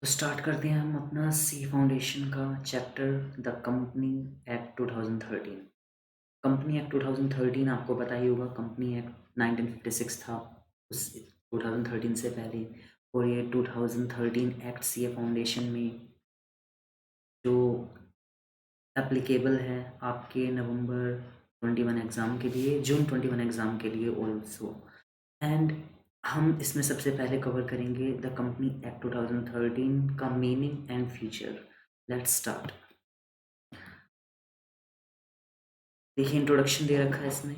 तो स्टार्ट करते हैं हम अपना सी फाउंडेशन का chapter the company act 2013। Company act 2013 आपको पता ही होगा। कंपनी एक्ट 1956 था उस 2013 से पहले। और ये 2013 एक्ट सी फाउंडेशन में जो एप्लीकेबल है आपके नवंबर 21 एग्ज़ाम के लिए, जून 21 एग्ज़ाम के लिए ऑल्सो। एंड हम इसमें सबसे पहले कवर करेंगे द कंपनी एक्ट 2013 का meaning and feature. Let's start. देखिए इंट्रोडक्शन दे रखा है इसमें।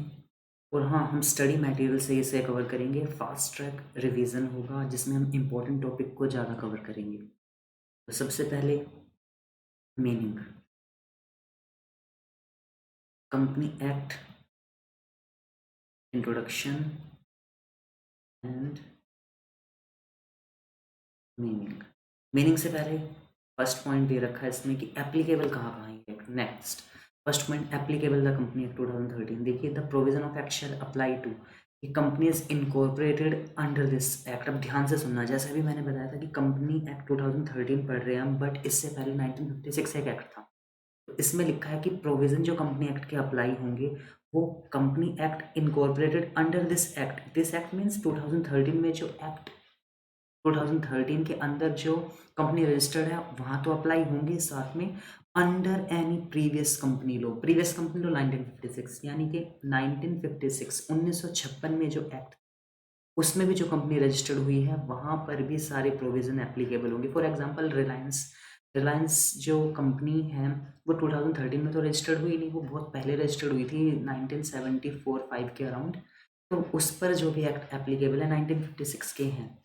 और हाँ, हम स्टडी मटेरियल से इसे कवर करेंगे। फास्ट ट्रैक रिवीजन होगा जिसमें हम इम्पोर्टेंट टॉपिक को ज़्यादा कवर करेंगे। तो सबसे पहले meaning. Company act introduction and meaning. Meaning से पहले फर्स्ट पॉइंट दे रखा है इसमें कि एप्लीकेबल कहाँ कहाँ है। Next first point applicable the company act 2013। देखिए the provision of act shall apply to companies incorporated under this act. अब ध्यान से सुनना, जैसा भी मैंने बताया था कि कंपनी एक्ट 2013 पढ़ रहे हैं हम, बट इससे पहले 1956 एक एक्ट था। तो इसमें लिखा है कि प्रोविजन जो कंपनी एक्ट के अप्लाई होंगे वो company act incorporated under this act. This act means 2013 में जो एक्ट 2013 के अंदर जो कंपनी रजिस्टर्ड है वहाँ तो अप्लाई होंगे, साथ में अंडर एनी प्रीवियस कंपनी लो। प्रीवियस कंपनी लो 1956, यानी कि 1956 में जो एक्ट उसमें भी जो कंपनी रजिस्टर्ड हुई है वहाँ पर भी सारे प्रोविजन एप्लीकेबल होंगे। For example Reliance. रिलायंस जो कंपनी है वो 2013 में तो रजिस्टर्ड हुई नहीं, वो बहुत पहले रजिस्टर्ड हुई थी 1974-5 के अराउंड। तो उस पर जो भी एक्ट एप्लीकेबल है 1956 के हैं।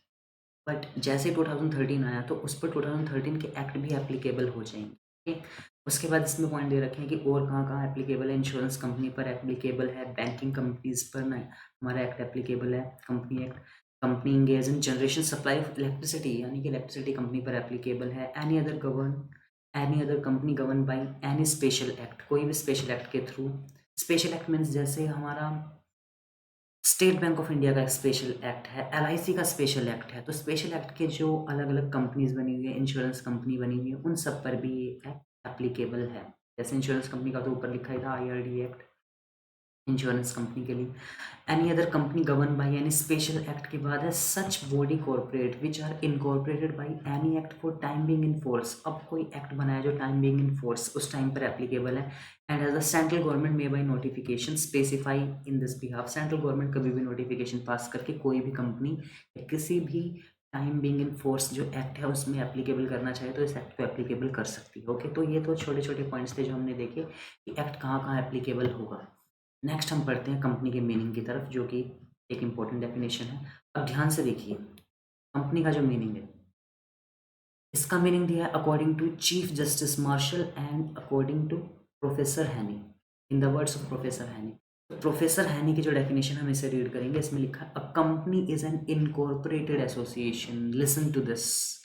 बट जैसे 2013 आया तो उस पर 2013 के एक्ट भी एप्लीकेबल हो जाएंगे। ठीक है। उसके बाद इसमें पॉइंट दे रखे हैं कि और कहाँ कहाँ एप्लीकेबल है। इंश्योरेंस कंपनी पर एप्लीकेबल है, बैंकिंग कंपनीज पर नहीं हमारा एक्ट एप्लीकेबल है। Company act company engage in generation supply of electricity, यानी कि इलेक्ट्रिसिटी कंपनी पर एप्लीकेबल है। Any other company govern by any special act, कोई भी स्पेशल एक्ट के थ्रू। स्पेशल एक्ट मीन्स जैसे हमारा स्टेट बैंक ऑफ इंडिया का एक स्पेशल एक्ट है, एलआईसी का स्पेशल एक्ट है। तो स्पेशल एक्ट के जो अलग अलग कंपनीज बनी हुई है, इंश्योरेंस कंपनी बनी हुई है, उन सब पर भी ये एक्ट एप्लीकेबल है। जैसे इंश्योरेंस कंपनी का तो ऊपर लिखा ही था आईआरडी एक्ट इंश्योरेंस कंपनी के लिए। Any other company govern by any special act के बाद है such body corporate which are incorporated by any act for time being in force. अब कोई एक्ट बनाया जो टाइम बीइंग इन फोर्स उस टाइम पर एप्लीकेबल है। And as the central government may by notification specify in this behalf. Central government कभी भी notification पास करके कोई भी कंपनी या किसी भी टाइम बीइंग इन फोर्स जो एक्ट है उसमें एप्लीकेबल करना चाहे तो इस एक्ट को एप्लीकेबल कर सकती है। ओके, तो ये तो छोटे छोटे पॉइंट्स थे जो हमने देखे कि एक्ट कहाँ कहाँ एप्लीकेबल होगा। नेक्स्ट हम पढ़ते हैं कंपनी के मीनिंग की तरफ, जो कि एक इम्पोर्टेंट डेफिनेशन है। अब ध्यान से देखिए कंपनी का जो मीनिंग है, इसका मीनिंग दिया है according to chief justice Marshall and according to professor Haney, in the words of professor Haney. तो प्रोफेसर हैनी की जो डेफिनेशन हम इसे रीड करेंगे, इसमें लिखा है a company is an incorporated association. Listen to this,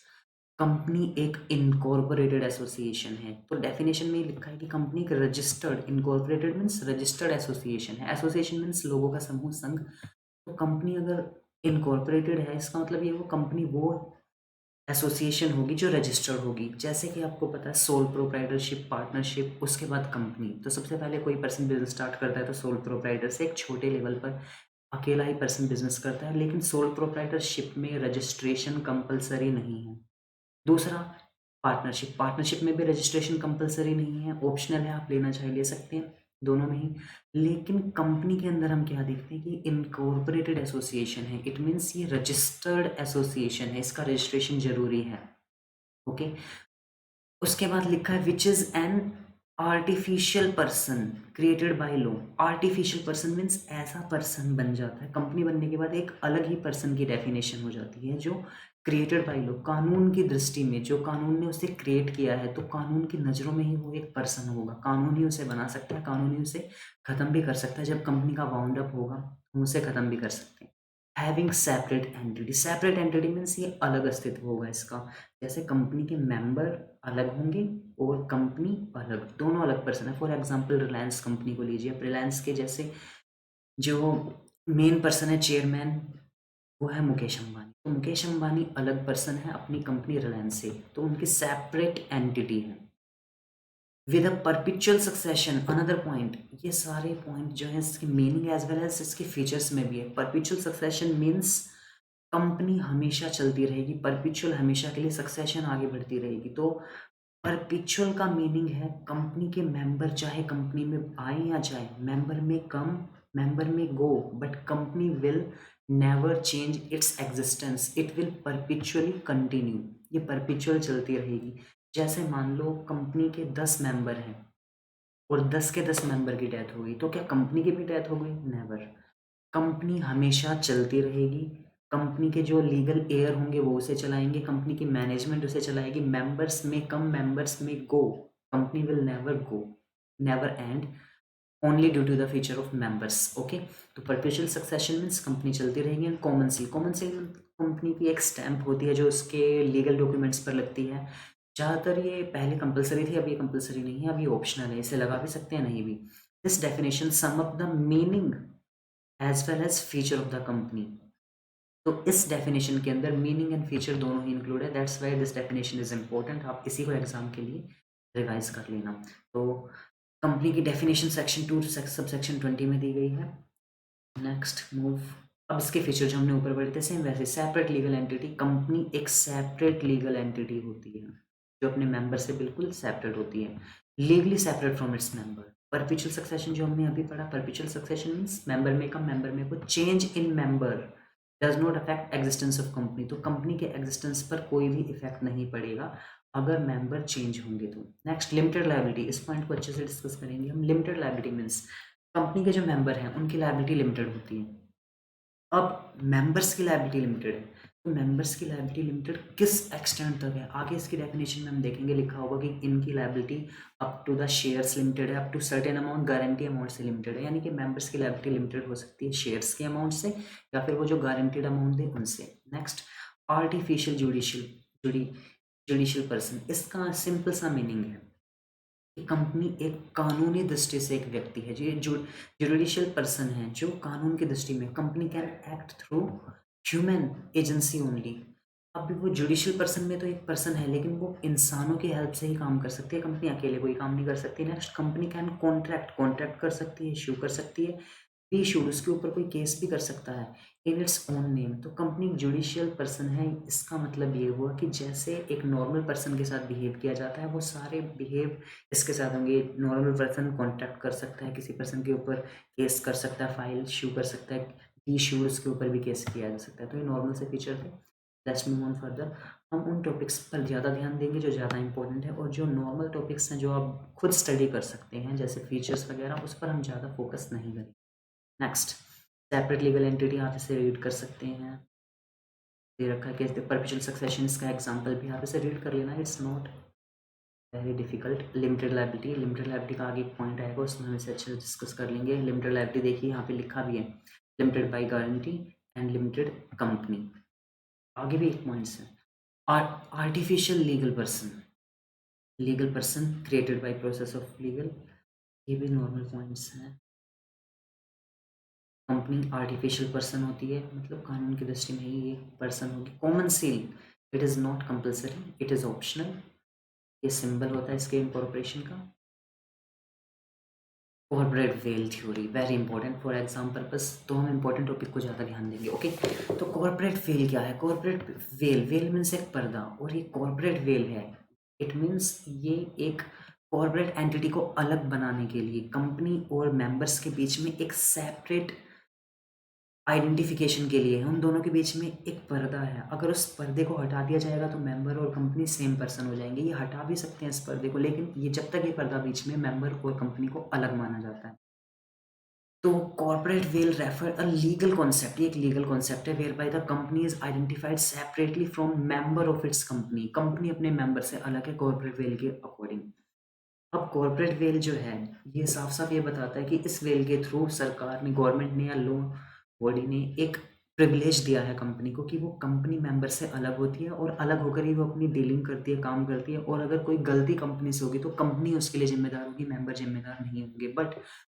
company एक इनकॉर्पोरेटेड एसोसिएशन है। तो डेफिनेशन में लिखा है कि कंपनी एक registered, incorporated means registered association है। एसोसिएशन मीन्स लोगों का समूह, संघ। तो कंपनी अगर इनकॉर्पोरेटेड है इसका मतलब ये वो कंपनी वो एसोसिएशन होगी जो रजिस्टर्ड होगी। जैसे कि आपको पता है सोल प्रोप्राइटरशिप, पार्टनरशिप, उसके बाद कंपनी। तो सबसे पहले कोई पर्सन बिजनेस स्टार्ट करता है तो सोल प्रोप्राइटर से एक छोटे लेवल पर अकेला ही पर्सन बिजनेस करता है, लेकिन सोल प्रोप्राइटरशिप में रजिस्ट्रेशन कंपलसरी नहीं है। दूसरा पार्टनरशिप, पार्टनरशिप में भी रजिस्ट्रेशन कंपलसरी नहीं है, ऑप्शनल है, आप लेना चाहे ले सकते हैं दोनों में ही। लेकिन कंपनी के अंदर हम क्या देखते हैं कि इनकॉर्पोरेटेड एसोसिएशन है, इट मीन्स ये रजिस्टर्ड एसोसिएशन है, इसका रजिस्ट्रेशन जरूरी है। ओके, उसके बाद लिखा है which is an artificial person created by law. Artificial person means ऐसा पर्सन बन जाता है, कंपनी बनने के बाद एक अलग ही पर्सन की डेफिनेशन हो जाती है जो क्रिएटेड बाय लॉ, कानून की दृष्टि में जो कानून ने उसे क्रिएट किया है, तो कानून की नज़रों में ही वो एक पर्सन होगा। कानून ही उसे बना सकता है, कानून ही उसे ख़त्म भी कर सकता है। जब कंपनी का वाउंड अप होगा हम उसे ख़त्म भी कर सकते हैं। Having separate entity, separate entity means ये अलग अस्तित्व होगा इसका। जैसे कंपनी के मेंबर अलग होंगे और कंपनी अलग, दोनों अलग पर्सन है। फॉर एग्जांपल रिलायंस कंपनी को लीजिए, आप रिलायंस के जैसे जो मेन पर्सन है चेयरमैन वो है मुकेश अंबानी। तो मुकेश अंबानी अलग पर्सन है अपनी कंपनी रिलायंस से, तो उनकी सेपरेट एंटिटी है with a perpetual succession. Another point, ये सारे पॉइंट जो है इसके मीनिंग एज वेल एज इसके फीचर्स में भी है। परपिचुअल सक्सेशन मीन्स कंपनी हमेशा चलती रहेगी, परपिचुअल हमेशा के लिए सक्सेशन आगे बढ़ती रहेगी। तो परपिचुअल का मीनिंग है कंपनी के मेंबर चाहे कंपनी में आए या जाए, मेंबर में come member may go, but company will never change its existence, it will perpetually continue. ये परपिचुअल चलती रहेगी। जैसे मान लो कंपनी के 10 मेंबर हैं और 10 के 10 मेंबर की डेथ हो गई, तो क्या कंपनी की भी डेथ हो गई? नेवर। कंपनी हमेशा चलती रहेगी। कंपनी के जो लीगल एयर होंगे वो उसे चलाएंगे, कंपनी की मैनेजमेंट उसे चलाएगी। मेंबर्स में come members may go, company will never go, never end, only due to the feature of members. Okay, तो परपेचुअल सक्सेशन मीन्स कंपनी चलती रहेगी। And common seal, common seal company की एक stamp होती है जो उसके लीगल डॉक्यूमेंट्स पर लगती है। ज़्यादातर ये पहले कंपलसरी थी, अब ये कंपलसरी नहीं है, अब ये ऑप्शनल है, इसे लगा भी सकते हैं नहीं भी। This definition sum up the meaning as well as feature of the company. तो इस डेफिनेशन के अंदर मीनिंग एंड फीचर दोनों ही इंक्लूड है, that's why this definition is important. आप इसी को एग्जाम के लिए रिवाइज कर लेना। तो कंपनी की डेफिनेशन सेक्शन 2 सब सेक्शन 20 में दी गई है। नेक्स्ट मूव, अब इसके फीचर जो हमने ऊपर पढ़े थे सेम वैसे। सेपरेट लीगल एंटिटी, कंपनी एक सेपरेट लीगल एंटिटी होती है जो अपने मेंबर से बिल्कुल सेपरेट होती है, legally separate from its member. Perpetual succession जो हमने अभी पढ़ा, परपिचुअल सक्सेशन मीन्स मेंबर में कम मेंबर में को, change in member does not affect existence of company. तो कंपनी के एग्जिस्टेंस पर कोई भी इफेक्ट नहीं पड़ेगा अगर मेंबर चेंज होंगे तो। नेक्स्ट, लिमिटेड लायबिलिटी, इस पॉइंट को अच्छे से डिस्कस करेंगे हम। लिमिटेड लायबिलिटी मीन्स कंपनी के जो मेंबर हैं उनकी लायबिलिटी लिमिटेड होती है। अब मेंबर्स की लायबिलिटी लिमिटेड है, तो मेंबर्स की लायबिलिटी लिमिटेड किस एक्सटेंट तक है, आगे इसकी डेफिनेशन में हम देखेंगे, लिखा होगा कि इनकी liability up to the shares limited है, up to certain amount guarantee amount से लिमिटेड है। यानी कि मेंबर्स की लायबिलिटी लिमिटेड हो सकती है शेयर्स के अमाउंट से या फिर वो जो गारंटीड अमाउंट दे उनसे। नेक्स्ट, आर्टिफिशियल जुडिशियल पर्सन, इसका सिंपल सा मीनिंग है कि कंपनी एक कानूनी दृष्टि से एक व्यक्ति है, जो जुडिशियल पर्सन है जो कानून की दृष्टि में, company can act through human agency only. अब वो जुडिशियल पर्सन में तो एक पर्सन है लेकिन वो इंसानों की हेल्प से ही काम कर सकती है, कंपनी अकेले कोई काम नहीं कर सकती। नेक्स्ट, कंपनी कैन कॉन्ट्रैक्ट कर सकती है, इशू कर सकती है, भी इशूड, उसके ऊपर कोई केस भी कर सकता है इन इट्स ओन नेम। तो कंपनी जुडिशियल पर्सन है, इसका मतलब ये हुआ कि जैसे एक नॉर्मल पर्सन के साथ बिहेव किया जाता है वो सारे बिहेव इसके साथ होंगे। नॉर्मल पर्सन कॉन्ट्रैक्ट कर सकता है, किसी पर्सन के ऊपर केस कर सकता है, फाइल इशू कर सकता है, भी इशूड उसके ऊपर भी केस किया जा सकता है। तो ये नॉर्मल से फीचर थे। लेट्स मूव ऑन फर्दर, हम उन टॉपिक्स पर ज़्यादा ध्यान देंगे जो ज़्यादा इंपॉर्टेंट है, और जो नॉर्मल टॉपिक्स हैं जो आप खुद स्टडी कर सकते हैं जैसे फीचर्स वगैरह, उस पर हम ज़्यादा फोकस नहीं करेंगे। नेक्स्ट, सेपरेट लीगल एंटिटी, आप इसे रीड कर सकते हैं, दे रखा है कि परपेचुअल सक्सेशन का एग्जांपल भी आप इसे रीड कर लेना, it's not very difficult. Limited liability, limited liability का आगे एक पॉइंट आएगा उसमें हम इसे अच्छे से डिस्कस कर लेंगे। लिमिटेड लायबिलिटी देखिए यहाँ पे लिखा भी है, limited by guarantee and limited company. आगे भी एक पॉइंट्स है, artificial legal person created by process of legal, ये भी नॉर्मल पॉइंट्स हैं। कंपनी आर्टिफिशियल पर्सन होती है, मतलब कानून की दृष्टि में ही एक पर्सन होगी। Common seal, it is not compulsory, it is optional, ये सिंबल होता है इसके इनकॉर्पोरेशन का। Corporate veil theory, very important for exam purpose, तो हम इंपॉर्टेंट टॉपिक को ज़्यादा ध्यान देंगे। ओके, तो कॉर्पोरेट वेल क्या है? कॉर्पोरेट वेल, वेल मीन्स एक पर्दा, और ये कॉर्पोरेट वेल है, इट मीन्स ये एक कॉर्पोरेट एंटिटी को अलग बनाने के लिए कंपनी और मेंबर्स के बीच में एक सेपरेट आइडेंटिफिकेशन के लिए उन दोनों के बीच में एक पर्दा है। अगर उस पर्दे को हटा दिया जाएगा तो मेंबर और कंपनी सेम पर्सन हो जाएंगे। ये हटा भी सकते हैं इस पर्दे को, लेकिन ये जब तक ये पर्दा बीच में, मेंबर और कंपनी को अलग माना जाता है। तो corporate veil refer a legal concept, ये एक लीगल कॉन्सेप्ट है, whereby the company is identified separately from member of its company. Company अपने मेंबर से अलग है कॉर्पोरेट वेल के अकॉर्डिंग। अब कॉर्पोरेट वेल जो है ये साफ साफ ये बताता है कि इस वेल के थ्रू सरकार ने, गवर्नमेंट ने या लॉ बॉडी ने एक प्रिविलेज दिया है कंपनी को कि वो कंपनी मेंबर से अलग होती है और अलग होकर ही वो अपनी डीलिंग करती है, काम करती है, और अगर कोई गलती कंपनी से होगी तो कंपनी उसके लिए जिम्मेदार होगी, मेंबर जिम्मेदार नहीं होंगे। बट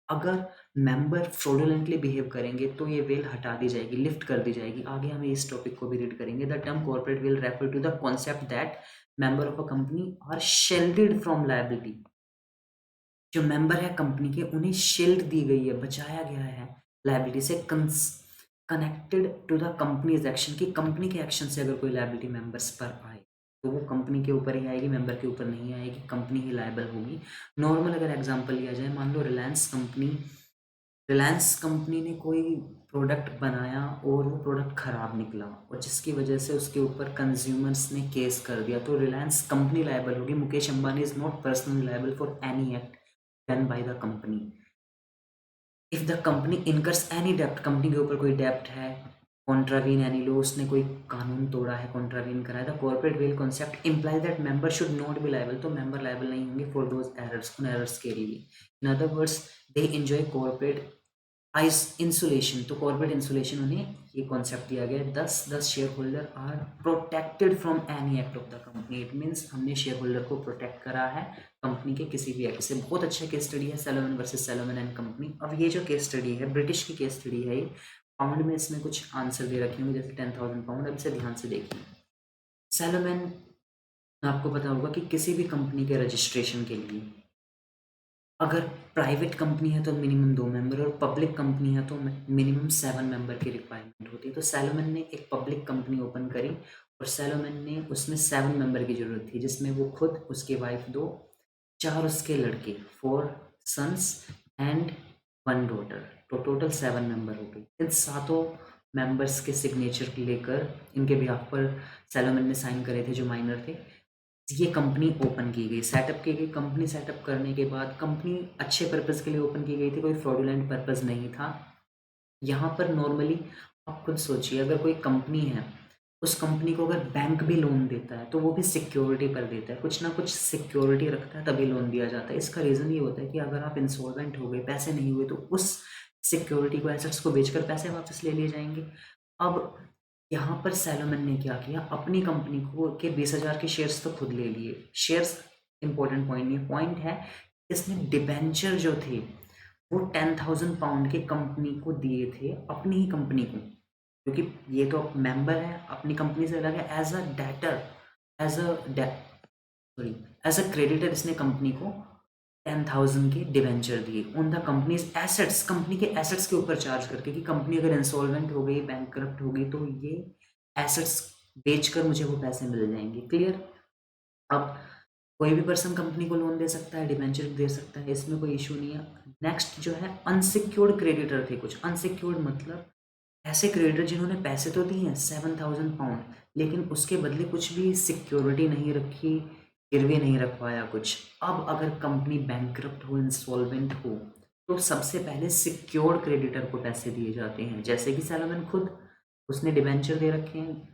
अगर मेंबर फ्रॉडुलेंटली बिहेव करेंगे तो ये वेल हटा दी जाएगी, लिफ्ट कर दी जाएगी। आगे हम इस टॉपिक को भी रीड करेंगे। The term corporate veil refer to the concept that member of a company are shielded from liability. जो मेंबर है कंपनी के, उन्हें शील्ड दी गई है, बचाया गया है लायबिलिटी से, connected to the company's action, की कंपनी के एक्शन से अगर कोई लायबिलिटी मेंबर्स पर आए तो वो कंपनी के ऊपर ही आएगी, मेंबर के ऊपर नहीं आएगी, कंपनी ही लायबल होगी। नॉर्मल अगर एग्जांपल लिया जाए, मान लो रिलायंस कंपनी ने कोई प्रोडक्ट बनाया और वो प्रोडक्ट ख़राब निकला और जिसकी वजह से उसके ऊपर कंज्यूमर्स ने केस कर दिया, तो रिलायंस कंपनी लायबल होगी। Mukesh Ambani is not personally liable for any act done by the company. If the company incurs any डेप्ट, कंपनी के ऊपर कोई डेप्ट है, कॉन्ट्रावीन एनी लॉ, उसने कोई कानून तोड़ा है, कॉन्ट्रावीन करा है, the corporate veil concept imply that member should not be liable, तो मेंबर लायबल नहीं होंगे फॉर दोज एरर्स, उन एरर्स के लिए। In other words, they enjoy corporate ice insulation, तो कॉर्पोरेट इंसुलेशन उन्हें ये कॉन्सेप्ट दिया गया है। Thus shareholder are protected from any act of the company. It means हमने शेयर होल्डर को प्रोटेक्ट करा है कंपनी के किसी भी एक्ट से। बहुत अच्छा केस स्टडी है Salomon versus Salomon and company. अब ये जो केस स्टडी है, ब्रिटिश की केस स्टडी है, ये पाउंड में इसमें कुछ आंसर दे रखे होंगे, जैसे 10,000 पाउंड। अब इसे ध्यान से देखिए। सैलोमन, आपको पता होगा कि किसी भी कंपनी के रजिस्ट्रेशन के लिए अगर प्राइवेट कंपनी है तो मिनिमम 2 मेंबर और पब्लिक कंपनी है तो मिनिमम 7 मेंबर की रिक्वायरमेंट होती है। तो सैलोमन ने एक पब्लिक कंपनी ओपन करी और सैलोमन ने उसमें 7 मेंबर की ज़रूरत थी, जिसमें वो खुद, उसके वाइफ 2, 4 उसके लड़के, 4 सन्स एंड 1 डॉटर, तो टोटल 7 मेंबर हो गए। इन सातों मेंबर्स के सिग्नेचर लेकर इनके बिहाफ पर सैलोमन ने साइन करे थे, जो माइनर थे। ये कंपनी ओपन की गई, सेटअप की गई। कंपनी सेटअप करने के बाद कंपनी अच्छे पर्पज़ के लिए ओपन की गई थी, कोई फ्रॉडुलेंट पर्पज़ नहीं था। यहाँ पर नॉर्मली आप खुद सोचिए, अगर कोई कंपनी है, उस कंपनी को अगर बैंक भी लोन देता है तो वो भी सिक्योरिटी पर देता है, कुछ ना कुछ सिक्योरिटी रखता है, तभी लोन दिया जाता है। इसका रीज़न ये होता है कि अगर आप इंसॉल्वेंट हो गए, पैसे नहीं हुए, तो उस सिक्योरिटी को, एसेट्स को बेचकर पैसे वापस ले लिए जाएंगे। अब यहाँ पर सैलोमन ने क्या किया, अपनी कंपनी को के 20,000 के शेयर्स तो खुद ले लिए। शेयर्स इंपॉर्टेंट पॉइंट नहीं, पॉइंट है इसने डिबेंचर जो थे वो 10,000 पाउंड के कंपनी को दिए थे, अपनी ही कंपनी को, क्योंकि ये तो मेंबर है, अपनी कंपनी से अलग है। As a debtor, as a sorry as a creditor इसने कंपनी को 10,000 के डिवेंचर दिए on the company's assets, company के एसेट्स के ऊपर चार्ज करके, कि कंपनी अगर इंसॉल्वेंट हो गई, बैंकरप्ट हो गई, तो ये एसेट्स बेचकर मुझे वो पैसे मिल जाएंगे। क्लियर? अब कोई भी पर्सन कंपनी को लोन दे सकता है, डिवेंचर दे सकता है, इसमें कोई इशू नहीं है। नेक्स्ट जो है, अनसिक्योर्ड क्रेडिटर थे कुछ। अनसिक्योर्ड मतलब ऐसे क्रेडिटर जिन्होंने पैसे तो दिए हैं 7,000 पाउंड, लेकिन उसके बदले कुछ भी सिक्योरिटी नहीं रखी, गिरवी नहीं रखवाया कुछ। अब अगर कंपनी बैंकरप्ट हो, इंसॉल्वेंट हो, तो सबसे पहले सिक्योर्ड क्रेडिटर को पैसे दिए जाते हैं, जैसे कि सैलोमन खुद, उसने डिबेंचर दे रखे हैं।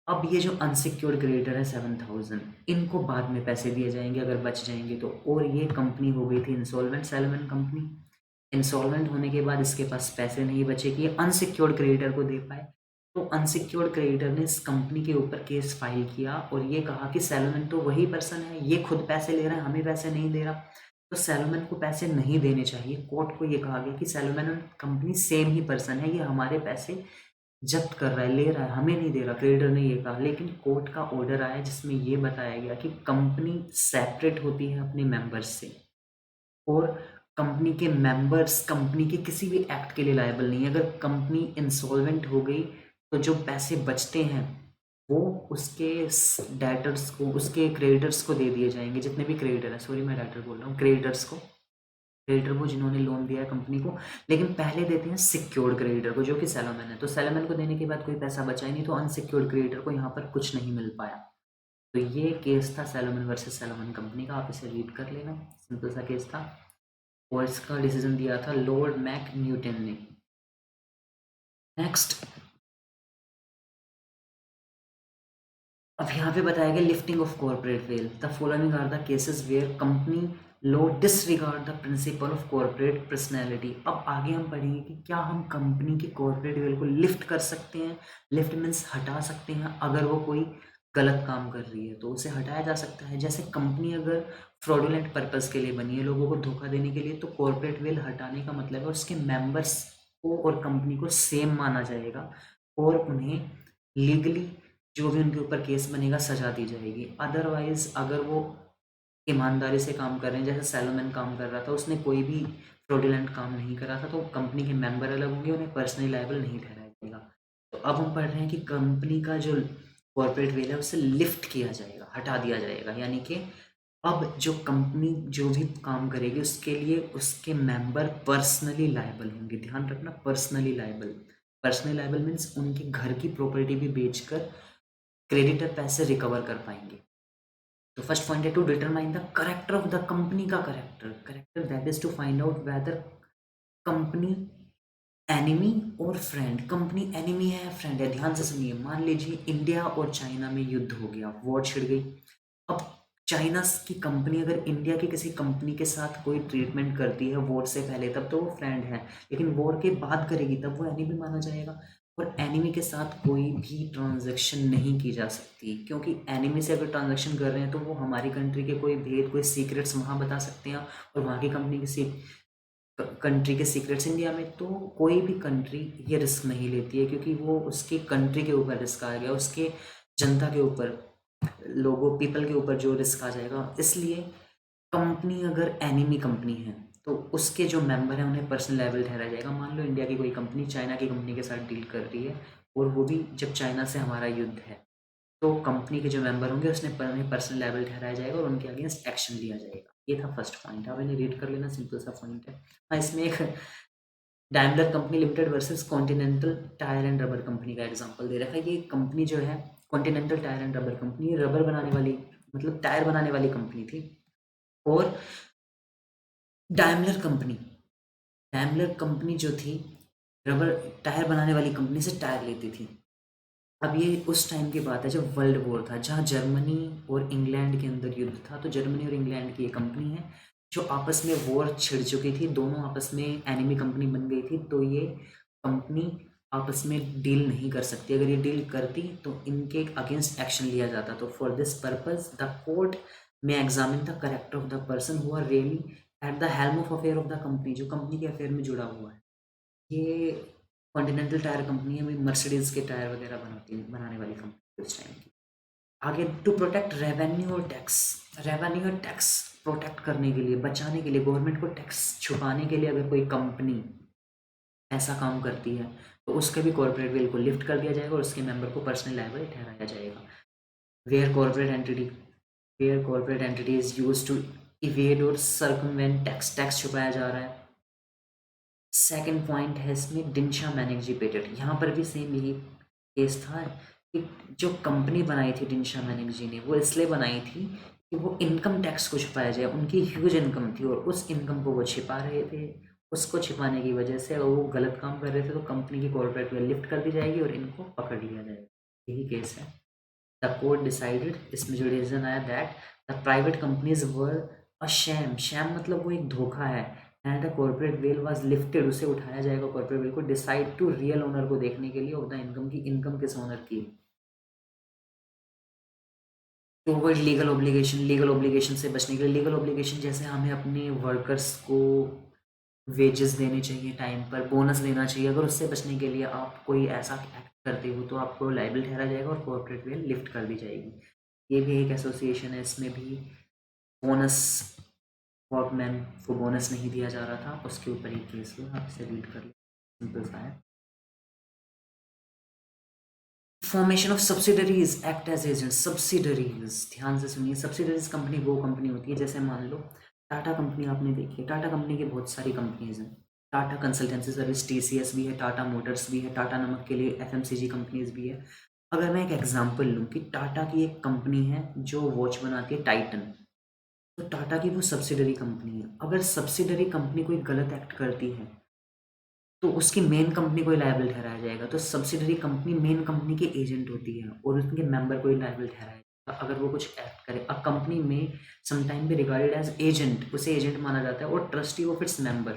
अब ये जो अनसिक्योर्ड क्रेडिटर है 7,000, इनको बाद में पैसे दिए जाएंगे अगर बच जाएंगे तो। और ये कंपनी हो गई थी इंसॉल्वेंट, सैलोमन कंपनी। इंसॉल्वेंट होने के बाद इसके पास पैसे नहीं बचे कि ये अनसिक्योर्ड क्रेडिटर को दे पाए, तो अनसिक्योर्ड क्रेडिटर ने इस कंपनी के ऊपर केस फाइल किया और ये कहा कि सैलोमन तो वही पर्सन है, ये खुद पैसे ले रहा है, हमें पैसे नहीं दे रहा, तो सैलोमन को पैसे नहीं देने चाहिए। कोर्ट को ये कहा गया कि सैलोमन और कंपनी सेम ही पर्सन है, ये हमारे पैसे जब्त कर रहा है, ले रहा है, हमें नहीं दे रहा, क्रेडिटर ने ये कहा। लेकिन कोर्ट का ऑर्डर आया जिसमें ये बताया गया कि कंपनी सेपरेट होती है अपने मेंबर्स से, और कंपनी के मेंबर्स कंपनी के किसी भी एक्ट के लिए लायबल नहीं है। अगर कंपनी इंसॉल्वेंट हो गई तो जो पैसे बचते हैं वो उसके डेटर्स को, उसके क्रेडिटर्स को दे दिए जाएंगे, जितने भी क्रेडिटर हैं, सॉरी मैं डेटर बोल रहा हूँ, क्रेडिटर्स को, क्रेडिटर को जिन्होंने लोन दिया है कंपनी को। लेकिन पहले देते हैं सिक्योर्ड क्रेडिटर को, जो कि सैलोमन है। तो सैलोमन को देने के बाद कोई पैसा बचा ही नहीं, तो अनसिक्योर्ड क्रेडिटर को यहाँ पर कुछ नहीं मिल पाया। तो ये केस था सैलोमन वर्सेस सैलोमन कंपनी का, आप इसे रीड कर लेना, सिंपल सा केस था। और इसका डिसीजन दिया था लॉर्ड मैक न्यूटन ने। नेक्स्ट, अब यहाँ पे बताया गया lifting of corporate veil, the following are the cases where company law disregard the principle of corporate personality. अब आगे हम पढ़ेंगे कि क्या हम कंपनी के कॉर्पोरेट वेल को लिफ्ट कर सकते हैं। लिफ्ट मीन्स हटा सकते हैं, अगर वो कोई गलत काम कर रही है तो उसे हटाया जा सकता है। जैसे कंपनी अगर फ्रॉडुलेंट पर्पस के लिए बनी है, लोगों को धोखा देने के लिए, तो कॉर्पोरेट वेल हटाने का मतलब है उसके मेंबर्स को और कंपनी को सेम माना जाएगा और उन्हें लीगली जो भी उनके ऊपर केस बनेगा सजा दी जाएगी। अदरवाइज अगर वो ईमानदारी से काम कर रहे हैं, जैसे सैलोमन काम कर रहा था, उसने कोई भी फ्रॉडुलेंट काम नहीं करा था, तो कंपनी के मेंबर अलग होंगे, उन्हें पर्सनली लायबल नहीं ठहराया जाएगा। तो अब हम पढ़ रहे हैं कि कंपनी का जो कॉर्पोरेट वेल है उसे लिफ्ट किया जाएगा, हटा दिया जाएगा, यानी कि अब जो कंपनी जो भी काम करेगी उसके लिए उसके मेंबर पर्सनली लायबल होंगे। ध्यान रखना, personally liable. Personally liable means उनके घर की प्रॉपर्टी भी बेचकर क्रेडिटर पैसे रिकवर कर पाएंगे। तो फर्स्ट पॉइंट है to determine the character of the company का character that is to find out whether company enemy और फ्रेंड। कंपनी एनिमी है या फ्रेंड है, ध्यान से सुनिए। मान लीजिए इंडिया और चाइना में युद्ध हो गया, वॉर छिड़ गई। अब चाइना की कंपनी अगर इंडिया की किसी कंपनी के साथ कोई ट्रीटमेंट करती है वॉर से पहले, तब तो वो फ्रेंड है, लेकिन वॉर के बाद करेगी तब वो एनिमी माना जाएगा। और एनिमी के साथ कोई भी ट्रांजैक्शन नहीं की जा सकती, क्योंकि एनिमी से अगर ट्रांजैक्शन कर रहे हैं तो वो हमारी कंट्री के कोई भेद, कोई सीक्रेट्स वहाँ बता सकते हैं, और वहाँ की कंपनी कंट्री के सीक्रेट्स इंडिया में। तो कोई भी कंट्री ये रिस्क नहीं लेती है, क्योंकि वो उसकी कंट्री के ऊपर रिस्क आ गया, उसके जनता के ऊपर, लोगों पीपल के ऊपर जो रिस्क आ जाएगा। इसलिए कंपनी अगर एनिमी कंपनी है तो उसके जो मेंबर हैं उन्हें पर्सनल लायबल ठहराया जाएगा। मान लो इंडिया की कोई कंपनी चाइना की कंपनी के साथ डील कर रही है, और वो भी जब चाइना से हमारा युद्ध है, तो कंपनी के जो मेंबर होंगे उसने उन्हें पर्सनल लायबल ठहराया जाएगा और उनके अगेंस्ट एक्शन लिया जाएगा। ये था फर्स्ट पॉइंट, आप इन्हें रीड कर लेना, सिंपल सा पॉइंट है। हाँ, इसमें एक Daimler company limited versus continental tyre and rubber company का एग्जांपल दे रखा है। ये कंपनी जो है continental tyre and rubber company, rubber बनाने वाली, मतलब टायर बनाने वाली कंपनी थी। और डैimler कंपनी जो थी, रबर टायर बनाने वाली कंपनी से टायर लेती थी। अब ये उस टाइम की बात है जब वर्ल्ड वॉर था, जहाँ जर्मनी और इंग्लैंड के अंदर युद्ध था। तो जर्मनी और इंग्लैंड की ये कंपनी है जो आपस में वॉर छिड़ चुकी थी, दोनों आपस में एनिमी कंपनी बन गई थी। तो ये कंपनी आपस में डील नहीं कर सकती, अगर ये डील करती तो इनके अगेंस्ट एक्शन लिया जाता। तो for this purpose the court may examine the character of the person who are really at the helm of affair of the company, जो कंपनी के अफेयर में जुड़ा हुआ है। ये कॉन्टिनेंटल टायर कंपनी है, मर्सिडीज के टायर वगैरह बनाती है, बनाने वाली कंपनी उस टाइम की। आगे टू प्रोटेक्ट रेवेन्यू और टैक्स। रेवेन्यू और टैक्स प्रोटेक्ट करने के लिए, बचाने के लिए, गवर्नमेंट को टैक्स छुपाने के लिए अगर कोई कंपनी ऐसा काम करती है तो उसके भी कॉर्पोरेट वेल को लिफ्ट कर दिया जाएगा और उसके मेंबर को पर्सनल लायबल ठहराया जाएगा। Where corporate entity where corporate entity is use to evade और सर्कमवेंट टैक्स, टैक्स छुपाया जा रहा है। सेकंड पॉइंट है इसमें डिंशा मैनेजी पेटेंट। यहाँ पर भी सेम यही केस था कि जो कंपनी बनाई थी डिंशा मैनेजी ने, वो इसलिए बनाई थी कि वो इनकम टैक्स को छुपाया जाए। उनकी ह्यूज इनकम थी और उस इनकम को वो छिपा रहे थे। उसको छिपाने की वजह से अगर वो गलत काम कर रहे थे तो कंपनी की कॉर्पोरेट वेल लिफ्ट कर दी जाएगी और इनको पकड़ लिया जाएगा। यही केस है। द कोर्ट डिसाइडेड, इसमें जो डिसीजन आया, that the private companies were a sham. Sham मतलब वो एक धोखा है। And the corporate well was lifted, उसे उठाया जाएगा कॉर्पोरेट वेल को, डिसाइड टू रियल ओनर को देखने के लिए ऑफ द इनकम की, इनकम किस ओनर की। टू अवॉइड लीगल ऑब्लिगेशन से बचने के लिए, लीगल ऑब्लिगेशन जैसे हमें अपने वर्कर्स को वेजेस देने चाहिए, टाइम पर बोनस देना चाहिए, अगर उससे बचने के लिए आप कोई ऐसा एक्ट करते हो तो आपको लाइबल ठहरा जाएगा और कॉर्पोरेट वेल लिफ्ट कर दी जाएगी। ये भी एक एसोसिएशन है, इसमें भी बोनस, वर्कमैन को बोनस नहीं दिया जा रहा था, उसके ऊपर एक केस हुआ। आप इसे रीड कर लो, सिंपल सा है। Formation of subsidiaries act as agent. Subsidiaries, ध्यान से सुनिए। सब्सिडरीज कंपनी वो कंपनी होती है, जैसे मान लो टाटा कंपनी आपने देखी है। टाटा कंपनी की बहुत सारी कंपनीज हैं। टाटा कंसल्टेंसी सर्विस, टीसीएस भी है, टाटा मोटर्स भी है, टाटा नमक के लिए एफएमसीजी कंपनीज भी है। अगर मैं एक एग्जांपल लूँ कि टाटा की एक कंपनी है जो वॉच बनाती है, टाइटन, तो टाटा की वो सब्सिडरी कंपनी है। अगर सब्सिडरी कंपनी कोई गलत एक्ट करती है तो उसकी मेन कंपनी को लायबल ठहराया जाएगा। तो सब्सिडरी कंपनी मेन कंपनी की एजेंट होती है और उसके मेंबर को लायबल ठहराया जाएगा अगर वो कुछ एक्ट करे। अ कंपनी में समटाइम भी रिगार्डेड एज एजेंट, उसे एजेंट माना जाता है, और ट्रस्टी ऑफ इट्स मेंबर।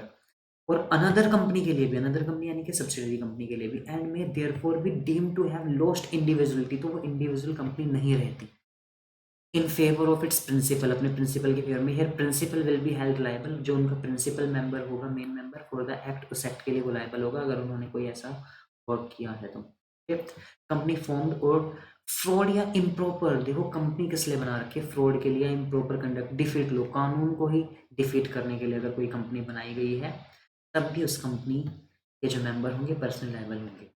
और अनदर कंपनी के लिए भी, अनदर कंपनी यानी कि सब्सिडरी कंपनी के लिए भी, and may therefore be deem to have lost individuality, तो वो इंडिविजुअल कंपनी नहीं रहती, in favour of its principal, अपने प्रिंसिपल के फेवर में। Here principal will be held liable, जो उनका प्रिंसिपल मेंबर होगा, main member, for the act, उस एक्ट के लिए वो लायबल होगा अगर उन्होंने कोई ऐसा वर्क किया है तो। फिफ्थ, कंपनी फॉर्म्ड और फ्रॉड या इम्प्रॉपर, देखो कंपनी किस लिए बना रखी है, फ्रॉड के लिए, इम्प्रॉपर कंडक्ट, डिफीट लो, कानून को ही डिफीट करने के लिए अगर कोई कंपनी बनाई गई है, तब भी उस कंपनी के जो मेंबर होंगे पर्सनल लायबल होंगे।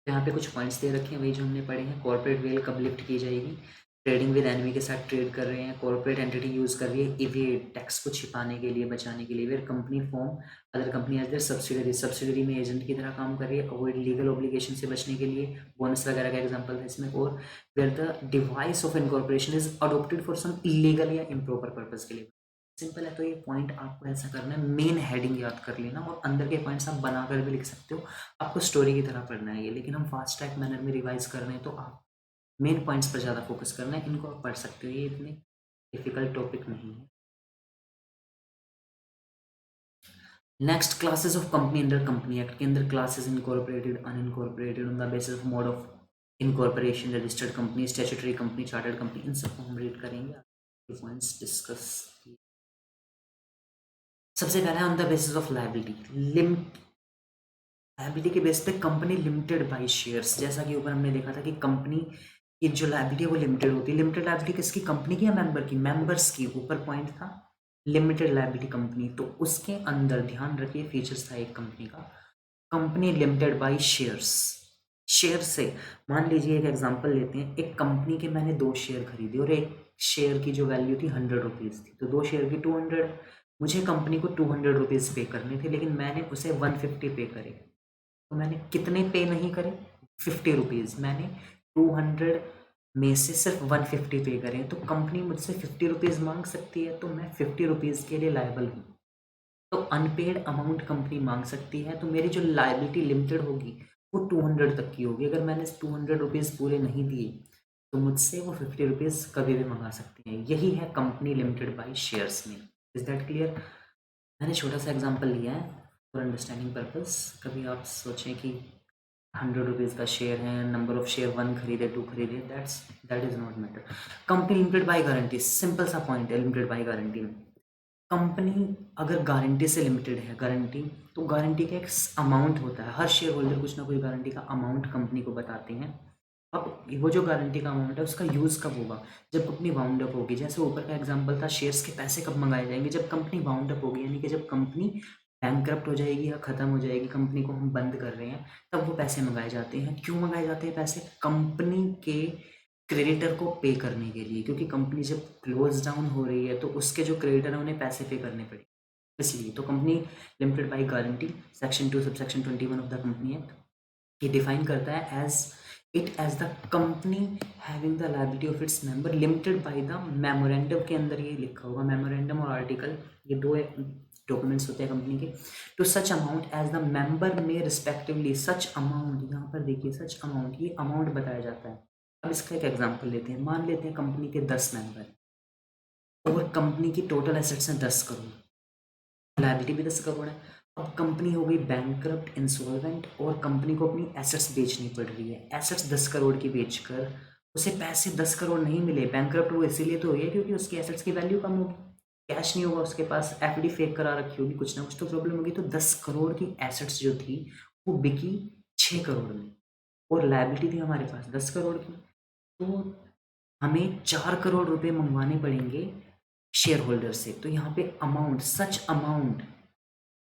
यहाँ पे कुछ पॉइंट्स दे रखे हैं वही जो हमने पढ़े हैं। कॉर्पोरेट वेल कब लिफ्ट की जाएगी, ट्रेडिंग विद एनवी के साथ ट्रेड कर रहे हैं, कॉर्पोरेट एंटिटी यूज़ कर रही है इवेड, टैक्स को छिपाने के लिए, बचाने के लिए, where company form other company as their subsidiary, subsidiary में एजेंट की तरह काम कर रही है, अवॉइड लीगल ऑब्लिगेशन से बचने के लिए, बोनस वगैरह का एग्जांपल है इसमें, और where the device of incorporation is adopted for some illegal या इम्प्रॉपर पर्पज के लिए। सिंपल है, तो ये पॉइंट आपको ऐसा करना है, मेन हेडिंग याद कर लेना और अंदर के पॉइंट्स आप बनाकर भी लिख सकते हो, आपको स्टोरी की तरह पढ़ना है ये, लेकिन हम फास्ट ट्रैक मैनर में रिवाइज कर रहे हैं तो आप मेन पॉइंट्स पर ज़्यादा फोकस करना है, इनको आप पढ़ सकते हो, ये इतने डिफिकल्ट टॉपिक नहीं है। Next, classes of company under company act के अंदर classes incorporated, unincorporated, on the basis of mode of incorporation, registered company, statutory company, chartered company, इन सबको हम रीड करेंगे, पॉइंट्स डिस्कस। सबसे पहला है on the basis of liability, liability के बेस पे कंपनी लिमिटेड बाई शेयर्स, जैसा कि ऊपर हमने देखा था कि कंपनी की जो लायबिलिटी है वो लिमिटेड होती है। लिमिटेड लायबिलिटी किसकी, कंपनी की या मेंबर की, मेंबर्स की, ऊपर पॉइंट था लिमिटेड लायबिलिटी कंपनी, तो उसके अंदर ध्यान रखिए फीचर्स था एक कंपनी का, company limited by shares, share से, मान लीजिए एक एग्जांपल लेते हैं, एक कंपनी के मैंने 2 शेयर खरीदे और एक शेयर की जो वैल्यू थी 100 रुपीज़ थी, तो 2 शेयर की 200, मुझे कंपनी को 200 रुपीज़ पे करने थे, लेकिन मैंने उसे 150 पे करे, तो मैंने कितने पे नहीं करे, 50 रुपीज़, मैंने 200 में से सिर्फ 150 पे करे, तो कंपनी मुझसे 50 रुपीज़ मांग सकती है, तो मैं 50 रुपीज़ के लिए लायबल हूँ, तो अनपेड अमाउंट कंपनी मांग सकती है, तो मेरी जो लायबिलिटी लिमिटेड होगी वो 200 तक की होगी, अगर मैंने 200 रुपीज़ पूरे नहीं दिए तो मुझसे वो 50 रुपीज़ कभी भी मंगा सकती है, यही है कंपनी लिमिटेड बाई शेयर्स में। Is that clear? मैंने छोटा सा एग्जांपल लिया है फॉर अंडरस्टैंडिंग पर्पस, कभी आप सोचें कि 100 रुपीज़ का शेयर है, नंबर ऑफ शेयर 1 खरीदे, 2 खरीदे, that is not matter. Company limited by guarantee, simple सा पॉइंट है लिमिटेड बाई गारंटी में, कंपनी अगर गारंटी से लिमिटेड है, गारंटी, तो गारंटी का एक अमाउंट होता है, हर शेयर होल्डर कुछ ना कुछ गारंटी का अमाउंट कंपनी को बताते हैं। अब वो जो गारंटी का अमाउंट है उसका यूज़ कब होगा, जब कंपनी वाउंड अप होगी, जैसे ऊपर का एग्जांपल था शेयर्स के पैसे कब मंगाए जाएंगे, जब कंपनी वाउंड अप होगी, यानी कि जब कंपनी बैंकरप्ट हो जाएगी या ख़त्म हो जाएगी, कंपनी को हम बंद कर रहे हैं, तब वो पैसे मंगाए जाते हैं। क्यों मंगाए जाते हैं पैसे, कंपनी के क्रेडिटर को पे करने के लिए, क्योंकि कंपनी जब क्लोज डाउन हो रही है तो उसके जो क्रेडिटर हैं उन्हें पैसे पे करने पड़े, इसलिए तो company limited by guarantee, section 2 sub section 21 of the company act ये डिफाइन करता है as the company having the liability of its member limited by the memorandum, के अंदर ये लिखा होगा, मेमोरेंडम और आर्टिकल, ये 2 डॉक्यूमेंट्स होते हैं कंपनी के, to such amount as the member may respectively, such amount, यहाँ पर देखिए सच अमाउंट, ये अमाउंट बताया जाता है। अब इसका एक एग्जांपल लेते हैं, मान लेते हैं कंपनी के 10 मेंबर और कंपनी की टोटल एसेट्स हैं 10 करोड़, लायबिलिटी भी 10 करोड़ है। अब कंपनी हो गई बैंकरप्ट, इंसॉल्वेंट, और कंपनी को अपनी एसेट्स बेचनी पड़ रही है, एसेट्स 10 करोड़ की बेचकर उसे पैसे 10 करोड़ नहीं मिले, बैंकरप्ट वो इसीलिए तो हुई है क्योंकि उसकी एसेट्स की वैल्यू कम होगी, कैश नहीं होगा उसके पास, एफडी फेक करा रखी होगी, कुछ ना कुछ तो प्रॉब्लम होगी, तो 10 करोड़ की एसेट्स जो थी वो बिकी 6 करोड़ में, और लायबिलिटी थी हमारे पास 10 करोड़ की, तो हमें 4 करोड़ रुपए मंगवाने पड़ेंगे शेयर होल्डर से, तो यहाँ पे अमाउंट, सच अमाउंट,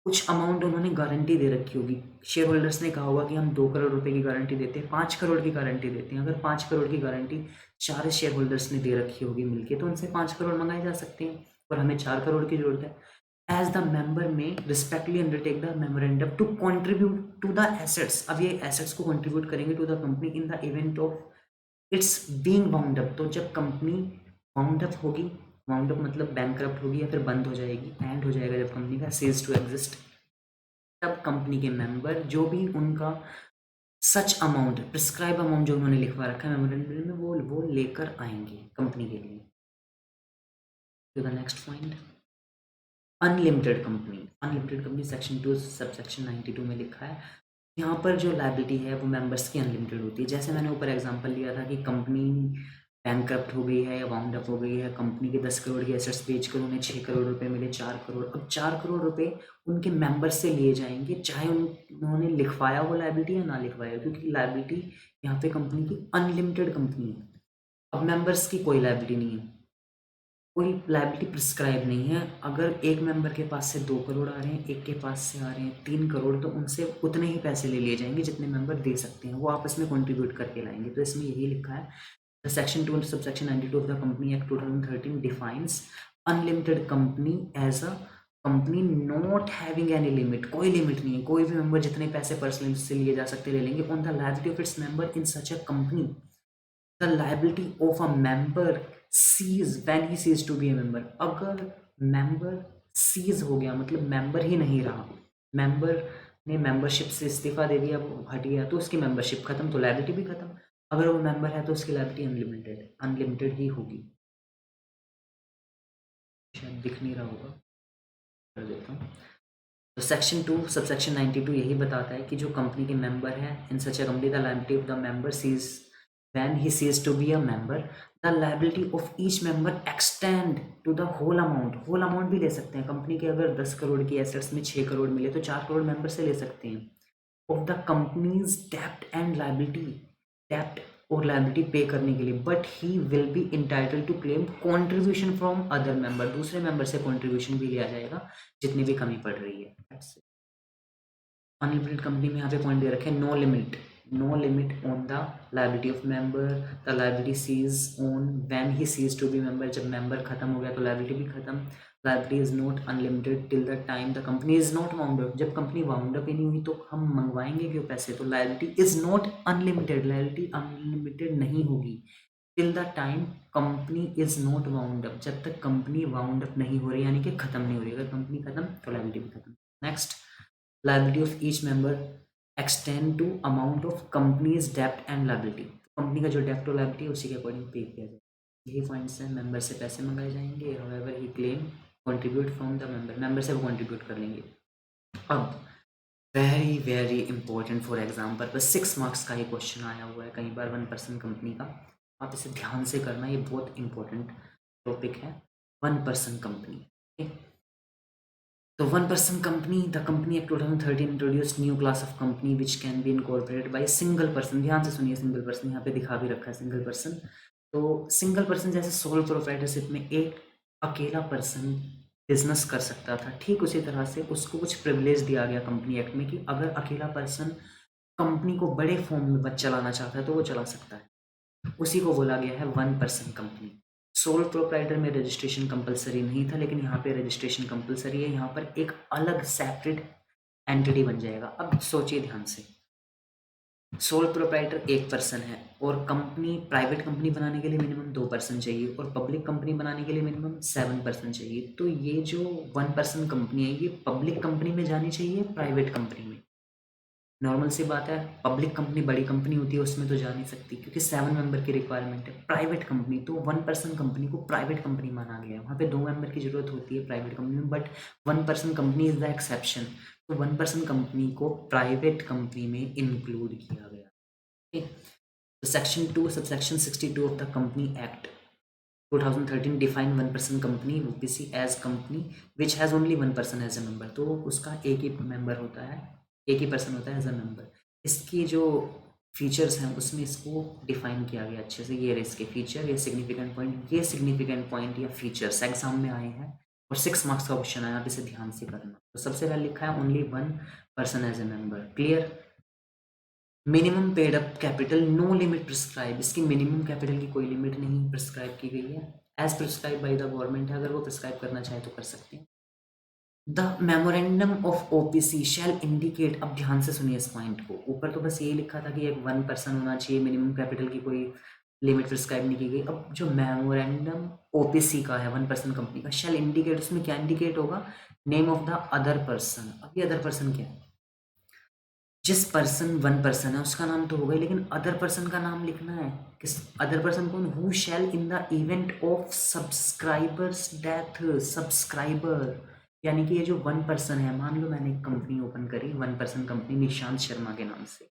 कुछ अमाउंट उन्होंने गारंटी दे रखी होगी, शेयर होल्डर्स ने कहा होगा कि हम 2 करोड़ रुपए की गारंटी देते हैं, 5 करोड़ की गारंटी देते हैं, अगर 5 करोड़ की गारंटी 4 शेयर होल्डर्स ने दे रखी होगी मिलके, तो उनसे 5 करोड़ मंगाए जा सकते हैं, और हमें 4 करोड़ की जरूरत है। As the member may respectively undertake the memorandum to contribute to the assets, अब ये एसेट्स को कंट्रीब्यूट करेंगे to the company in the event of its being wound up, तो जब कंपनी वाउंड अप होगी, वाउंड अप मतलब bankrupt होगी या फिर बंद हो जाएगी, एंड हो जाएगा जब कंपनी का सेल्स टू एग्जिस्ट, तब कंपनी के मेंबर जो भी उनका सच अमाउंट, प्रिस्क्राइब अमाउंट जो उन्होंने लिखवा रखा है मेमोरेंडम में, वो लेकर आएंगे कंपनी के लिए। To the next point, unlimited company section 2 subsection 92 में लिखा है। यहाँ पर जो लायबिलिटी है वो मेंबर्स की अनलिमिटेड होती है। जैसे मैंने ऊपर एग्जांपल लिया था कि कंपनी बैंकरप्ट हो गई है या वाउंड अप हो गई है, कंपनी के 10 करोड़ की एसेट्स बेचकर उन्हें 6 करोड़ रुपए मिले, 4 करोड़। अब 4 करोड़ रुपए उनके मेंबर्स से लिए जाएंगे, चाहे उन्होंने लिखवाया हो लायबिलिटी या ना लिखवाया, क्योंकि लायबिलिटी यहाँ पे कंपनी की अनलिमिटेड कंपनी है। अब मेंबर्स की कोई लायबिलिटी नहीं है, कोई लायबिलिटी प्रिस्क्राइब नहीं है। अगर एक मेंबर के पास से 2 करोड़ आ रहे हैं, एक के पास से आ रहे हैं 3 करोड़, तो उनसे उतने ही पैसे ले लिए जाएंगे जितने मेंबर दे सकते हैं, वो आपस में कंट्रीब्यूट करके लाएंगे। तो इसमें यही लिखा है, section 2 subsection 92 of the company act 2013 defines unlimited company as a company not having any limit. कोई लिमिट नहीं है, कोई भी मेंबर जितने पैसे पर्सनली से लिए जा सकते ले लेंगे। On the liability of its member in such a company, the liability of a member seize when he seize to be a member. अगर मेंबर सीज हो गया, मतलब मेंबर ही नहीं रहा, मेंबर ने मेंबरशिप से इस्तीफा दे दिया, वो हट गया, तो उसकी मेंबरशिप खत्म, तो लायबिलिटी भी खत्म। अगर वो मेंबर है तो उसकी लायबिलिटी अनलिमिटेड ही होगी। शायद दिख नहीं रहा होगा, कर देता हूँ। तो सेक्शन 2 सबसेक्शन 92 यही बताता है कि जो कंपनी के मेंबर हैं, in such a company the liability of the member seize when he seize to be a member, the liability of each member extend to the whole amount. Whole amount भी ले सकते हैं, company के अगर 10 करोड़ की assets में 6 करोड़ मिले तो 4 करोड़ मेंबर से ले सकते हैं। ऑफ द कंपनीज डेप्ट एंड लायबिलिटी, डेप्ट और लायबिलिटी पे करने के लिए, but he will be entitled to claim contribution from other member. दूसरे मेंबर से कॉन्ट्रीब्यूशन भी लिया जाएगा जितनी भी कमी पड़ रही है। अनलिमिटेड कंपनी में यहाँ पे पॉइंट दे रखे हैं, no limit on the liability of member, the liability cease on when he seize to be member. जब मेंबर खत्म हो गया तो लायबिलिटी भी खत्म। Liability is not unlimited till the time the company is not wound up. जब company wound up ही नहीं हुई तो हम मंगवाएंगे क्यों पैसे? तो liability is not unlimited, liability unlimited नहीं होगी till the time company is not wound up, जब तक कंपनी वाउंड अप नहीं हो रही, यानी कि खत्म नहीं हो रही। अगर कंपनी खत्म तो लायबिलिटी भी खत्म। Next, liability of each member extend to amount of company's debt and liability। Company का जो डेप्ट और लायबिलिटी है उसी के अकॉर्डिंग पे किया जाए। यही पॉइंट्स हैं, मेंबर से पैसे मंगाए जाएंगे, however he claim contribute from the member, member से वो कंट्रीब्यूट कर लेंगे। अब very very important for exam purpose 6 marks का ही क्वेश्चन आया हुआ है कई बार 1% कंपनी का, आप इसे ध्यान से करना, ये बहुत इंपॉर्टेंट टॉपिक है। 1% कंपनी, तो 1% company, the company act 2013 introduce new class of company which can be incorporated by single person. ध्यान से सुनिए, सिंगल पर्सन यहाँ पे दिखा भी रखा है सिंगल पर्सन। तो सिंगल पर्सन जैसे सोल प्रोप्राइटरशिप में एक अकेला पर्सन बिजनेस कर सकता था, ठीक उसी तरह से उसको कुछ प्रिविलेज दिया गया कंपनी एक्ट में कि अगर अकेला पर्सन कंपनी को बड़े फॉर्म में चलाना चाहता है तो वो चला सकता है। उसी को बोला गया है 1% कंपनी। सोल प्रोप्राइटर में रजिस्ट्रेशन कंपलसरी नहीं था, लेकिन यहाँ पे रजिस्ट्रेशन कंपलसरी है। यहाँ पर एक अलग सेपरेट एंटिटी बन जाएगा। अब सोचिए ध्यान से, सोल प्रोप्राइटर एक पर्सन है और कंपनी, प्राइवेट कंपनी बनाने के लिए मिनिमम 2 पर्सन चाहिए और पब्लिक कंपनी बनाने के लिए मिनिमम 7 पर्सन चाहिए। तो ये जो 1% कंपनी है ये पब्लिक कंपनी में जानी चाहिए, प्राइवेट कंपनी में? नॉर्मल सी बात है, पब्लिक कंपनी बड़ी कंपनी होती है उसमें तो जा नहीं सकती क्योंकि 7 मेंबर की रिक्वायरमेंट है। प्राइवेट कंपनी, तो 1% कंपनी को प्राइवेट कंपनी माना गया है, वहाँ पे 2 मेंबर की जरूरत होती है प्राइवेट कंपनी में, but 1% company is the exception. तो 1% कंपनी को प्राइवेट कंपनी में इंक्लूड किया गया। ठीक, तो section 2 subsection 62 of the company act 2013 define 1% company OPC as company which has only 1 person as a member. तो उसका एक ही मेंबर होता है, एक ही पर्सन होता है एज अ मेंबर। इसकी जो फीचर्स हैं उसमें इसको डिफाइन किया गया अच्छे से। ये रहे इसके फीचर, ये सिग्निफिकेंट पॉइंट, ये सिग्निफिकेंट पॉइंट या फीचर्स एग्जाम में आए हैं और 6 मार्क्स का क्वेश्चन आया, आप इसे ध्यान से करना। तो सबसे पहले लिखा है only 1 person as a member, clear. Minimum paid up capital no limit prescribe, इसकी मिनिमम कैपिटल की कोई लिमिट नहीं प्रिस्क्राइब की गई है, as prescribe by the government है, अगर वो प्रिस्क्राइब करना चाहे तो कर सकते हैं। The memorandum of OPC shall indicate, अब ध्यान से सुनिए इस पॉइंट को, ऊपर तो बस ये लिखा था कि एक 1 पर्सन होना चाहिए, मिनिमम कैपिटल की कोई लिमिट प्रिस्क्राइब नहीं की गई। अब जो मेमोरेंडम ओपीसी का है 1% कंपनी का, शैल इंडिकेट, उसमें क्या इंडिकेट होगा? Name of the other person. अब ये अदर पर्सन क्या है? जिस पर्सन 1 पर्सन है उसका नाम तो होगा ही, लेकिन अदर पर्सन का नाम लिखना है। किस अदर पर्सन कौन? Who shell in the event of subscribers death, subscriber यानी कि ये जो वन पर्सन है, मान लो मैंने एक कंपनी ओपन करी, one person company Nishant Sharma के नाम से,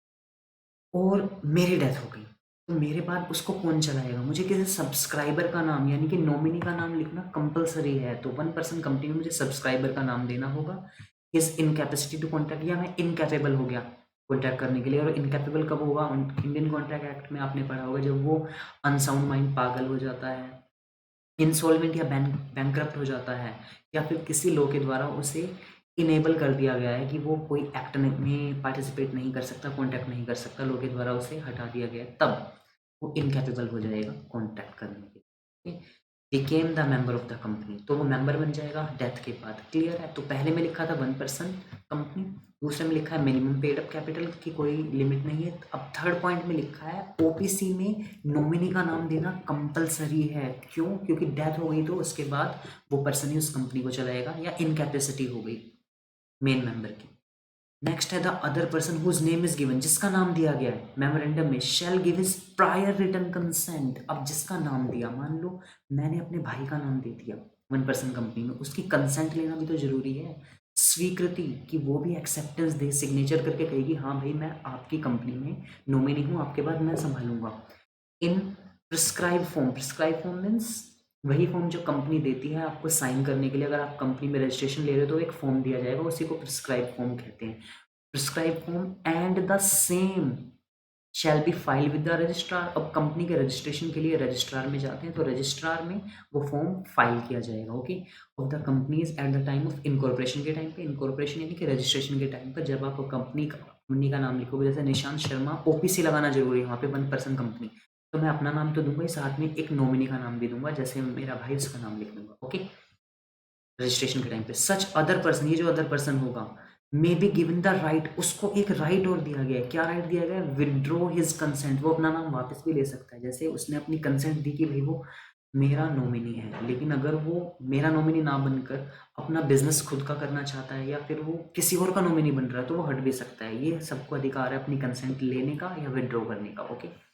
और मेरी डेथ हो गई, तो मेरे बाद उसको कौन चलाएगा? मुझे किसी सब्सक्राइबर का नाम यानी कि नॉमिनी का नाम लिखना कंपलसरी है। तो वन पर्सन कंपनी में मुझे सब्सक्राइबर का नाम देना होगा। इज इनकैपेसिटी टू कॉन्टैक्ट, या मैं इनकैपेबल हो गया कॉन्टैक्ट करने के लिए। और इनकैपेबल कब होगा? इंडियन कॉन्ट्रैक्ट एक्ट में आपने पढ़ा होगा, जब वो अनसाउंड माइंड, पागल हो जाता है, इंसॉल्वेंट या बैंकरप्ट हो जाता है, या फिर किसी लॉ के द्वारा उसे इनेबल कर दिया गया है कि वो कोई एक्ट में पार्टिसिपेट नहीं कर सकता, कॉन्टैक्ट नहीं कर सकता, लॉ के द्वारा उसे हटा दिया गया है, तब वो इनकैपेबल हो जाएगा कॉन्टैक्ट करने के लिए। Became the member of the company, तो वो मेंबर बन जाएगा डेथ के बाद। क्लियर है? तो पहले में लिखा था वन पर्सन कंपनी, दूसरे में लिखा है मिनिमम पेड अप कैपिटल की कोई लिमिट नहीं है। अब थर्ड पॉइंट में लिखा है ओपीसी में नॉमिनी का नाम देना कंपलसरी है। क्यों? क्योंकि डेथ हो गई तो उसके बाद वो पर्सन ही उस कंपनी को चलाएगा, या इनकैपेसिटी हो गई मेन मेंबर की। नेक्स्ट है the other person whose name is given, जिसका नाम दिया गया है मेमोरेंडम में, shall give his prior written consent. अब जिसका नाम दिया, मान लो मैंने अपने भाई का नाम दे दिया वन पर्सन कंपनी में, उसकी कंसेंट लेना भी तो जरूरी है, स्वीकृति, कि वो भी एक्सेप्टेंस दे, सिग्नेचर करके कहेगी हाँ भाई मैं आपकी कंपनी में नॉमिनी हूँ, आपके बाद मैं संभालूंगा। इन प्रिस्क्राइब फॉर्म मीन्स वही फॉर्म जो कंपनी देती है आपको साइन करने के लिए। अगर आप कंपनी में रजिस्ट्रेशन ले रहे हो तो एक फॉर्म दिया जाएगा, उसी को प्रिस्क्राइब फॉर्म कहते हैं। Prescribe form and the same shall be file with the registrar. अब कंपनी के रजिस्ट्रेशन के लिए रजिस्ट्रार में जाते हैं, तो रजिस्ट्रार में वो फॉर्म फाइल किया जाएगा। Okay, of the companies at the time of incorporation के टाइम पे, इनकॉर्पोरेशन यानी कि रजिस्ट्रेशन के टाइम पर जब आप कंपनी का नाम लिखोगे, जैसे निशांत शर्मा, ओपीसी लगाना जरूरी है वहाँ पे, वन पर्सन कंपनी, तो मैं अपना नाम तो दूंगा ही, साथ में एक नॉमिनी का नाम भी दूंगा, जैसे मेरा भाई उसका नाम लिख दूंगा। ओके, रजिस्ट्रेशन के टाइम पे सच अदर पर्सन, ये जो अदर पर्सन होगा, may be given the right, उसको एक राइट और दिया गया है। क्या राइट दिया गया है? विदड्रॉ हिज कंसेंट, वो अपना नाम वापस भी ले सकता है। जैसे उसने अपनी कंसेंट दी कि भाई वो मेरा नॉमिनी है, लेकिन अगर वो मेरा नॉमिनी ना बनकर अपना बिजनेस खुद का करना चाहता है, या फिर वो किसी और का नॉमिनी बन रहा है, तो वो हट भी सकता है। ये सबको अधिकार है अपनी कंसेंट लेने का या विदड्रॉ करने का। Okay,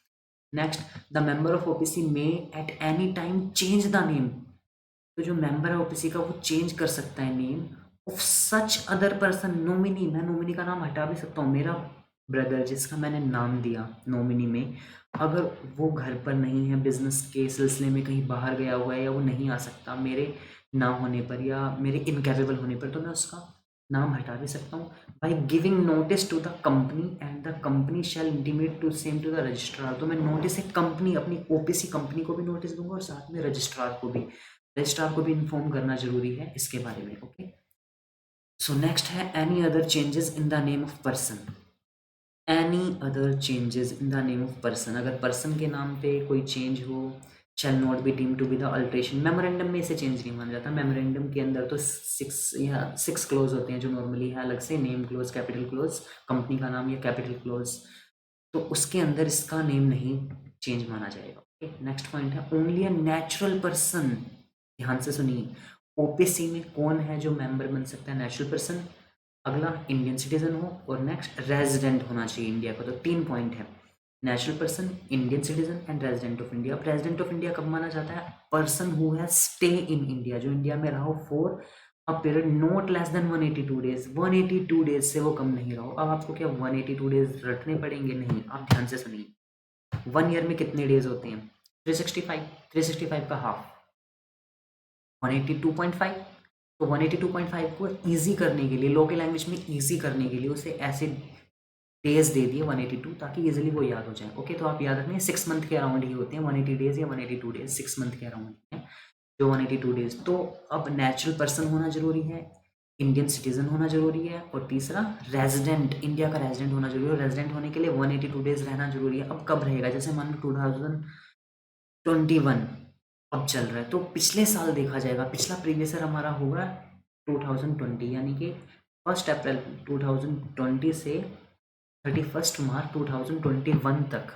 next, the member of OPC may at any time change the name, तो जो मेंबर है ओपीसी का वो चेंज कर सकता है name of such other person nominee. मैं नॉमिनी का नाम हटा भी सकता हूँ। मेरा ब्रदर जिसका मैंने नाम दिया नॉमिनी में, अगर वो घर पर नहीं है, बिजनेस के सिलसिले में कहीं बाहर गया हुआ है, या वो नहीं आ सकता मेरे ना होने पर या मेरे इनकेपेबल होने पर, तो मैं उसका नाम हटा भी सकता हूँ by giving notice to the company and the company shall intimate to same to the registrar. तो मैं नोटिस एक कंपनी, अपनी ओपीसी कंपनी को भी नोटिस दूंगा, और साथ में रजिस्ट्रार को भी, रजिस्ट्रार को भी इन्फॉर्म करना जरूरी है इसके बारे में। ओके, सो नेक्स्ट है any other changes in the name of person. Any other changes in the name of person, अगर पर्सन के नाम पे कोई चेंज हो, shall not be deemed to be the alteration. Memorandum में इसे चेंज नहीं माना जाता। मेमोरेंडम के अंदर तो 6 क्लोज होते हैं जो नॉर्मली है अलग से, name close, capital close, company का नाम या कैपिटल क्लोज, तो उसके अंदर इसका नेम नहीं चेंज माना जाएगा। ओके, नेक्स्ट पॉइंट है ओनली अ नेचुरल पर्सन। ध्यान से सुनिए, ओपीसी में कौन है जो मेंबर बन सकता है? नेचुरल पर्सन, अगला इंडियन सिटीजन हो, और नेक्स्ट रेजिडेंट होना चाहिए इंडिया का। तो 3 पॉइंट है, natural person, Indian citizen and resident of India. अब रेजिडेंट ऑफ इंडिया कब माना जाता है? Person who has stay in India, जो इंडिया में रहा हो for a period not less than 182 days, 182 days से वो कम नहीं रहा हो। अब आपको क्या 182 डेज रटने पड़ेंगे? नहीं, आप ध्यान से सुनिए। 1 ईयर में कितने डेज होते हैं? 365, 365 का हाफ 182.5। तो 182.5 को ईजी करने के लिए, लोकल लैंग्वेज में ईजी करने के लिए उसे ऐसे डेज दे दिए 182, ताकि इजीली वो याद हो जाए। ओके, तो आप याद रखना 6 मंथ के अराउंड ही होते हैं 180 डेज या 182 डेज, 6 मंथ के अराउंड है जो 182 डेज। तो अब नेचुरल पर्सन होना जरूरी है, इंडियन सिटीजन होना जरूरी है, और तीसरा रेजिडेंट, इंडिया का रेजिडेंट होना जरूरी है। रेजिडेंट होने के लिए 182 डेज रहना जरूरी है। अब कब रहेगा? जैसे मान लो 2021 अब चल रहा है, तो पिछले साल देखा जाएगा, पिछला प्रीवियस ईयर हमारा होगा 2020, यानी कि 1 अप्रैल 2020 से 31 मार्च 2021 तक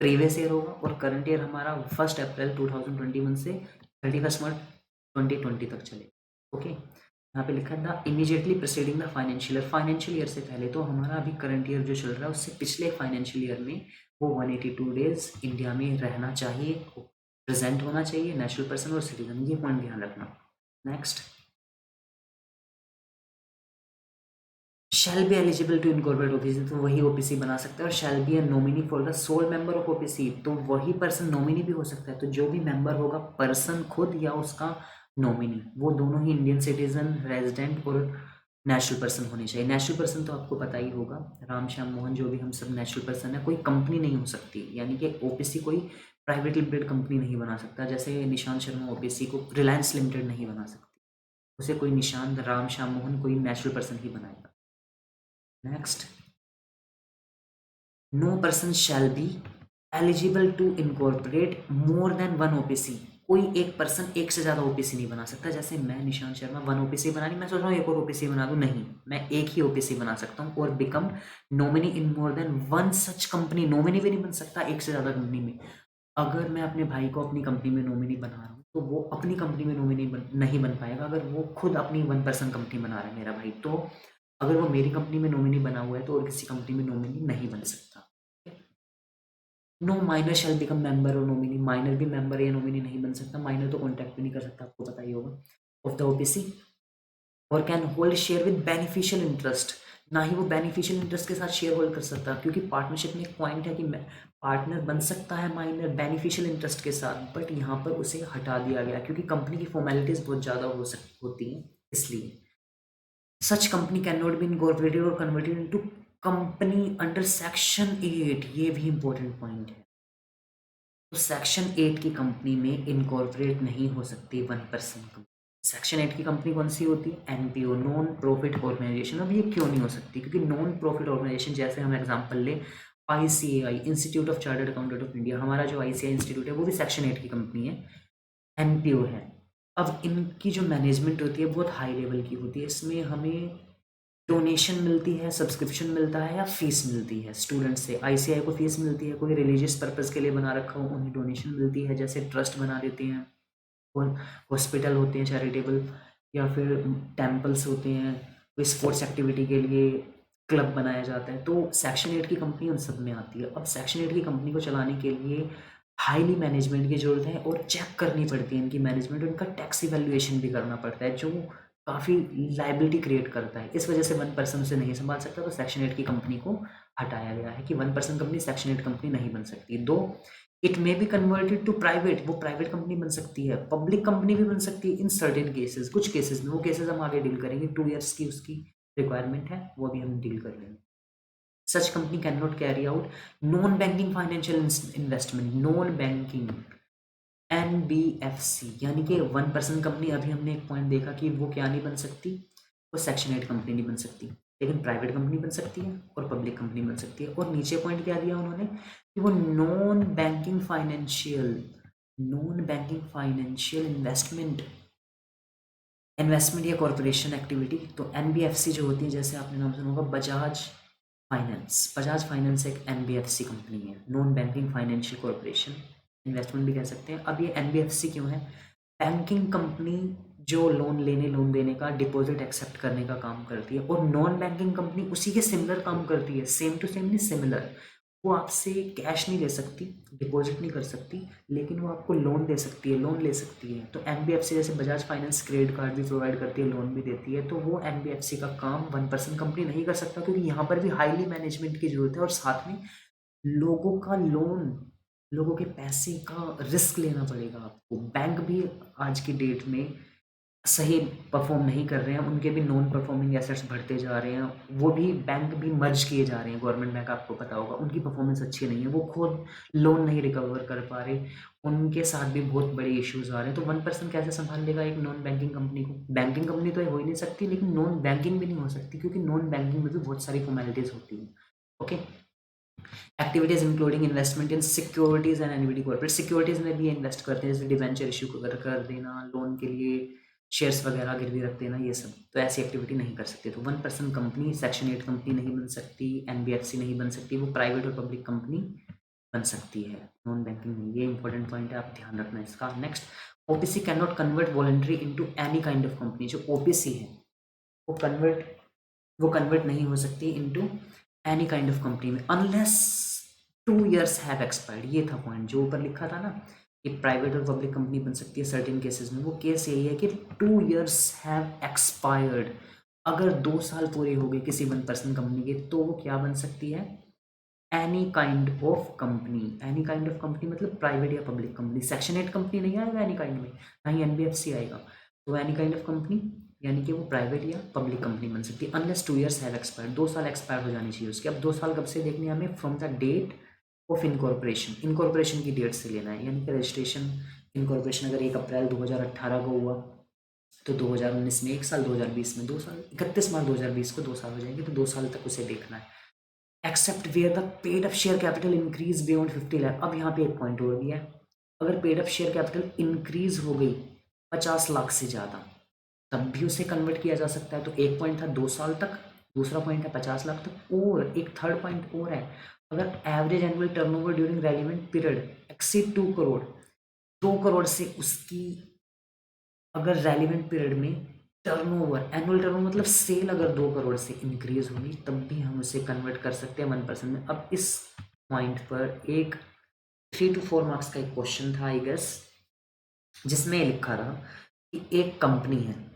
प्रीवियस ईयर होगा, और करंट ईयर हमारा 1 अप्रैल 2021 से 31 मार्च 2020 तक चलेगा। ओके, यहाँ पे लिखा है the immediately preceding the financial year, financial year से पहले, तो हमारा अभी करंट ईयर जो चल रहा है उससे पिछले फाइनेंशियल ईयर में वो 182 डेज इंडिया में रहना चाहिए, प्रेजेंट होना चाहिए, नेचुरल पर्सन और सिटीजन, ये पॉइंट ध्यान रखना। Next, shall be eligible to incorporate OPC, तो वही ओपीसी बना सकता है। और shall be a nominee for the sole member of OPC, तो वही पर्सन नॉमिनी भी हो सकता है। तो जो भी मेंबर होगा, पर्सन खुद या उसका नॉमिनी, वो दोनों ही इंडियन सिटीजन, रेजिडेंट और नेशनल पर्सन होने चाहिए। नेशनल पर्सन तो आपको पता ही होगा, राम श्याम मोहन, जो भी हम सब नेशनल पर्सन है। कोई कंपनी नहीं हो सकती, यानी कि ओपीसी कोई प्राइवेट लिमिटेड कंपनी नहीं बना सकता। जैसे निशांत शर्मा ओपीसी को रिलायंस लिमिटेड नहीं बना सकती, उसे कोई निशांत राम श्याम मोहन कोई नेशनल पर्सन ही बनाएगा। Next, no person shall be eligible to incorporate more than one OPC, कोई एक पर्सन एक से ज़्यादा ओपीसी नहीं बना सकता। जैसे मैं निशांत शर्मा वन ओपीसी बना नहीं, मैं सोच रहा हूँ एक और ओपीसी बना दूँ, नहीं, मैं एक ही ओपीसी बना सकता हूँ और become nominee in more than one such company. Nominee भी नहीं बन सकता एक से ज़्यादा कंपनी में। अगर मैं अपने भाई को अपनी कंपनी में नॉमिनी बना रहा हूँ, तो वो अपनी कंपनी में नॉमिनी नहीं बन पाएगा अगर वो खुद अपनी वन पर्सन कंपनी बना रहा है मेरा भाई। तो अगर वो मेरी कंपनी में नॉमिनी बना हुआ है तो और किसी कंपनी में नॉमिनी नहीं बन सकता। No minor shall become member और नॉमिनी, माइनर भी मेंबर या नॉमिनी नहीं बन सकता। माइनर तो कॉन्टैक्ट भी नहीं कर सकता, आपको पता ही होगा, ऑफ द ओपीसी। और can hold share with beneficial interest, ना ही वो बेनिफिशियल इंटरेस्ट के साथ शेयर होल्ड कर सकता, क्योंकि पार्टनरशिप में एक पॉइंट है कि पार्टनर बन सकता है माइनर बेनिफिशियल इंटरेस्ट के साथ, बट यहाँ पर उसे हटा दिया गया क्योंकि कंपनी की फॉर्मेलिटीज बहुत ज़्यादा होती हैं, इसलिए। Such company can not be incorporated और converted into company under section 8, ये भी इंपॉर्टेंट पॉइंट है। तो सेक्शन 8 की कंपनी में इनकॉर्पोरेट नहीं हो सकती वन पर्सन कंपनी। सेक्शन 8 की कंपनी कौन सी होती है? NPO, non profit organisation. अब ये क्यों नहीं हो सकती? क्योंकि नॉन प्रॉफिट ऑर्गेनाइजेशन, जैसे हम एग्जांपल ले, ICAI, institute of chartered accountant of India, हमारा जो आईसीएआई इंस्टीट्यूट है वो भी सेक्शन 8 की कंपनी है, एनपीओ है। अब इनकी जो मैनेजमेंट होती है बहुत हाई लेवल की होती है, इसमें हमें डोनेशन मिलती है, सब्सक्रिप्शन मिलता है या फीस मिलती है स्टूडेंट से। आईसीआई को फीस मिलती है, कोई रिलीजियस पर्पज़ के लिए बना रखा हो उन्हें डोनेशन मिलती है, जैसे ट्रस्ट बना देते हैं, और हॉस्पिटल होते हैं चैरिटेबल, या फिर टेम्पल्स होते हैं, कोई स्पोर्ट्स एक्टिविटी के लिए क्लब बनाया जाता है। तो सेक्शन 8 की कंपनी उन सब में आती है। अब सेक्शन 8 की कंपनी को चलाने के लिए हाईली मैनेजमेंट की ज़रूरत है और चेक करनी पड़ती है इनकी मैनेजमेंट, उनका टैक्स इवैल्यूएशन भी करना पड़ता है, जो काफ़ी लाइबिलिटी क्रिएट करता है। इस वजह से वन पर्सन उसे नहीं संभाल सकता, तो सेक्शन 8 की कंपनी को हटाया गया है कि one person company section 8 company नहीं बन सकती। दो, it may be converted to private, वो प्राइवेट कंपनी बन सकती है, पब्लिक कंपनी भी बन सकती है इन सर्टेन केसेस, कुछ केसेस में। वो केसेस हम आगे डील करेंगे, 2 ईयर्स की उसकी रिक्वायरमेंट है, वो अभी हम डील कर लेंगे। सच company can not carry out non banking financial investment, non banking NBFC, यानी कि वन पर्सन कंपनी। अभी हमने एक पॉइंट देखा कि वो क्या नहीं बन सकती, वो सेक्शन 8 कंपनी नहीं बन सकती, लेकिन प्राइवेट कंपनी बन सकती है और पब्लिक कंपनी बन सकती है। और नीचे पॉइंट क्या दिया उन्होंने कि वो नॉन बैंकिंग फाइनेंशियल इन्वेस्टमेंट या कॉरपोरेशन एक्टिविटी। तो एनबीएफसी जो होती है, जैसे आपने नाम सुना होगा बजाज फाइनेंस, बजाज फाइनेंस एक एनबीएफसी कंपनी है, non banking financial corporation investment भी कह सकते हैं। अब ये एनबीएफसी क्यों है? बैंकिंग कंपनी जो लोन देने का, डिपॉजिट एक्सेप्ट करने का काम करती है, और नॉन बैंकिंग कंपनी उसी के सिमिलर काम करती है, सेम टू सेम नहीं, सिमिलर। वो आपसे कैश नहीं ले सकती, डिपॉजिट नहीं कर सकती, लेकिन वो आपको लोन दे सकती है, लोन ले सकती है। तो एनबीएफसी जैसे बजाज फाइनेंस क्रेडिट कार्ड भी प्रोवाइड करती है, लोन भी देती है, तो वो एनबीएफसी का काम वन पर्सन कंपनी नहीं कर सकता, क्योंकि यहाँ पर भी हाईली मैनेजमेंट की जरूरत है और साथ में लोगों का लोन, लोगों के पैसे का रिस्क लेना पड़ेगा आपको। बैंक भी आज की डेट में सही परफॉर्म नहीं कर रहे हैं, उनके भी नॉन परफॉर्मिंग एसेट्स बढ़ते जा रहे हैं, वो भी बैंक भी मर्ज किए जा रहे हैं, गवर्नमेंट बैंक आपको पता होगा, उनकी परफॉर्मेंस अच्छी नहीं है, वो खुद लोन नहीं रिकवर कर पा रहे, उनके साथ भी बहुत बड़े इश्यूज आ रहे हैं। तो वन पर्सन कैसे संभाल लेगा एक नॉन बैंकिंग कंपनी को? बैंकिंग कंपनी तो हो ही नहीं सकती, लेकिन नॉन बैंकिंग भी नहीं हो सकती, क्योंकि नॉन बैंकिंग में भी बहुत सारी फॉर्मेलिटीज होती हैं। Okay, activities including investment in securities and NBD corporate, securities में भी इन्वेस्ट करते हैं, जैसे डिवेंचर इशू कर देना, लोन के लिए शेयर्स वगैरह गिरवी रख देना, ये सब। तो ऐसी एक्टिविटी नहीं कर सकते। तो one person company section 8 company नहीं बन सकती, एनबीएफसी नहीं बन सकती, वो प्राइवेट और पब्लिक कंपनी बन सकती है, नॉन बैंकिंग नहीं। ये इंपॉर्टेंट पॉइंट है, आप ध्यान रखना इसका। Next, OPC can not convert voluntary into any kind of company. जो ओपीसी है वो कन्वर्ट नहीं हो सकती into any kind of company में, अनलेस 2 ईयर्स हैव एक्सपायर्ड। ये था पॉइंट जो ऊपर लिखा था ना, कि प्राइवेट और पब्लिक कंपनी बन सकती है सर्टेन केसेस में। वो केस यही है कि 2 ईयर्स हैव एक्सपायर्ड, अगर 2 साल पूरे हो गए किसी वन पर्सन कंपनी के, तो वो क्या बन सकती है? Any kind of company. Any kind of company मतलब प्राइवेट या पब्लिक कंपनी। सेक्शन 8 कंपनी नहीं आएगा एनी काइंड में, ना ही एनबीएफसी आएगा। तो एनी काइंड ऑफ कंपनी यानी कि वो प्राइवेट या पब्लिक कंपनी बन सकती है, अनलेस 2 ईयर्स हैव एक्सपायर्ड। 2 साल एक्सपायर हो जानी चाहिए उसके। अब 2 साल कब से देखनी है हमें? From the date of incorporation. Incorporation की डेट से लेना है, यानी कि रजिस्ट्रेशन इनकॉर्पोरेशन अगर 1 अप्रैल 2018 को हुआ तो 2019 में 1 साल, 2020 में 2 साल, 31 मार्च 2020 को 2 साल हो जाएंगे, तो 2 साल तक उसे देखना है। Except where the paid up share capital increase beyond 50 lakh. अब यहाँ पे एक पॉइंट और भी है, अगर paid up share capital increase हो गई 50 लाख से ज़्यादा, तब भी उसे कन्वर्ट किया जा सकता है। तो एक पॉइंट था 2 साल तक, दूसरा पॉइंट है 50 लाख तक, और एक थर्ड पॉइंट और है, अगर average annual turnover during relevant period exceed 2 crore, 2 crore से उसकी अगर रेलिवेंट पीरियड में टर्नओवर, एनुअल टर्नओवर मतलब सेल अगर 2 करोड़ से इंक्रीज होगी, तब भी हम उसे कन्वर्ट कर सकते हैं 1% में। अब इस पॉइंट पर एक 3 to 4 मार्क्स का एक क्वेश्चन था आई गेस, जिसमें लिखा रहा कि एक कंपनी है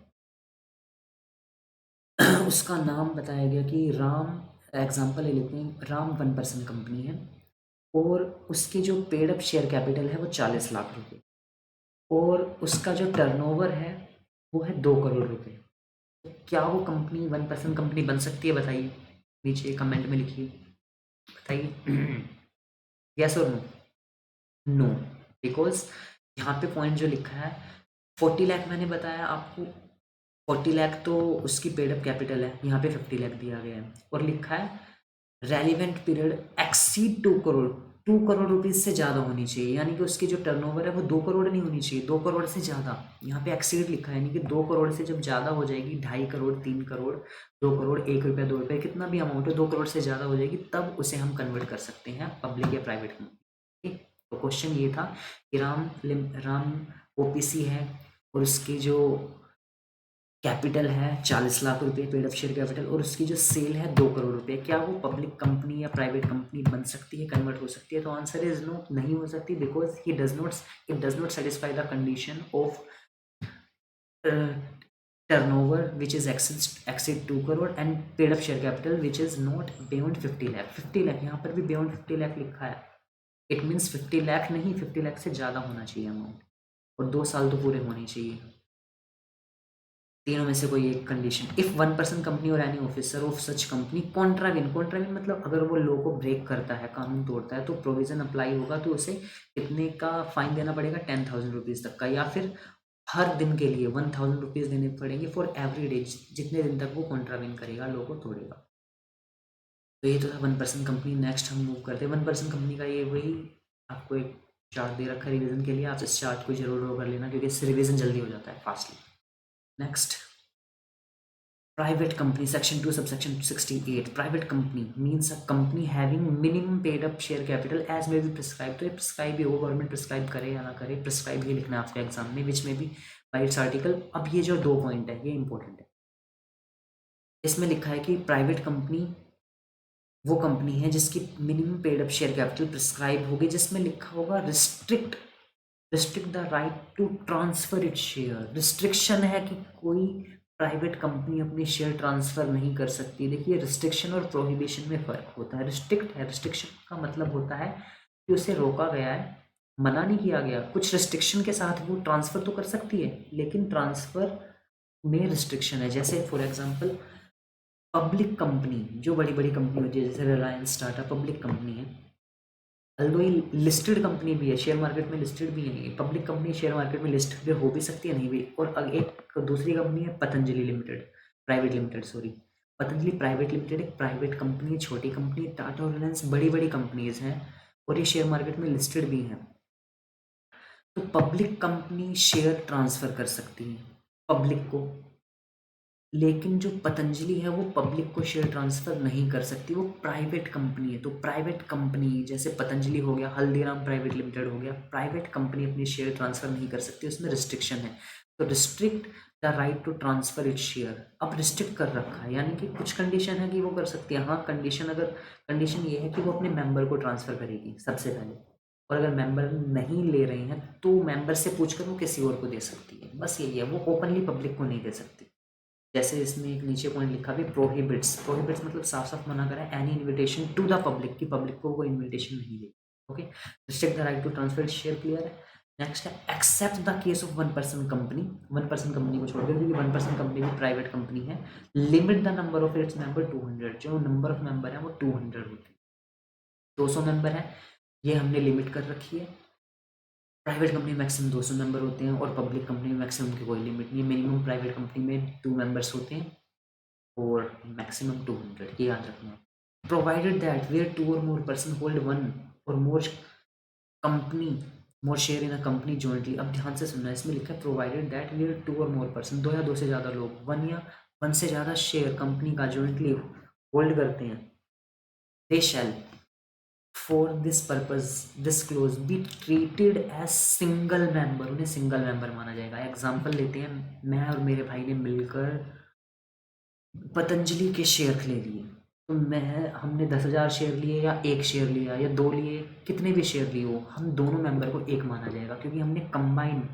उसका नाम बताया गया कि राम, एग्जांपल ले लेते हैं, राम 1% कंपनी है, और उसकी जो पेड अप शेयर कैपिटल है वो 40 लाख रुपए, और उसका जो टर्नओवर है वो है 2 करोड़ रुपए। क्या वो कंपनी 1% कंपनी बन सकती है? बताइए, नीचे कमेंट में लिखिए, बताइए। यस और नो? नो, बिकॉज यहाँ पे पॉइंट जो लिखा है 40 लाख मैंने बताया आपको, 40 लाख तो उसकी पेड अप कैपिटल है, यहाँ पे 50 लाख दिया गया है, और लिखा है relevant period exceed 2 crore, 2 crore rupees से ज़्यादा होनी चाहिए, यानी कि उसकी जो टर्नओवर है वो 2 करोड़ नहीं होनी चाहिए, 2 करोड़ से ज़्यादा। यहाँ पे एक्सीड लिखा है, यानी कि 2 करोड़ से जब ज़्यादा हो जाएगी, 2.5 करोड़, 3 करोड़, 2 करोड़, 1 रुपया, 2 रुपये, कितना भी अमाउंट है, 2 करोड़ से ज़्यादा हो जाएगी, तब उसे हम कन्वर्ट कर सकते हैं पब्लिक या प्राइवेट में। ठीक, तो क्वेश्चन ये था कि राम ओपीसी है, और उसकी जो कैपिटल है 40 लाख रुपए पेड अप शेयर कैपिटल, और उसकी जो सेल है 2 करोड़ रुपए, क्या वो पब्लिक कंपनी या प्राइवेट कंपनी बन सकती है, कन्वर्ट हो सकती है? तो आंसर इज नो, नहीं हो सकती, because it does not satisfy the condition of turnover which is exceed 2 crore and paid up share capital which is not beyond 50 lakh. 50 lakh यहाँ पर भी बियॉन्ड 50 लाख लिखा है, इट मीन्स 50 लाख नहीं, 50 लाख से ज़्यादा होना चाहिए अमाउंट, और 2 साल तो पूरे होने चाहिए। तीनों में से कोई एक कंडीशन, इफ 1% कंपनी और any officer of such company contravene, contravene मतलब अगर वो लॉ को ब्रेक करता है, कानून तोड़ता है, तो प्रोविजन अप्लाई होगा, तो उसे कितने का फाइन देना पड़ेगा? 10,000 रुपीज़ तक का, या फिर हर दिन के लिए 1,000 रुपीज़ देने पड़ेंगे फॉर एवरी डे, जितने दिन तक वो कॉन्ट्राविन करेगा, लॉ को तोड़ेगा। तो ये तो था 1% कंपनी। नेक्स्ट हम मूव करते हैं 1% कंपनी का, ये वही आपको एक चार्ट दे रखा है रिविजन के लिए, आप इस चार्ट को जरूर ड्रॉ कर लेना, क्योंकि इससे रिविजन जल्दी हो जाता है fastly. Next, private company, section 2 subsection 68, private company means a company having minimum paid up share capital as may be prescribed। तो ये प्रिस्क्राइब ही होगा, गवर्नमेंट प्रिस्क्राइब करे या ना करे, प्रिस्क्राइब ही लिखना है आपके एग्जाम में, विच में भी बाई इट्स आर्टिकल। अब ये जो 2 पॉइंट है ये इंपॉर्टेंट है, इसमें लिखा है कि प्राइवेट कंपनी वो कंपनी है जिसकी minimum paid up share capital prescribe होगी, जिसमें लिखा होगा restrict the right to transfer it share. Restriction है कि कोई प्राइवेट कंपनी अपने शेयर ट्रांसफर नहीं कर सकती। देखिए, रिस्ट्रिक्शन और प्रोहिबिशन में फर्क होता है। रिस्ट्रिक्ट है, रिस्ट्रिक्शन का मतलब होता है कि उसे रोका गया है, मना नहीं किया गया, कुछ रिस्ट्रिक्शन के साथ वो ट्रांसफर तो कर सकती है, लेकिन ट्रांसफर में रिस्ट्रिक्शन है। जैसे फॉर एग्जांपल पब्लिक कंपनी, जो बड़ी बड़ी कंपनी होती है, जैसे रिलायंस, टाटा, पब्लिक कंपनी है, अल्दो ये लिस्टेड कंपनी भी है, शेयर मार्केट में लिस्टेड भी है, पब्लिक कंपनी शेयर मार्केट में लिस्टेड भी हो भी सकती है, नहीं भी। और एक दूसरी कंपनी है Patanjali limited, private limited, sorry, Patanjali private limited एक प्राइवेट कंपनी है, छोटी कंपनी। टाटा और रिलायंस बड़ी बड़ी कंपनीज हैं, और ये शेयर मार्केट में लिस्टेड भी हैं। तो पब्लिक कंपनी शेयर ट्रांसफर कर सकती है पब्लिक को, लेकिन जो पतंजलि है वो पब्लिक को शेयर ट्रांसफर नहीं कर सकती, वो प्राइवेट कंपनी है। तो प्राइवेट कंपनी जैसे पतंजलि हो गया, हल्दीराम प्राइवेट लिमिटेड हो गया, प्राइवेट कंपनी अपनी शेयर ट्रांसफर नहीं कर सकती, उसमें रिस्ट्रिक्शन है। तो restrict the right to transfer it share, अब रिस्ट्रिक्ट कर रखा है, यानी कि कुछ कंडीशन है कि वो कर सकती है। हाँ, कंडीशन ये है कि वो अपने मेंबर को ट्रांसफर करेगी सबसे पहले, और अगर मेंबर नहीं ले रहे हैं तो मेंबर से पूछकर वो किसी और को दे सकती है, बस यही है, वो ओपनली पब्लिक को नहीं दे सकती। जैसे इसमें एक नीचे पॉइंट लिखा भी प्रोहिबिट्स, प्रोहिबिट्स मतलब साफ साफ मना करा है, any invitation to the public, की पब्लिक को कोई इन्विटेशन नहीं दे। Okay, restrict the right to transfer share, clear है। नेक्स्ट है except the case of one person company, one person company को छोड़कर, क्योंकि वन पर्सन कंपनी भी प्राइवेट कंपनी है, limit the number of its member 200, जो नंबर ऑफ मेंबर है वो 200 होते हैं, 200 मेंबर है, ये हमने लिमिट कर रखी है। प्राइवेट कंपनी में मैक्सिमम 200 मेंबर होते हैं और पब्लिक कंपनी में मैक्सिमम की कोई लिमिट नहीं है। मिनिमम प्राइवेट कंपनी में 2 मेंबर्स होते हैं और मैक्सिमम 200, ये याद रखना। प्रोवाइडेड दैट वेयर 2 और मोर पर्सन होल्ड 1 और more company, more share in a company jointly. अब ध्यान से सुनना, इसमें लिखा है प्रोवाइडेड दैट वेयर 2 और मोर पर्सन, 2 या 2 से ज़्यादा लोग 1 या 1 से ज़्यादा शेयर कंपनी का जॉइंटली होल्ड करते हैं, they shall for this purpose this clause be treated as single member, उन्हें सिंगल मेंबर माना जाएगा। एग्जाम्पल लेते हैं, मैं और मेरे भाई ने मिलकर पतंजलि के शेयर ले लिए, तो मैं हमने 10,000 शेयर लिए या एक शेयर लिया या 2 लिए, कितने भी शेयर लिए हो, हम दोनों मेंबर को एक माना जाएगा, क्योंकि हमने कंबाइन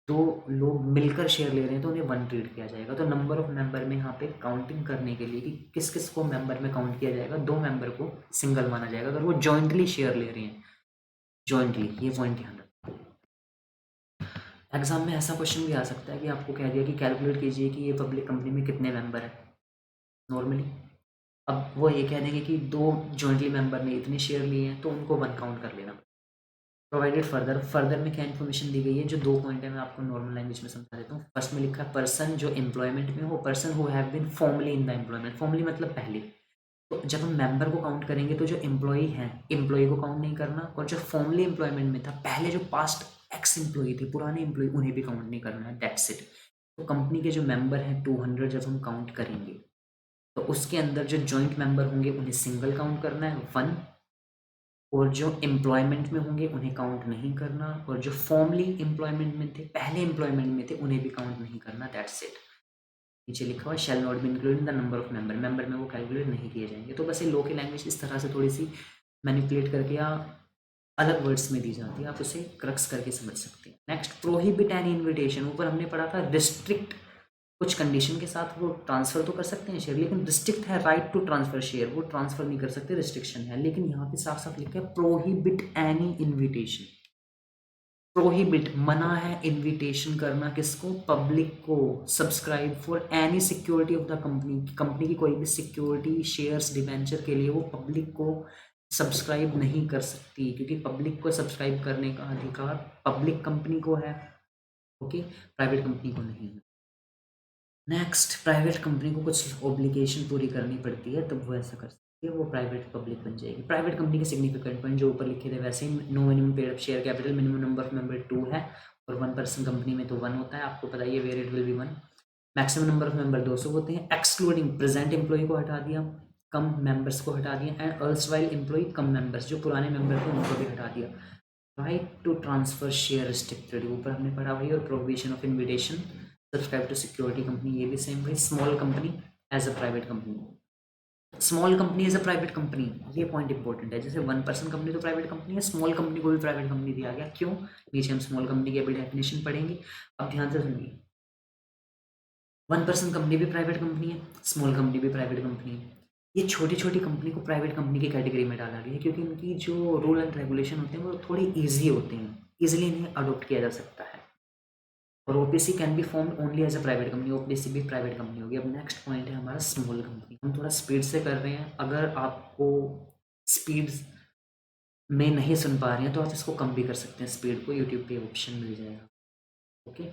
2 लोग मिलकर शेयर ले रहे हैं तो उन्हें 1 ट्रीट किया जाएगा। तो नंबर ऑफ मेंबर में यहाँ पे काउंटिंग करने के लिए कि किस किस को मेंबर में काउंट किया जाएगा, 2 मेंबर को सिंगल माना जाएगा अगर वो जॉइंटली शेयर ले रहे हैं, जॉइंटली, ये पॉइंट ध्यान रखना। एग्जाम में ऐसा क्वेश्चन भी आ सकता है कि आपको कह दिया कि कैलकुलेट कीजिए कि ये पब्लिक कंपनी में कितने मेंबर है नॉर्मली, अब वो ये कह देंगे कि 2 जॉइंटली मेंबर ने इतने शेयर लिए हैं तो उनको 1 काउंट कर लेना। प्रोवाइडेड फर्दर, फर्दर में क्या इन्फॉर्मेशन दी गई है, जो 2 पॉइंट है मैं आपको नॉर्मल लैंग्वेज में समझा देता हूँ। फर्स्ट में लिखा है पर्सन जो एम्प्लॉयमेंट में हो, person who have been formally in the employment, formally मतलब पहले। तो जब हम मेंबर को काउंट करेंगे तो जो एम्प्लॉई है, एम्प्लॉई को काउंट नहीं करना, और जो फॉर्मली एम्प्लॉयमेंट में था, पहले जो पास्ट एक्स एम्प्लॉई थे, पुराने एम्प्लॉई, उन्हें भी काउंट नहीं करना है, दैट्स इट। तो कंपनी के जो मेंबर हैं 200 जब हम काउंट करेंगे तो उसके अंदर जो जॉइंट मेंबर होंगे उन्हें सिंगल काउंट करना है 1, और जो एम्प्लॉयमेंट में होंगे उन्हें काउंट नहीं करना, और जो फॉर्मली एम्प्लॉयमेंट में थे, पहले एम्प्लॉयमेंट में थे, उन्हें भी काउंट नहीं करना, दैट्स इट। नीचे लिखा हुआ शैल not be included in the number of member, member में वो कैलकुलेट नहीं किए जाएंगे। तो बस ये लो की लैंग्वेज इस तरह से थोड़ी सी मैनिपुलेट करके या अलग वर्ड्स में दी जाती है, आप उसे क्रक्स करके समझ सकते हैं। नेक्स्ट, प्रोहिबिट एन इन्विटेशन, ऊपर हमने पढ़ा था रिस्ट्रिक्ट, कुछ कंडीशन के साथ वो ट्रांसफर तो कर सकते हैं शेयर, लेकिन रिस्ट्रिक्ट है राइट टू ट्रांसफर शेयर, वो ट्रांसफर नहीं कर सकते, रिस्ट्रिक्शन है। लेकिन यहाँ पे साफ साफ लिखा है प्रोहिबिट एनी इन्विटेशन, प्रोहिबिट मना है इन्विटेशन करना, किसको, पब्लिक को, subscribe for any security of the company, company की कोई भी सिक्योरिटी, शेयर्स, डिवेंचर के लिए वो पब्लिक को सब्सक्राइब नहीं कर सकती, क्योंकि पब्लिक को सब्सक्राइब करने का अधिकार पब्लिक कंपनी को है, ओके, प्राइवेट कंपनी को नहीं है। नेक्स्ट, प्राइवेट कंपनी को कुछ ऑब्लिगेशन पूरी करनी पड़ती है तब वो ऐसा कर सकती है, वो प्राइवेट पब्लिक बन जाएगी। प्राइवेट कंपनी के सिग्निफिकेंट पॉइंट जो ऊपर लिखे थे वैसे ही, no minimum paid up share capital, minimum number of member 2 है, और 1 पर्सन कंपनी में तो 1 होता है, आपको पता ही है, where it will be 1। Maximum number of member 200 होते हैं, एक्सक्लूडिंग प्रेजेंट एम्प्लॉय को हटा दिया, कम मेंबर्स को हटा दिया, and erstwhile employ cum members, जो पुराने मेंबर थे उनको भी हटा दिया। Right to transfer share restricted, ऊपर हमने पढ़ा वही, और provision of invitation, subscribe to security company, ये भी सेम वही। Small company as a private company, small company as a private company, ये पॉइंट इंपॉर्टेंट है। जैसे 1 पर्सन कंपनी तो प्राइवेट कंपनी है, स्मॉल कंपनी को भी प्राइवेट कंपनी दिया गया, क्यों, नीचे हम स्मॉल कंपनी की अभी डेफिनेशन पढ़ेंगे। अब ध्यान से सुनिए, 1 पर्सन कंपनी भी प्राइवेट कंपनी है, स्मॉल कंपनी भी प्राइवेट कंपनी है। ये छोटी छोटी कंपनी को प्राइवेट कंपनी की कैटेगरी में डाला गया है, क्योंकि इनकी जो रूल एंड रेगुलेशन होते हैं वो थोड़ी ईजी होते हैं, ईजिली इन्हें अडोप्ट किया जा सकता है। और OPC can be form only as a private company, OPC भी प्राइवेट कंपनी होगी। अब नेक्स्ट पॉइंट है हमारा स्मॉल कंपनी, हम थोड़ा स्पीड से कर रहे हैं, अगर आपको स्पीड में नहीं सुन पा रहे हैं तो आप इसको कम भी कर सकते हैं, स्पीड को यूट्यूब पे ऑप्शन मिल जाएगा, ओके,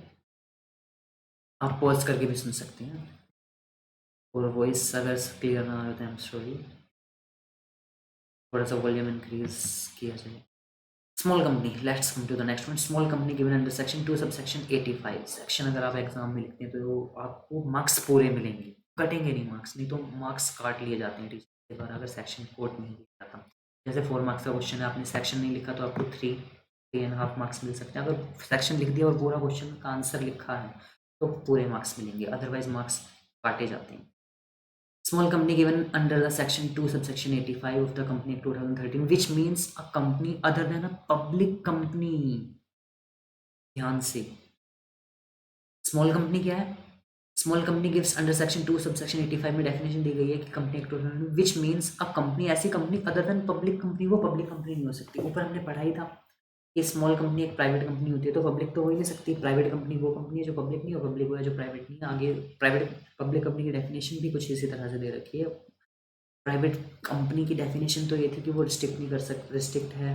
आप पॉज करके भी सुन सकते हैं, और वॉइस अगर क्लियर ना आ रहा तो आई एम सॉरी, थोड़ा सा वॉल्यूम इंक्रीज किया जाए। Small company, let's come to the next one. Small company given under section 2 sub section 85, section अगर आप एग्जाम में लिखते हैं तो आपको मार्क्स पूरे मिलेंगे, कटेंगे नहीं मार्क्स, नहीं तो मार्क्स काट लिए जाते हैं टीचर के द्वारा अगर सेक्शन कोड नहीं लिखा जाता। जैसे 4 मार्क्स का क्वेश्चन है, आपने सेक्शन नहीं लिखा तो आपको 3.5 मार्क्स मिल सकते हैं, अगर सेक्शन लिख दिया और पूरा क्वेश्चन का आंसर लिखा है तो पूरे मार्क्स मिलेंगे, अदरवाइज मार्क्स काटे जाते हैं। Small company given under the section 2 subsection 85 of the company act 2013, which means a company other than a public company। ध्यान से, स्मॉल कंपनी क्या है, small company gives under section 2 subsection 85 में definition दी गई है कि company act which means a company, ऐसी company other than public company, वो पब्लिक कंपनी नहीं हो सकती। ऊपर हमने पढ़ा ही था कि स्मॉल कंपनी एक प्राइवेट कंपनी होती है, तो पब्लिक तो हो ही नहीं सकती। प्राइवेट कंपनी वो कंपनी है जो पब्लिक नहीं, और पब्लिक वो है जो प्राइवेट नहीं है। आगे प्राइवेट पब्लिक कंपनी की डेफिनेशन भी कुछ इसी तरह से दे रखी है। प्राइवेट कंपनी की डेफिनेशन तो ये थी कि वो रिस्ट्रिक्ट नहीं कर सकते, रिस्ट्रिक्ट है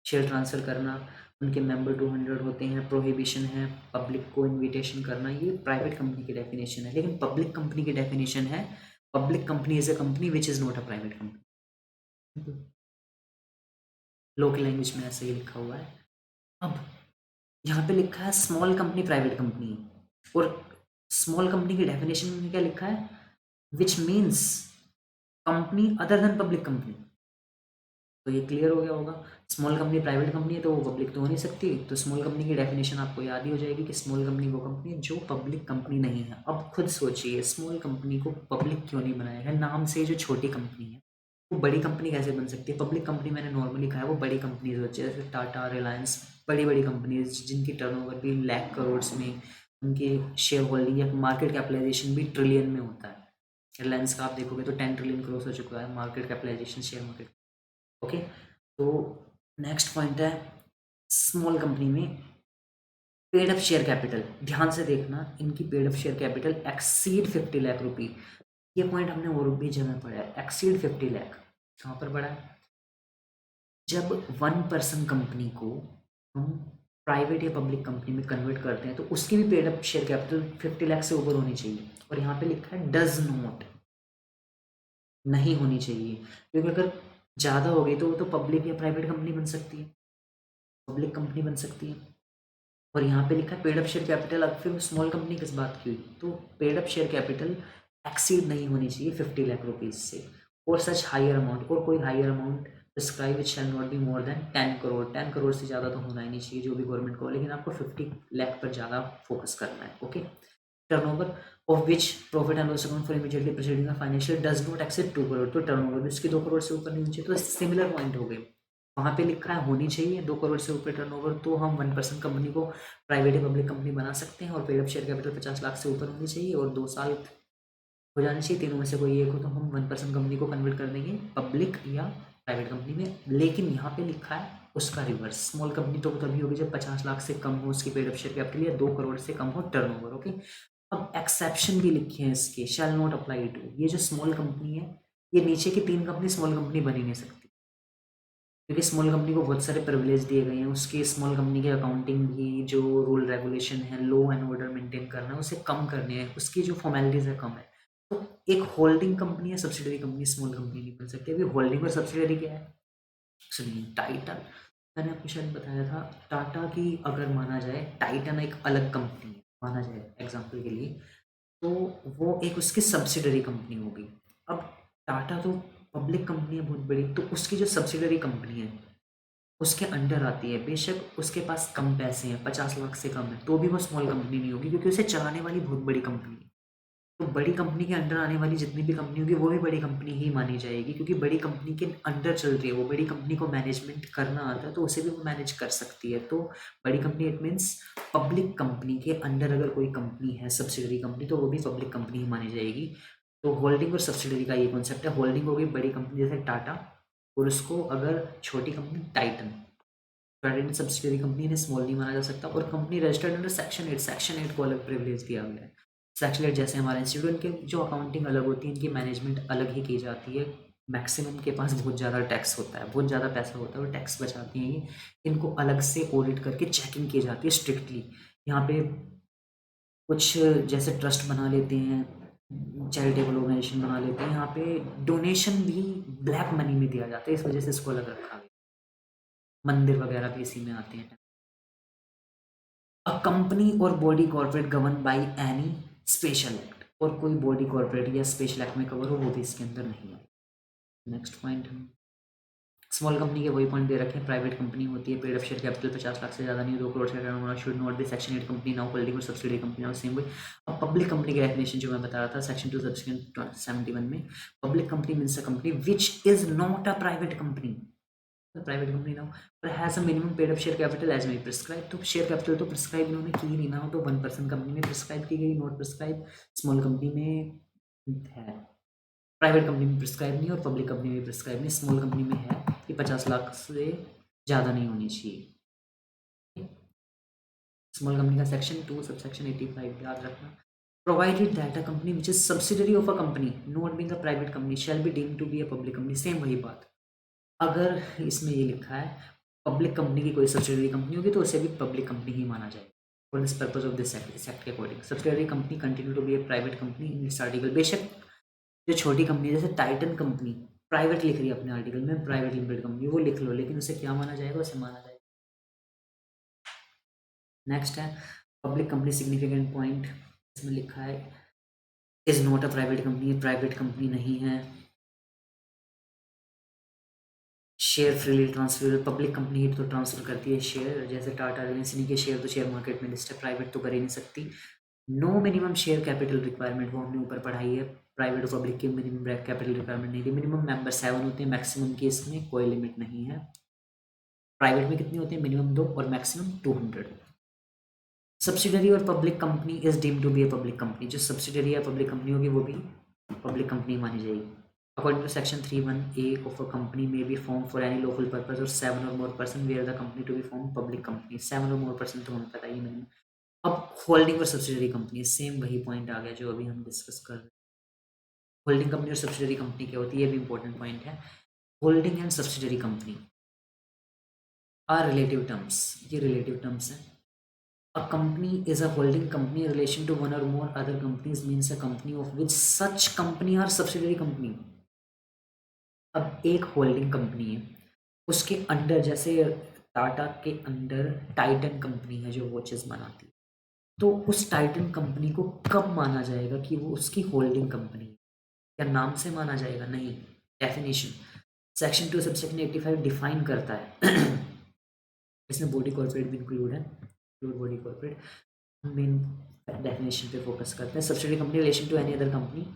शेयर ट्रांसफ़र करना, उनके मेंबर 200 होते हैं, प्रोहिबिशन है पब्लिक को इनविटेशन करना, ये प्राइवेट कंपनी की डेफिनेशन है। लेकिन पब्लिक कंपनी की डेफिनेशन है, public company is a company which is not a private company. Law की लैंग्वेज में ऐसे ही लिखा हुआ है। अब यहाँ पे लिखा है स्मॉल कंपनी प्राइवेट कंपनी, और स्मॉल कंपनी की डेफिनेशन में क्या लिखा है, which means company other than public company. तो ये क्लियर हो गया होगा। स्मॉल कंपनी प्राइवेट कंपनी है तो वो पब्लिक तो हो नहीं सकती, तो स्मॉल कंपनी की डेफिनेशन आपको याद ही हो जाएगी कि स्मॉल कंपनी वो कंपनी है जो पब्लिक कंपनी नहीं है। अब खुद सोचिए स्मॉल कंपनी को पब्लिक क्यों नहीं बनाया है, नाम से जो छोटी कंपनी है वो बड़ी कंपनी कैसे बन सकती है। पब्लिक कंपनी मैंने नॉर्मली कहा है वो बड़ी कंपनीज होती है, जैसे टाटा, रिलायंस, बड़ी बड़ी कंपनीज जिनकी टर्नओवर भी लाख करोड़ में, उनकी शेयर होल्डिंग या मार्केट कैपिटलाइजेशन भी ट्रिलियन में होता है। रिलायंस का आप देखोगे तो 10 ट्रिलियन क्रॉस हो चुका है market capitalisation share market. Okay, तो नेक्स्ट पॉइंट है स्मॉल कंपनी में पेड अप शेयर कैपिटल। ध्यान से देखना, इनकी paid up share capital exceed 50 lakh rupee. ये पॉइंट हमने और भी जगह पढ़ा है, एक्सीड 50 लाख कहाँ पर पढ़ा है, जब 1 पर्सन कंपनी को हम प्राइवेट या पब्लिक कंपनी में कन्वर्ट करते हैं तो उसकी भी paid up share capital 50 lakh से ऊपर होनी चाहिए। और यहाँ पे लिखा है डज नॉट, नहीं होनी चाहिए, क्योंकि अगर ज़्यादा हो गई तो वो तो पब्लिक या प्राइवेट कंपनी बन सकती है, पब्लिक कंपनी बन सकती है। और यहाँ पे लिखा है पेड अप शेयर कैपिटल, अब फिर स्मॉल कंपनी किस बात की हुई, तो paid up share capital exceed नहीं होनी चाहिए 50 लाख रुपीज़ से, और सच हायर अमाउंट, और कोई higher amount prescribe it shall not be more than 10 crore. 10 crore से ज़्यादा तो होना ही नहीं चाहिए जो भी गवर्नमेंट को, लेकिन आपको 50 लाख पर ज़्यादा फोकस करना है। Okay, turnover of which profit and loss account for immediately presiding financial does not accessed 2 crore, तो टर्नओवर भी इसकी 2 करोड़ से ऊपर नहीं होनी चाहिए। तो सिमिलर पॉइंट हो गए, वहाँ पे लिखा है होनी चाहिए 2 करोड़ से ऊपर टर्नओवर, तो हम 1 पर्सन कंपनी को प्राइवेट या पब्लिक कंपनी बना सकते हैं, और paid up share capital 50 lakh से ऊपर होनी चाहिए और 2 साल हो जानी चाहिए, तीनों में से कोई एक हो तो हम 1 पर्सन कंपनी को कन्वर्ट कर देंगे पब्लिक या प्राइवेट कंपनी में। लेकिन यहाँ पे लिखा है उसका रिवर्स, स्मॉल कंपनी तो तभी होगी जब 50 लाख से कम हो उसकी पेड अप शेयर कैपिटल या 2 करोड़ से कम हो टर्नओवर। ओके, अब एक्सेप्शन भी लिखे हैं इसके, शैल नॉट अप्लाई टू, ये जो स्मॉल कंपनी है, ये नीचे की 3 कंपनी स्मॉल कंपनी बन ही नहीं सकती, क्योंकि स्मॉल कंपनी को बहुत सारे प्रिविलेज दिए गए हैं। उसके स्मॉल कंपनी के अकाउंटिंग भी जो रूल रेगुलेशन है, लॉ एंड ऑर्डर मेंटेन करना है, उसे कम करने हैं, उसकी जो फॉर्मेलिटीज़ है कम है। तो एक होल्डिंग कंपनी या सब्सिडरी कंपनी स्मॉल कंपनी नहीं बन सकती। अभी होल्डिंग और सब्सिडरी क्या है सुनिए, टाइटन, मैंने आपको शायद बताया था, टाटा की अगर माना जाए, टाइटन एक अलग कंपनी है माना जाए एग्जाम्पल के लिए, तो वो एक उसकी सब्सिडरी कंपनी होगी। अब टाटा तो पब्लिक कंपनी है बहुत बड़ी, तो उसकी जो सब्सिडरी कंपनी है उसके अंडर आती है, बेशक उसके पास कम पैसे हैं, 50 लाख से कम है, तो भी वो स्मॉल कंपनी नहीं होगी, क्योंकि उसे चलाने वाली बहुत बड़ी कंपनी है। तो बड़ी कंपनी के अंडर आने वाली जितनी भी कंपनी होगी वो भी बड़ी कंपनी ही मानी जाएगी, क्योंकि बड़ी कंपनी के अंडर चल रही है, वो बड़ी कंपनी को मैनेजमेंट करना आता है, तो उसे भी वो मैनेज कर सकती है। तो बड़ी company it means public company के अंडर अगर कोई कंपनी है सब्सिडरी कंपनी, तो वो भी पब्लिक कंपनी ही मानी जाएगी। तो होल्डिंग और सब्सिडरी का ये कॉन्सेप्ट है। होल्डिंग होगी बड़ी कंपनी जैसे टाटा, और उसको अगर छोटी company Titan, credit subsidiary company ने स्मॉल नहीं माना जा सकता। और कंपनी रजिस्टर्ड अंडर सेक्शन 8 को अलग प्रिविलेज दिया गया है। सेक्शन 8 जैसे हमारे इंस्टीट्यूट के जो अकाउंटिंग अलग होती है, इनकी मैनेजमेंट अलग ही की जाती है। मैक्सिमम के पास बहुत ज़्यादा टैक्स होता है, बहुत ज़्यादा पैसा होता है, और टैक्स बचाती हैं ये, इनको अलग से ऑडिट करके चेकिंग की जाती है स्ट्रिक्टली। यहाँ पे कुछ जैसे ट्रस्ट बना लेते हैं, चैरिटेबल ऑर्गेनाइजेशन बना लेते हैं, यहाँ पे डोनेशन भी ब्लैक मनी में दिया जाता है, इस वजह से इसको अलग रखा गया। मंदिर वगैरह भी इसी में आते हैं। अ कंपनी और body corporate govern by any special act, और कोई बॉडी कॉर्पोरेट या स्पेशल एक्ट में कवर हो वो भी इसके अंदर नहीं है। नेक्स्ट पॉइंट, हम स्मॉल कंपनी के वही पॉइंट दे रखे हैं, प्राइवेट कंपनी होती है, paid up share capital 50 lakh से ज़्यादा नहीं, 2 करोड़ से turnover, should not B section 8 company, now holding और सब्सिडी कंपनी और सेम वे। अब पब्लिक कंपनी की डेफिनेशन जो मैं बता रहा था सेक्शन 2 सेक्शन 71 में, public company means a company which is not a private company, private company ना हो, पर has a minimum paid up share capital as may prescribe. तो शेयर कैपिटल तो प्रिस्क्राइब इन्होंने की नहीं ना, हो तो 1% कंपनी में प्रिस्क्राइब की गई, नॉट प्रिस्क्राइब स्मॉल कंपनी में है। प्राइवेट कंपनी में प्रिस्क्राइब नहीं और पब्लिक कंपनी में प्रिस्क्राइब नहीं, स्मॉल कंपनी में है कि 50 लाख से ज़्यादा नहीं होनी चाहिए। स्मॉल कंपनी का सेक्शन 2 सबसेक्शन 85 याद रखना। Provided that a company which is subsidiary of a company not being a private company shall be deemed to be a public company. Same वही बात, अगर इसमें ये लिखा है पब्लिक कंपनी की कोई सब्सिडरी कंपनी होगी तो उसे भी पब्लिक कंपनी ही माना जाएगा for this purpose of this act के according. Subsidiary company continue to be a private company in this article. बेशक जो छोटी कंपनी जैसे टाइटन कंपनी प्राइवेट लिख रही है अपने आर्टिकल में, प्राइवेट लिमिटेड कंपनी, वो लिख लो, लेकिन उसे क्या माना जाएगा, उसे माना जाएगा। नेक्स्ट है पब्लिक कंपनी सिग्निफिकेंट पॉइंट, इसमें लिखा है is not a private company, private company नहीं है। Share freely transfer, public company ही तो ट्रांसफर करती है शेयर, जैसे टाटा रिलायंस, इन्हीं के शेयर तो शेयर मार्केट में लिस्ट है, प्राइवेट तो कर ही नहीं सकती। No minimum share capital requirement, वो हमने ऊपर पढ़ाई है, प्राइवेट और पब्लिक की मिनिमम कैपिटल रिक्वायरमेंट नहीं थी। मिनिमम मेंबर 7 होते हैं, मैक्सिमम की इसमें कोई लिमिट नहीं है। प्राइवेट में कितने होते हैं, मिनिमम 2 और मैक्सिमम 200। सब्सिडरी और public company is deem to be a public company, जो सब्सिडरी या पब्लिक कंपनी होगी वो भी पब्लिक कंपनी मानी जाएगी। According to section 3(1)(a) of a company may be form for any lawful purpose और 7 और more person where the company to be form public company. 7 और मोर पर्सन तो हमें पता ही नहीं। अब होल्डिंग और सब्सिडरी कंपनी, सेम वही पॉइंट आ गया जो अभी हम डिस्कस कर रहे हैं। होल्डिंग कंपनी और सब्सिडरी कंपनी क्या होती है, ये भी इंपॉर्टेंट पॉइंट है। Holding and subsidiary company are relative terms, ये रिलेटिव टर्म्स हैं। A company is a holding company in relation to one or more other companies means a company of which such company are subsidiary company। अब एक holding company है, उसके under जैसे टाटा के under Titan company है जो watches बनाती है, तो उस टाइटन कंपनी को कब माना जाएगा कि वो उसकी होल्डिंग कंपनी है? क्या नाम से माना जाएगा? नहीं। डेफिनेशन सेक्शन 2 सबसेक्शन 85 डिफाइन करता है इसमें बॉडी कॉर्पोरेट भी इंक्लूड है, बॉडी कॉर्पोरेट। मेन डेफिनेशन पे फोकस करते हैं। Subsidiary company relation to any other company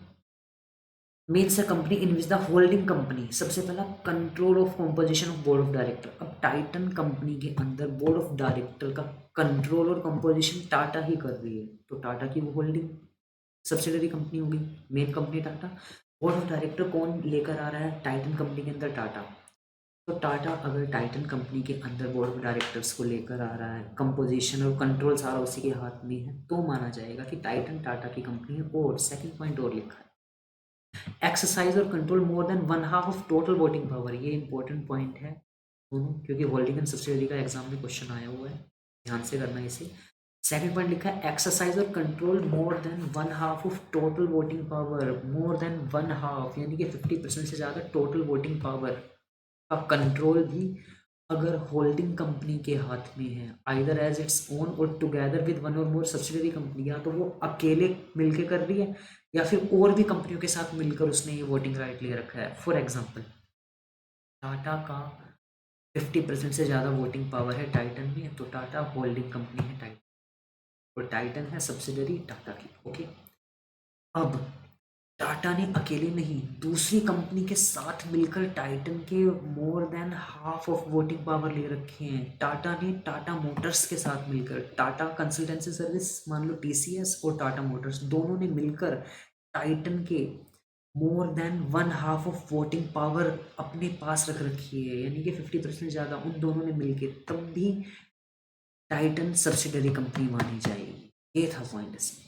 means a company in which the holding company, सबसे पहला control of composition of board of director. अब टाइटन कंपनी के अंदर बोर्ड ऑफ डायरेक्टर का control और कंपोजिशन टाटा ही कर रही है, तो टाटा की वो होल्डिंग सब्सिडरी कंपनी होगी, main company Tata. Board of director कौन लेकर आ रहा है टाइटन कंपनी के अंदर? टाटा। तो टाटा अगर टाइटन कंपनी के अंदर बोर्ड ऑफ डायरेक्टर्स को लेकर आ रहा है, कंपोजिशन और कंट्रोल सारा उसी के हाथ में है, तो माना जाएगा कि टाइटन टाटा की कंपनी है। और सेकंड पॉइंट और लिखा है एक्सरसाइज और control more than 1/2 of total voting power. ये इंपॉर्टेंट पॉइंट है दोनों, क्योंकि होल्डिंग एंड सब्सिडरी का एग्जाम में क्वेश्चन आया हुआ है, ध्यान से करना इसे। सेकंड पॉइंट लिखा है एक्सरसाइज और control more than 1/2 of total voting power. More than 1/2 यानी कि 50% से ज़्यादा टोटल वोटिंग पावर का कंट्रोल भी अगर होल्डिंग कंपनी के हाथ में है, आइदर एज इट्स ओन और टुगेदर विद वन और मोर सब्सिडरी कंपनी, या तो वो अकेले मिलके कर रही है या फिर और भी कंपनियों के साथ मिलकर उसने ये वोटिंग राइट ले रखा है। फॉर एग्जांपल टाटा का 50% से ज़्यादा वोटिंग पावर है टाइटन में, तो टाटा होल्डिंग कंपनी है टाइटन, और टाइटन है सब्सिडरी टाटा की। ओके, अब टाटा ने अकेले नहीं दूसरी कंपनी के साथ मिलकर टाइटन के more than half of voting power ले रखे हैं। टाटा ने टाटा मोटर्स के साथ मिलकर, टाटा कंसल्टेंसी सर्विस मान लो टीसीएस और टाटा मोटर्स दोनों ने मिलकर टाइटन के more than 1/2 of voting power अपने पास रख रखी है, यानी कि 50% ज़्यादा उन दोनों ने मिलकर, तब भी टाइटन सब्सिडरी कंपनी मानी जाएगी। ये था पॉइंट इसमें।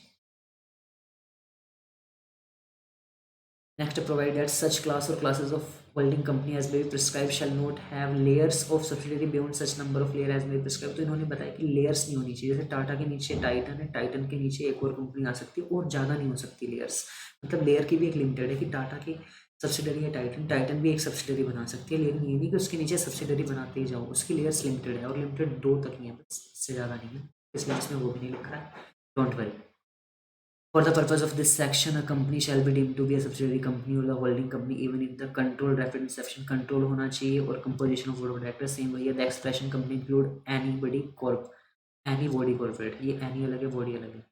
Next, provide that such class or classes of holding company as may be prescribed shall not have layers of subsidiary beyond such number of layer as may be prescribed। तो इन्होंने बताया कि layers नहीं होनी चाहिए, जैसे टाटा के नीचे टाइटन है, टाइटन के नीचे एक और कंपनी आ सकती है, और ज़्यादा नहीं हो सकती लेयर्स। मतलब लेयर की भी एक लिमिटेड है कि टाटा की सब्सिडरी है टाइटन, टाइटन भी एक सब्सिडरी बना सकती है, लेकिन ये नहीं कि उसके नीचे सब्सिडरी बनाते ही जाओ, उसकी लेयर्स लिमिटेड है और लिमिटेड 2 तक ही है, बस इससे ज़्यादा नहीं है, इसलिए इसमें वो भी नहीं लिखा है, don't worry. For the purpose of this section, a company shall be deemed to be a subsidiary company or the holding company even if the control reference section control होना चाहिए और composition of board of directors same वही है। The expression company include anybody corp, any body corporate, ये any अलग है, body अलग है।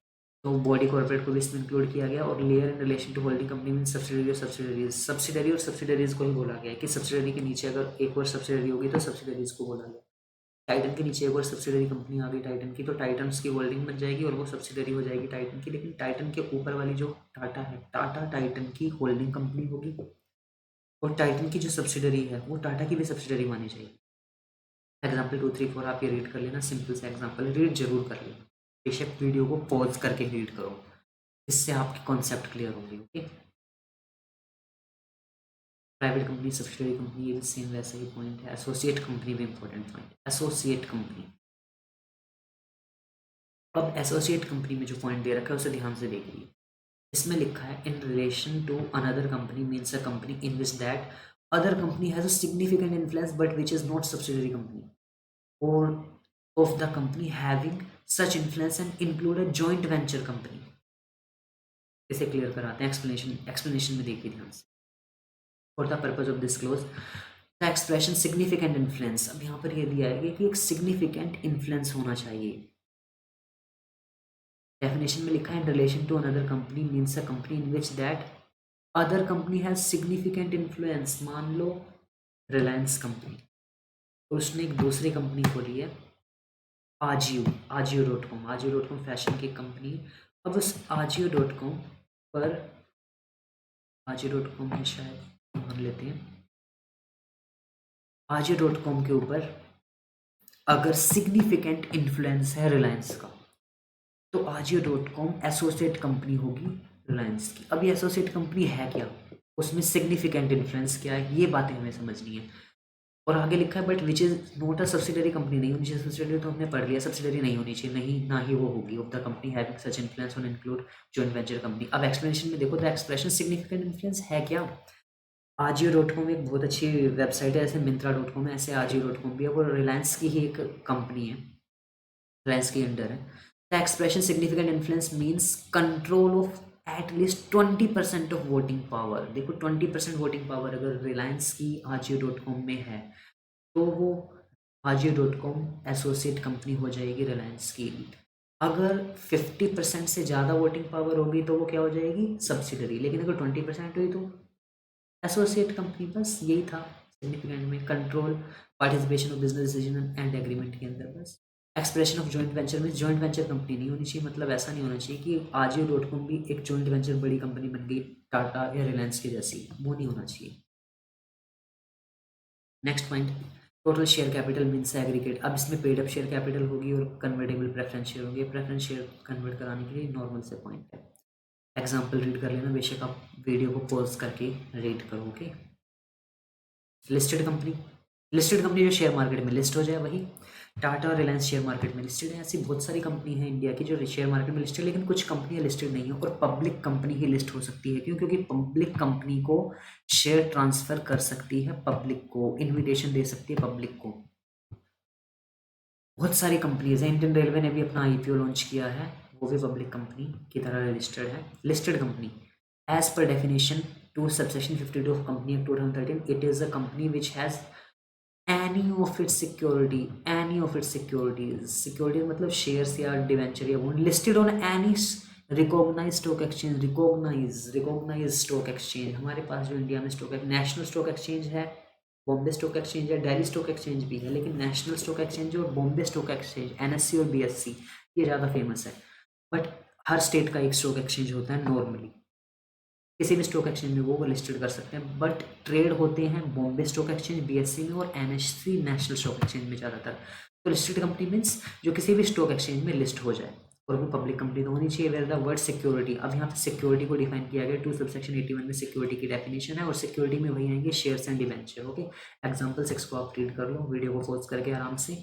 तो बॉडी कॉर्पोरेट को भी इसमें इंक्लूड किया गया। और layer in relation to holding company mean subsidiary और सब्सिडरीज, सब्सिडरी और सब्सिडरीज को ही बोला गया है कि सब्सिडरी के नीचे अगर एक और सब्सिडरी होगी तो सब्सिडरीज को बोला गया। टाइटन के नीचे एक और सब्सिडरी कंपनी आ गई टाइटन की, तो टाइटन्स की होल्डिंग बन जाएगी और वो सब्सिडरी हो जाएगी टाइटन की। लेकिन टाइटन के ऊपर वाली जो टाटा है, टाटा टाइटन की होल्डिंग कंपनी होगी और टाइटन की जो सब्सिडरी है वो टाटा की भी सब्सिडरी मानी जाएगी। एग्जाम्पल 2, 3, 4 आप ये रीड कर लेना, सिंपल सा एग्जाम्पल रीड जरूर कर लेना, बेशक वीडियो को पॉज करके रीड करो, इससे आपके कॉन्सेप्ट क्लियर होंगे। Okay, private company, subsidiary company, ये भी सेम वैसा ही पॉइंट है। एसोसिएट कंपनी भी इंपॉर्टेंट पॉइंट, एसोसिएट कंपनी। अब एसोसिएट कंपनी में जो पॉइंट दे रखा है उसे ध्यान से देखिए। इसमें लिखा है in relation to another company means a company in which that other company has a significant influence but which is not subsidiary company, और of the company having such influence and include a joint venture company. इसे clear कराते हैं, explanation में देखिए ध्यान से। For the purpose of disclose the expression significant influence, अब यहाँ पर यह दिया है कि एक सिग्निफिकेंट इन्फ्लुएंस होना चाहिए। डेफिनेशन में लिखा है in relation to another company means a company in which that other company has significant influence. मान लो रिलायंस कंपनी, तो उसने एक दूसरी कंपनी खोली है आजियो, आजियो.com, आजियो.com फैशन की कंपनी। अब उस आजियो.com पर, आजियो.com है शायद, मान लेते हैं आजियो.com के ऊपर अगर सिग्निफिकेंट इन्फ्लुएंस है रिलायंस का, तो आजियो.com एसोसिएट कंपनी होगी रिलायंस की। अब ये एसोसिएट कंपनी है क्या, उसमें सिग्निफिकेंट इन्फ्लुएंस क्या है, ये बातें हमें समझनी है। और आगे लिखा है but which is not a subsidiary company, नहीं होनी चाहिए सब्सिडरी, तो हमने पढ़ लिया सब्सिडरी नहीं होनी चाहिए, नहीं ना ही वो होगी of the company having such influence on include joint venture company. अब एक्सप्लेनेशन में देखो, द एक्सप्रेशन सिग्निफिकेंट इन्फ्लुएंस है क्या। आजियो.com एक बहुत अच्छी वेबसाइट है, ऐसे मिंत्रा.com है, ऐसे आजियो.com भी है, वो रिलायंस की ही एक कंपनी है, रिलायंस के अंडर है। The expression significant influence means control of at least 20% of voting power. देखो 20% वोटिंग पावर अगर रिलायंस की आजियो.com में है तो वो आजियो.com एसोसिएट कंपनी हो जाएगी रिलायंस की। अगर 50% से ज़्यादा वोटिंग पावर होगी तो वो क्या हो जाएगी, सब्सिडरी। लेकिन अगर 20% हुई तो एसोसिएट कंपनी। बस यही था सिग्निफिकेंट में, control participation of business decision and agreement के अंदर। बस एक्सप्रेशन ऑफ जॉइंट वेंचर में जॉइंट वेंचर कंपनी नहीं होनी चाहिए, मतलब ऐसा नहीं होना चाहिए कि आजियो.com भी एक जॉइंट वेंचर बड़ी कंपनी बन गई टाटा या रिलायंस की जैसी, वो नहीं होना चाहिए। Next point, total share capital means aggregate. अब इसमें पेड अप शेयर कैपिटल होगी और कन्वर्टेबल प्रेफरेंस शेयर होगी। प्रेफरेंस शेयर कन्वर्ट कराने के लिए नॉर्मल से पॉइंट है। एग्जाम्पल रीड कर लेना, बेशक आप वीडियो को पॉज करके रीड करोगे। लिस्टेड कंपनी, लिस्टेड कंपनी जो शेयर मार्केट में लिस्ट हो जाए वही। टाटा और रिलायंस शेयर मार्केट में लिस्टेड है। ऐसी बहुत सारी कंपनी है इंडिया की जो शेयर मार्केट में लिस्टेड, लेकिन कुछ कंपनियां लिस्टेड नहीं है। और पब्लिक कंपनी ही लिस्ट हो सकती है, क्यों, क्योंकि पब्लिक कंपनी को शेयर ट्रांसफर कर सकती है, पब्लिक को इन्विटेशन दे सकती है पब्लिक को। बहुत सारी कंपनीज है, इंडियन रेलवे ने भी अपना आईपीओ लॉन्च किया है, वो भी पब्लिक कंपनी की तरह रजिस्टर्ड है। Listed company as per definition to subsection 52 of company act 2013 it is a company which has any of its security, any of its securities, security मतलब शेयर्स या debenture या bond listed on any recognise stock exchange. Recognise stock exchange, हमारे पास जो India में stock national stock exchange है, Bombay stock exchange है, Delhi stock exchange भी है, लेकिन नेशनल स्टॉक एक्सचेंज और बॉम्बे स्टॉक एक्सचेंज एनएससी और बीएससी ये ज़्यादा फेमस है। बट हर स्टेट का एक स्टॉक एक्सचेंज होता है नॉर्मली, किसी भी स्टॉक एक्सचेंज में वो लिस्टेड कर सकते हैं। बट ट्रेड होते हैं बॉम्बे स्टॉक एक्सचेंज, बीएससी में और एनएससी नेशनल स्टॉक एक्सचेंज में ज़्यादातर। तो लिस्टेड कंपनी मीन्स जो किसी भी स्टॉक एक्सचेंज में लिस्ट हो जाए, और वो पब्लिक कंपनी तो होनी चाहिए। वेयर द वर्ड सिक्योरिटी, अब यहाँ पे सिक्योरिटी को डिफाइन किया गया 2 सबसेक्शन 81 में सिक्योरिटी की डेफिनेशन है, और सिक्योरिटी में वही आएंगे shares and debenture. Okay, example 6 को आप रीड कर लो वीडियो को पॉज करके आराम से।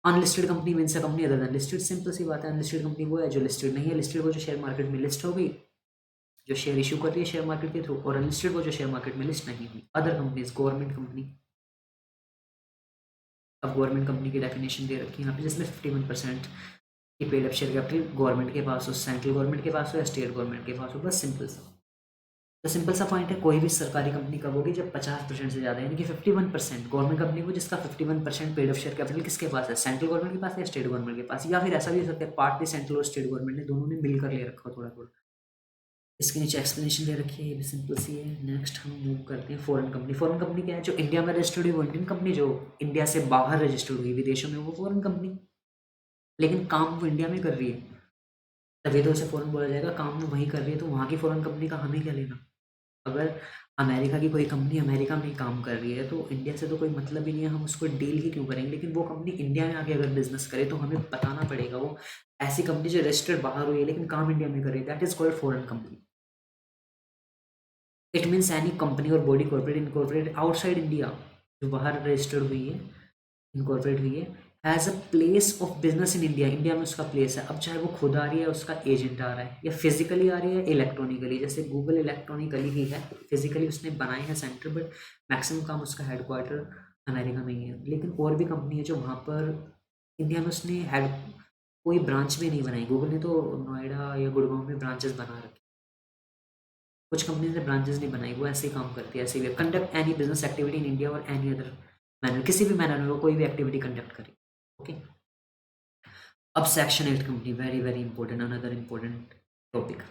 Unlisted company means a company other than listed, simple सी बात है। अनलिस्टेड कंपनी वो है जो लिस्टेड नहीं है, लिस्टेड वो जो शेयर मार्केट में लिस्ट हो गई, जो शेयर इशू कर रही है शेयर मार्केट के थ्रू, और अनलिस्टेड वो जो शेयर मार्केट में लिस्ट नहीं हुई। Other companies government company. अब गवर्नमेंट कंपनी की डेफिनेशन दे रखी है यहाँ पे, जिसमें 51% की paid up share capital government के पास हो, सेंट्रल गवर्नमेंट के पास हो या स्टेट गवर्नमेंट के पास हो, बस सिंपल सा। तो सिंपल सा पॉइंट है, कोई भी सरकारी कंपनी कब होगी जब 50% से ज़्यादा यानी कि 51% गवर्नमेंट कंपनी को जिसका 51% पेड ऑफ शेयर कैपिटल किसके पास है, सेंट्रल गवर्नमेंट के पास है या स्टेट गवर्नमेंट के पास, या फिर ऐसा भी हो सकता है पार्टली सेंट्रल और स्टेट गवर्नमेंट ने दोनों ने मिलकर ले रखा हो थोड़ा थोड़ा। इसके नीचे एक्सप्लेनेशन दे रखी है, ये भी सिंपल सी है। नेक्स्ट हम मूव करते हैं फॉरेन कंपनी। फॉरेन कंपनी क्या है, जो इंडिया में रजिस्टर्ड हुई वो इंडियन कंपनी, जो इंडिया से बाहर रजिस्टर्ड हुई विदेशों में वो फॉरेन कंपनी, लेकिन काम वो इंडिया में कर रही है, तभी तो उसे फॉरेन बोला जाएगा। काम वो वहीं कर रही है तो वहाँ की फॉरेन कंपनी का हमें क्या लेना। अगर अमेरिका की कोई कंपनी अमेरिका में ही काम कर रही है तो इंडिया से तो कोई मतलब ही नहीं है, हम उसको डील ही क्यों करेंगे। लेकिन वो कंपनी इंडिया में आके अगर बिजनेस करे तो हमें बताना पड़ेगा वो ऐसी कंपनी जो रजिस्टर्ड बाहर हुई है लेकिन काम इंडिया में कर रही है, that is called foreign company. It means any company और body corporate incorporate outside India, जो बाहर रजिस्टर्ड हुई है इनकॉर्पोरेट हुई है, has a place of business in India, India में उसका प्लेस है। अब चाहे वो खुद आ रही है उसका एजेंट आ रहा है, या फिजिकली आ रही है इलेक्ट्रॉनिकली, जैसे गूगल इलेक्ट्रॉनिकली ही है, फिजिकली उसने बनाए हैं सेंटर, बट मैक्सिमम काम उसका हेडक्वार्टर अमेरिका में ही है। लेकिन और भी कंपनी है जो वहाँ पर इंडिया में उसने हेड कोई ब्रांच भी नहीं बनाई। गूगल ने तो नोएडा या गुड़गांव में ब्रांचेस बना रखे, कुछ कंपनी ने ब्रांचेस नहीं बनाई, वो ऐसे ही काम करती है, ऐसे ही conduct any business activity in India और एनी अदर मैनर, किसी भी मैनर में वो कोई भी एक्टिविटी कंडक्ट करे। ओके, अब section 8 company, very very important, another important topic,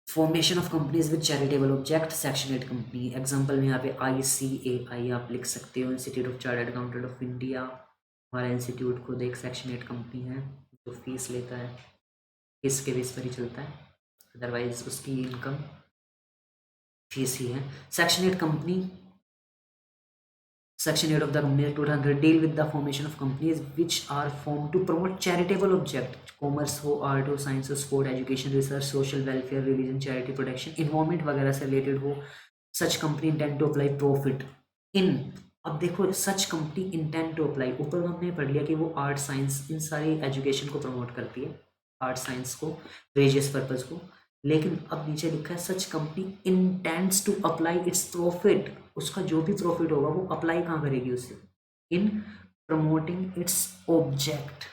formation of companies with charitable object. Section 8 company example में यहाँ पे ICAI आप लिख सकते हो, institute of chartered accountant of India. हमारा इंस्टीट्यूट खुद एक सेक्शन 8 कंपनी है जो फीस लेता है, फीस के बेस पर ही चलता है, अदरवाइज उसकी इनकम फीस ही है। Section 8 company, Section 8 of the Company Act 2000 deal with the formation of companies which are formed to promote charitable object, commerce हो, art हो, science हो, sport, education, research, social welfare, religion, charity, protection, environment वगैरह से related हो। Such company intend to apply profit in, अब देखो such company intent to apply, ऊपर हमने पढ़ लिया कि वो आर्ट साइंस इन सारी एजुकेशन को प्रमोट करती है, आर्ट साइंस को, रिलीजियस पर्पज को। लेकिन अब नीचे लिखा है such company intends to apply its profit, उसका जो भी प्रॉफिट होगा वो अप्लाई कहाँ करेगी उसे, इन promoting its object,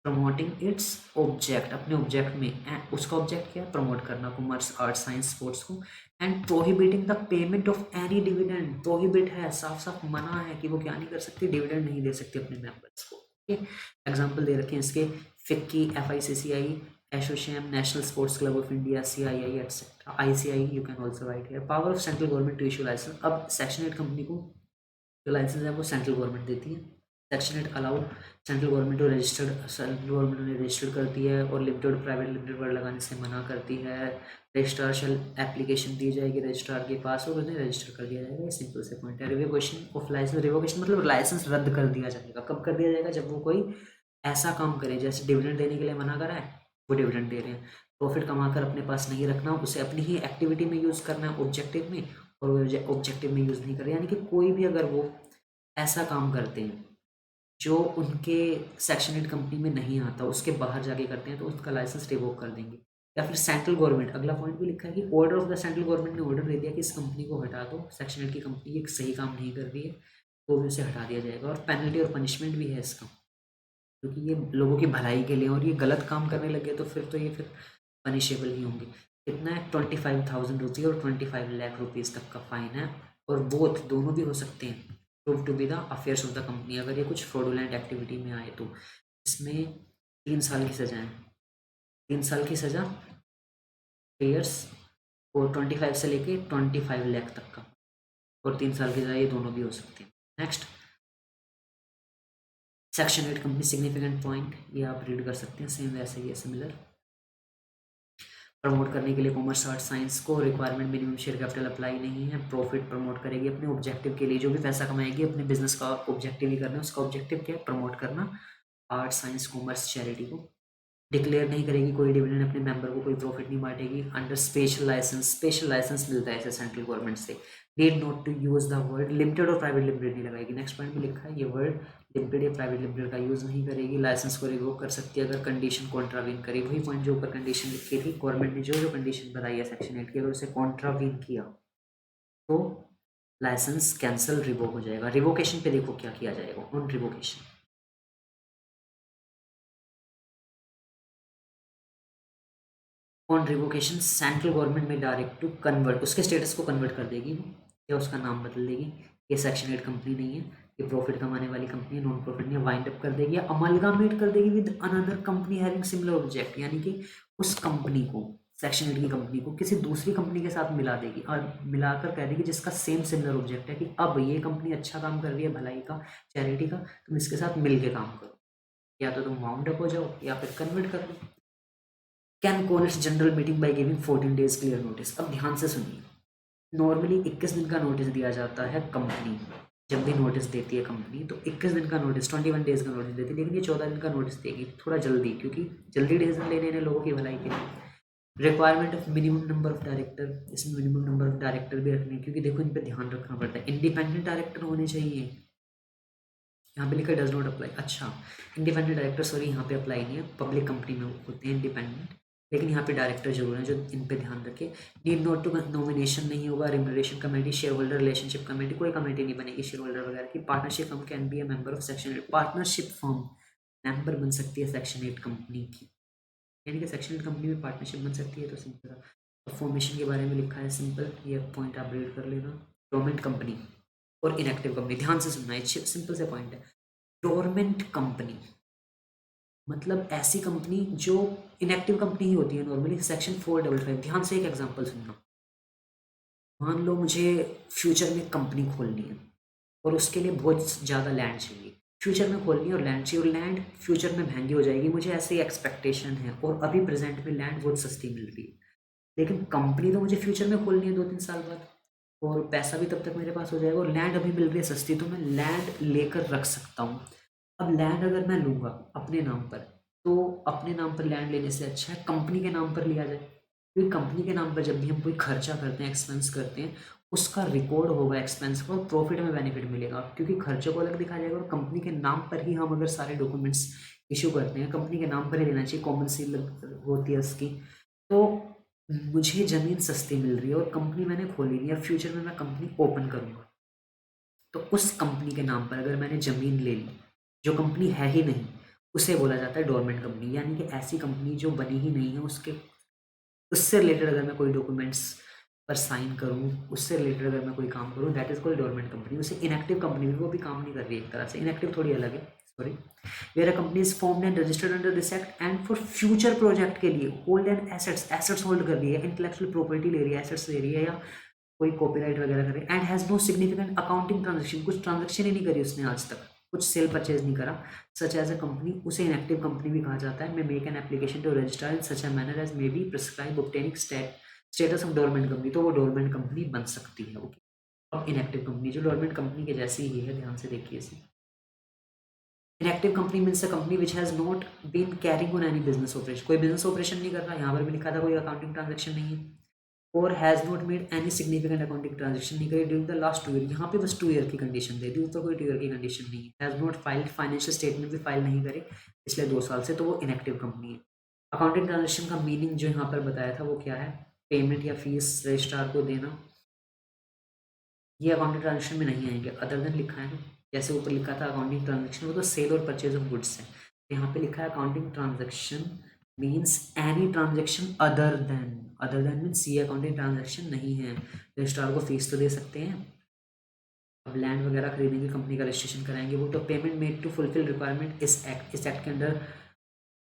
promoting its object, अपने ऑब्जेक्ट में, उसका ऑब्जेक्ट क्या है, प्रमोट करना कॉमर्स आर्ट साइंस स्पोर्ट्स को। And prohibiting the payment of any dividend, prohibit है, साफ साफ मना है कि वो क्या नहीं कर सकती, डिविडेंड नहीं दे सकती अपने मेंबर्स को। एग्जाम्पल दे रखे हैं इसके, FICCI, FICCI, association, national sports club of India, CII etcetera, ICI you can also right here. Power of central government to issue licence, अब सेक्शन 8 कंपनी को जो लाइसेंस है वो सेंट्रल गवर्नमेंट देती है। सेक्शन 8 अलाउ सेंट्रल गवर्नमेंट को registered, central government ने registered करती है, और लिमिटेड प्राइवेट लिमिटेड वर्ड लगाने से मना करती है। रजिस्ट्रार शल एप्लीकेशन दी जाएगी रजिस्ट्रार के पास और उन्हें रजिस्टर कर दिया जाएगा, ये सिंपल से पॉइंट है। रिवोकेशन ऑफ लाइसेंस, रिवोकेशन मतलब लाइसेंस रद्द कर दिया जाएगा, कब कर दिया जाएगा, जब वो कोई ऐसा काम करे जैसे डिविडेंड देने के लिए मना करा है वो डिविडेंड दे रहे हैं, प्रॉफिट कमाकर अपने पास नहीं रखना, उसे अपनी ही एक्टिविटी में यूज़ करना है ऑब्जेक्टिव में, और ऑब्जेक्टिव में यूज़ नहीं कर रहे, यानी कि कोई भी अगर वो ऐसा काम करते हैं जो उनके सेक्शन 8 कंपनी में नहीं आता, उसके बाहर जाके करते हैं तो उसका लाइसेंस रिवोक कर देंगे। या फिर सेंट्रल गवर्नमेंट, अगला पॉइंट भी लिखा है कि order of the central government ने ऑर्डर दे दिया कि इस कंपनी को हटा दो, सेक्शन 8 की कंपनी एक सही काम नहीं कर रही है, तो भी उसे हटा दिया जाएगा। और पेनल्टी और पनिशमेंट भी है इसका, क्योंकि ये लोगों की भलाई के लिए, और ये गलत काम करने लगे तो फिर तो ये फिर पनिशेबल ही होंगे। कितना है, 25,000 रुपये और 25 लाख रुपीज़ तक का फाइन है, और बोथ दोनों भी हो सकते हैं, prove to be the affairs of the company, अगर ये कुछ फ्रॉडुलेंट एक्टिविटी में आए तो। इसमें 3 साल की सज़ा है, 3 साल की सज़ा, ईयर्स, और 25 से लेके 25 लाख तक का, और 3 साल की सज़ा, ये दोनों भी हो सकते हैं। Next, section 8 company significant point, ये आप रीड कर सकते हैं, सेम वैसे ही है, सिमिलर। प्रमोट करने के लिए कॉमर्स आर्ट साइंस को requirement minimum share capital apply नहीं है, प्रॉफिट प्रमोट करेगी अपने ऑब्जेक्टिव के लिए, जो भी पैसा कमाएगी अपने बिजनेस का ऑब्जेक्टिव ही करना है, उसका ऑब्जेक्टिव क्या है, प्रमोट करना आर्ट साइंस कॉमर्स चैरिटी को। डिक्लेयर नहीं करेगी कोई डिविडेंड अपने मेंबर को, कोई प्रॉफिट नहीं बांटेगी। अंडर स्पेशल लाइसेंस मिलता है इसे सेंट्रल गवर्नमेंट से। Need not to use the word limited और प्राइवेट लिमिटेड नहीं लगाएगी। नेक्स्ट पॉइंट में लिखा है ये वर्ड लिमिटेड या प्राइवेट लिमिटेड का यूज नहीं करेगी। लाइसेंस को रिवोक कर सकती है अगर कंडीशन कॉन्ट्रावीन करे, वही पॉइंट जो ऊपर कंडीशन लिखी थी, गवर्नमेंट ने जो जो कंडीशन बताई है सेक्शन 8 की, अगर उसे कॉन्ट्रावीन किया तो लाइसेंस कैंसिल रिवोक हो जाएगा। रिवोकेशन पे देखो क्या किया जाएगा, on revocation on revocation central government में डायरेक्ट टू कन्वर्ट, उसके स्टेटस को कन्वर्ट कर देगी वो, या उसका नाम बदल देगी। ये सेक्शन 8 कंपनी नहीं है, ये प्रॉफिट कमाने वाली कंपनी है, नॉन प्रॉफिट नहीं है। वाइंड अप कर देगी या अमलगामेट कर देगी with another company having similar object, यानी कि उस कंपनी को, सेक्शन 8 की कंपनी को किसी दूसरी कंपनी के साथ मिला देगी और मिलाकर कह देगी जिसका सेम सिमिलर ऑब्जेक्ट है कि अब ये कंपनी अच्छा काम कर रही है भलाई का, चैरिटी का, तुम इसके साथ मिल के काम करो, या तो तुम वाउंड अप हो जाओ या फिर कन्वर्ट कर लो। Can call its general meeting by giving 14 days clear notice. अब ध्यान से सुनिए, नॉर्मली 21 दिन का नोटिस दिया जाता है कंपनी, जब भी नोटिस देती है कंपनी तो 21 दिन का नोटिस, 21 डेज का नोटिस देती है, लेकिन ये 14 दिन का नोटिस देगी थोड़ा जल्दी, क्योंकि जल्दी डिसीजन लेने ने लोगों की भलाई के लिए। Requirement of minimum number of director, इसमें मिनिमम नंबर ऑफ डायरेक्टर भी रखने हैं, क्योंकि देखो इन पे ध्यान रखना पड़ता है। इंडिपेंडेंट डायरेक्टर होने चाहिए, यहाँ पे लिखा डज नॉट अप्लाई। अच्छा, इंडिपेंडेंट डायरेक्टर, सॉरी यहाँ पे अप्लाई नहीं है, पब्लिक कंपनी में होते हैं इंडिपेंडेंट, लेकिन यहाँ पे डायरेक्टर जरूर है जो इन पे ध्यान रखे। नीड नॉट टू नॉमिनेशन नहीं होगा, remuneration committee, share holder relationship committee, कोई कमेटी नहीं बनेगी शेयर होल्डर वगैरह की। Partnership firm can be a member of section 8, partnership firm member बन सकती है सेक्शन 8 कंपनी की, यानी कि सेक्शन 8 कंपनी में पार्टनरशिप बन सकती है। तो सिंपल फॉर्मेशन के बारे में लिखा है, सिंपल ये पॉइंट आप रीड कर लेना। डोमेंट कंपनी और इनएक्टिव कंपनी, ध्यान से सुनना है, सिंपल से पॉइंट है। डोरमेंट कंपनी मतलब ऐसी कंपनी जो इनएक्टिव कंपनी ही होती है नॉर्मली, सेक्शन 455। ध्यान से एक एग्जांपल सुनना, मान लो मुझे फ्यूचर में कंपनी खोलनी है और उसके लिए बहुत ज़्यादा लैंड चाहिए, फ्यूचर में खोलनी है और लैंड चाहिए, और लैंड फ्यूचर में महंगी हो जाएगी, मुझे ऐसे ही एक्सपेक्टेशन है, और अभी प्रेजेंट में लैंड बहुत सस्ती मिल रही है, लेकिन कंपनी तो मुझे फ्यूचर में खोलनी है 2-3 साल बाद, और पैसा भी तब तक मेरे पास हो जाएगा, और लैंड अभी मिल रही है सस्ती, तो मैं लैंड लेकर रख सकता हूँ। अब लैंड अगर मैं लूँगा अपने नाम पर, तो अपने नाम पर लैंड लेने से अच्छा है कंपनी के नाम पर लिया जाए, क्योंकि कंपनी के नाम पर जब भी हम कोई खर्चा करते हैं, एक्सपेंस करते हैं, उसका रिकॉर्ड होगा एक्सपेंस का, और प्रॉफिट में बेनिफिट मिलेगा, क्योंकि खर्चों को अलग दिखाया जाएगा, और कंपनी के नाम पर ही हम अगर सारे डॉक्यूमेंट्स इशू करते हैं, कंपनी के नाम पर ही लेना चाहिए, कॉमन सील होती है उसकी। तो मुझे ज़मीन सस्ती मिल रही है और कंपनी मैंने खोली नहीं है, फ्यूचर में मैं कंपनी ओपन करूँगा, तो उस कंपनी के नाम पर अगर मैंने ज़मीन ले ली जो कंपनी है ही नहीं, उसे बोला जाता है डोरमेंट कंपनी, यानी कि ऐसी कंपनी जो बनी ही नहीं है, उसके उससे रिलेटेड अगर मैं कोई डॉक्यूमेंट्स पर साइन करूँ, उससे रिलेटेड अगर मैं कोई काम करूँ, that is called dormant company. उसे इनएक्टिव कंपनी, वो भी काम नहीं कर रही है एक तरह से, इनएक्टिव थोड़ी अलग है, sorry. Where a company is formed and registered under this act and for future project के लिए hold and assets, assets hold कर रही है, इंटेलेक्चुअल प्रॉपर्टी ले रही है, एसेट्स ले रही है, या कोई कॉपीराइट वगैरह करे, and has no significant accounting transaction, कुछ ट्रांजेक्शन ही नहीं करी उसने आज तक, कुछ सेल परचेज नहीं करा, सच एज अ कंपनी, उसे इनएक्टिव कंपनी भी कहा जाता है। May make an application to register in such a manner as may be prescribe obtaining status of dormant company, तो वो डोरमेंट कंपनी बन सकती है। ओके, अब इनएक्टिव कंपनी जो डोरमेंट कंपनी के जैसी ही है, ध्यान से देखिए इसे। Inactive company means a company which has not been carrying on any business operation, कोई बिजनेस ऑपरेशन नहीं कर रहा, यहाँ पर भी लिखा था कोई अकाउंटिंग ट्रांजेक्शन नहीं है, और has not made any significant accounting transaction नहीं करी ड्यूरिंग द लास्ट 2 ईयर, यहाँ पे बस 2 ईयर की कंडीशन दे दी, ऊपर कोई 2 ईयर की कंडीशन नहीं है। Has not filed, financial statement भी फाइल नहीं करे पिछले 2 साल से, तो वो इनएक्टिव कंपनी है। अकाउंटिंग ट्रांजेक्शन का मीनिंग जो यहाँ पर बताया था वो क्या है, पेमेंट या फीस रजिस्ट्रार को देना, ये अकाउंटिंग ट्रांजेक्शन में नहीं आएंगे, अदर देन लिखा है, जैसे ऊपर लिखा था अकाउंटिंग ट्रांजेक्शन वो तो सेल और परचेज ऑफ गुड्स है, यहाँ पे लिखा है accounting transaction means any transaction other than means ये अकाउंटिंग ट्रांजेक्शन नहीं है। रजिस्ट्रार को फीस तो दे सकते हैं, अब लैंड वगैरह खरीदेंगे, कंपनी का रजिस्ट्रेशन कराएंगे, वो तो payment made to fulfil requirement इस एक्ट के अंडर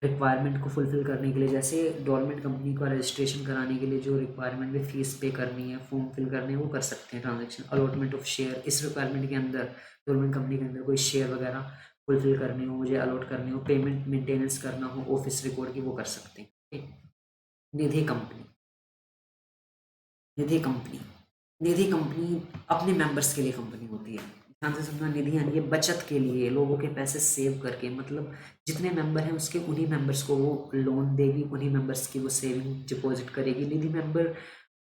रिक्वायरमेंट को फुलफिल करने के लिए, जैसे डोरमेंट कंपनी का रजिस्ट्रेशन कराने के लिए जो रिक्वायरमेंट में फीस पे करनी है, फॉर्म फिल करने हैं, वो कर सकते हैं ट्रांजेक्शन। अलॉटमेंट ऑफ शेयर, इस रिक्वायरमेंट के अंदर डोरमेंट कंपनी के अंदर कोई शेयर वगैरह फुलफिल करने हो, मुझे अलॉट करने हो, पेमेंट मेंटेनेंस करना हो ऑफिस रिकॉर्ड की, वो कर सकते हैं। ठीक। निधि कंपनी, निधि कंपनी, निधि कंपनी अपने मेंबर्स के लिए कंपनी होती है, ध्यान से सुनना। निधि यानी ये बचत के लिए, लोगों के पैसे सेव करके, मतलब जितने मेंबर हैं उसके उन्हीं मेंबर्स को वो लोन देगी, उन्हीं मेंबर्स की वो सेविंग डिपॉजिट करेगी। Nidhi member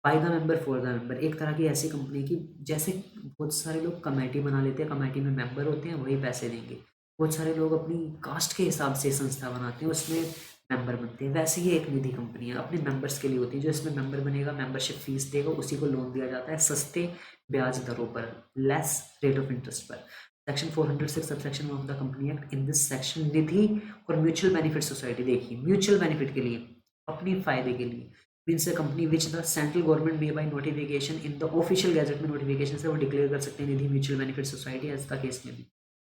by the member for the member, एक तरह की ऐसी कंपनी की, जैसे बहुत सारे लोग कमेटी बना लेते हैं, कमेटी में मेंबर होते हैं वही पैसे देंगे, बहुत सारे लोग अपनी कास्ट के हिसाब से संस्था बनाते हैं उसमें मेंबर बनते हैं, वैसे ही एक निधि कंपनी है अपने मेंबर्स के लिए होती है, जो इसमें मेंबर बनेगा, मेंबरशिप फीस देगा, उसी को लोन दिया जाता है सस्ते ब्याज दरों पर, लेस रेट ऑफ इंटरेस्ट पर। Section 406 subsection of the company act, in this section Nidhi और म्यूचुअल बेनिफिट सोसाइटी, देखिए म्यूचुअल बेनिफिट के लिए, अपने फायदे के लिए means a company which the central government may by notification in the official gazette में नोटिफिकेशन से वो डिक्लेयर कर सकते हैं Nidhi mutual benefit society as the case may be.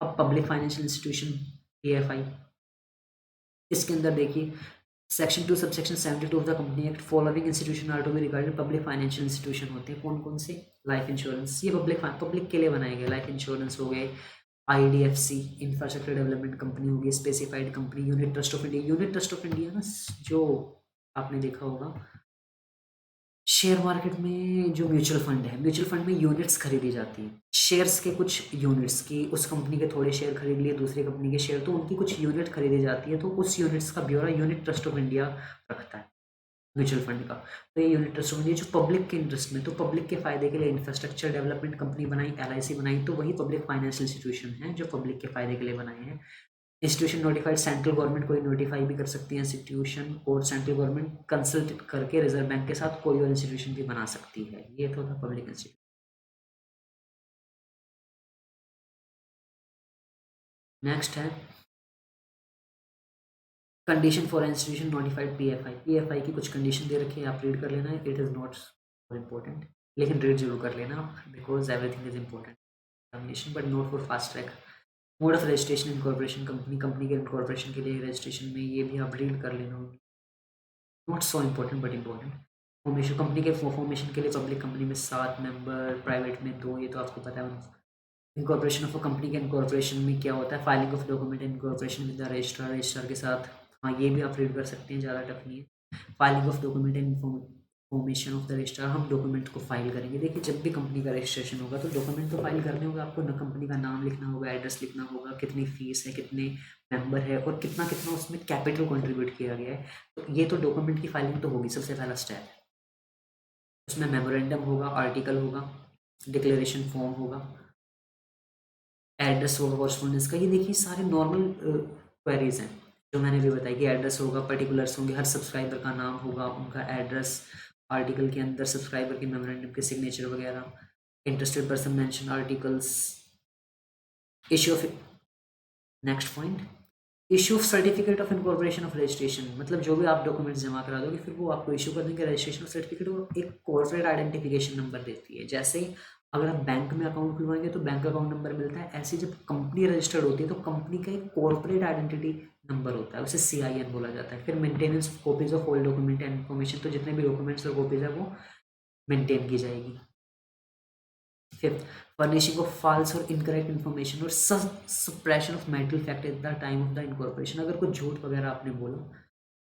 अब पब्लिक फाइनेंशियल इंस्टीट्यूशन पीएफआई, इसके अंदर देखिए section 2 subsection 72 of the company act following institution are to be regarded public financial institution होते हैं। कौन कौन से? लाइफ इंश्योरेंस, ये पब्लिक के लिए बनाए गए। लाइफ इंश्योरेंस हो गए, आईडीएफसी इंफ्रास्ट्रक्चर डेवलपमेंट कंपनी होगी, specified company, unit trust of India. Unit trust of India ना, जो आपने देखा होगा शेयर मार्केट में जो म्यूचुअल फंड है, म्यूचुअल फंड में यूनिट्स खरीदी जाती हैं, शेयर्स के कुछ यूनिट्स की, उस कंपनी के थोड़े शेयर खरीद लिए, दूसरी कंपनी के शेयर, तो उनकी कुछ यूनिट खरीदी जाती है, तो उस यूनिट्स का ब्यौरा यूनिट ट्रस्ट ऑफ इंडिया रखता है म्यूचुअल फंड का। तो ये यूनिट ट्रस्ट ऑफ इंडिया जो पब्लिक के इंटरेस्ट में, तो पब्लिक के फायदे के लिए इंफ्रास्ट्रक्चर डेवलपमेंट कंपनी बनाई, एलआईसी बनाई, तो वही पब्लिक फाइनेंशियल इंस्टीट्यूशन है जो पब्लिक के फायदे के लिए बनाए हैं। इंस्टीट्यूशन नोटिफाइड, सेंट्रल गवर्नमेंट कोई नोटिफाई भी कर सकती है इंस्टीट्यूशन, और सेंट्रल गवर्नमेंट कंसल्ट करके रिजर्व बैंक के साथ कोई और इंस्टीट्यूशन भी बना सकती है। ये तो था पब्लिक इंस्टीट्यूशन। नेक्स्ट है condition for institution notified PFI. PFI की कुछ कंडीशन दे रखी है, आप रीड कर लेना है। इट इज़ नॉट इम्पोर्टेंट, लेकिन रीड जरूर कर लेना, because everything is important condition, but not for fast track. Mode of registration incorporation, company के इनकॉर्पोरेशन के लिए रजिस्ट्रेशन में, ये भी आप रीड कर लेना, not so important but important. Formation, company के फॉर्मेशन के लिए पब्लिक कंपनी में 7 मेंबर, प्राइवेट में 2, ये तो आपको पता है। इनकॉर्पोरेशन ऑफ अ कंपनी के इनकॉर्पोरेशन में क्या होता है? Filing of document incorporation with the registrar, registrar के साथ। हाँ, ये भी आप रीड कर सकते हैं, ज़्यादा टफ नहीं है। Filing of document and formation of the registrar, हम डॉक्यूमेंट को फाइल करेंगे। देखिए, जब भी कंपनी का रजिस्ट्रेशन होगा तो डॉक्यूमेंट तो फाइल करने होगा आपको, न कंपनी का नाम लिखना होगा, एड्रेस लिखना होगा, कितनी फीस है, कितने मेंबर है, और कितना कितना उसमें कैपिटल कंट्रीब्यूट किया गया है। तो ये तो डॉक्यूमेंट की फाइलिंग तो होगी, सबसे पहला स्टेप। उसमें मेमोरेंडम होगा, आर्टिकल होगा, डिक्लेरेशन फॉर्म होगा, एड्रेस होगा कॉरस्पॉन्डेंस का। ये देखिए सारे नॉर्मल क्वेरीज हैं जो मैंने भी बताई कि एड्रेस होगा, पर्टिकुलर्स होंगे, हर सब्सक्राइबर का नाम होगा, उनका एड्रेस, आर्टिकल के अंदर सब्सक्राइबर के मेमोरेंडम के सिग्नेचर वगैरह, interested person mention articles, issue of, next point, issue of certificate of incorporation of registration, मतलब जो भी आप डॉक्यूमेंट्स जमा करा दोगे फिर वो आपको इशू कर देंगे रजिस्ट्रेशन सर्टिफिकेट, और एक कॉर्पोरेट आइडेंटिफिकेशन नंबर देती है। जैसे अगर आप बैंक में अकाउंट खुलवाएंगे तो बैंक अकाउंट नंबर मिलता है, ऐसे जब कंपनी रजिस्टर्ड होती है तो कंपनी का एक कॉर्पोरेट आइडेंटिटी नंबर होता है, उसे CIN बोला जाता है। फिर maintenance of copies of all document and information, तो जितने भी डॉक्यूमेंट्स और कॉपीज है वो मेंटेन की जाएगी। फिफ्थ, फर्निशिंग ऑफ फॉल्स और इनकरेक्ट इन्फॉर्मेशन और suppression of mental fact at the time of the incorporation, अगर कुछ झूठ वगैरह आपने बोला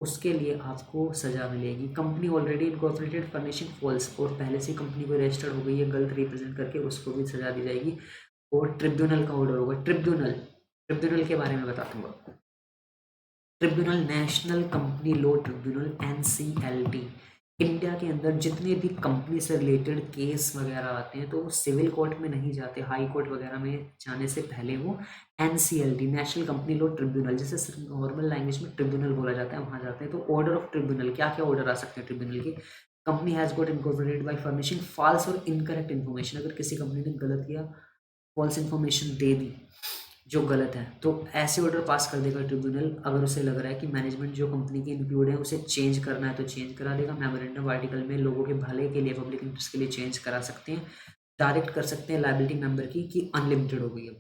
उसके लिए आपको सजा मिलेगी। Company already incorporated furnishing false, और पहले से कंपनी को रजिस्टर्ड हो गई है गलत रिप्रेजेंट करके, उसको भी सजा दी जाएगी। और ट्रिब्यूनल का ऑर्डर होगा। ट्रिब्यूनल, ट्रिब्यूनल के बारे में बताता हूँ आपको। Tribunal, national company law tribunal, NCLT। India के अंदर जितने भी कंपनी से रिलेटेड केस वगैरह आते हैं तो वो सिविल कोर्ट में नहीं जाते, हाई कोर्ट वगैरह में जाने से पहले वो NCLT, national company law tribunal, जिसे नॉर्मल लैंग्वेज में ट्रिब्यूनल बोला जाता है, वहाँ जाते हैं। तो ऑर्डर ऑफ ट्रिब्यूनल, क्या क्या ऑर्डर आ सकते हैं ट्रिब्यूनल के? Company has got incorporated by furnishing false और इनकरेक्ट इन्फॉर्मेशन, अगर किसी कंपनी ने गलत या फॉल्स इन्फॉर्मेशन दे दी जो गलत है, तो ऐसे ऑर्डर पास कर देगा ट्रिब्यूनल। अगर उसे लग रहा है कि मैनेजमेंट जो कंपनी की इंक्लूड है उसे चेंज करना है तो चेंज करा देगा। मेमोरेंडम आर्टिकल में लोगों के भले के लिए, पब्लिक इंटरेस्ट के लिए चेंज करा सकते हैं। डायरेक्ट कर सकते हैं लाइबिलिटी मेंबर की कि अनलिमिटेड हो गई है,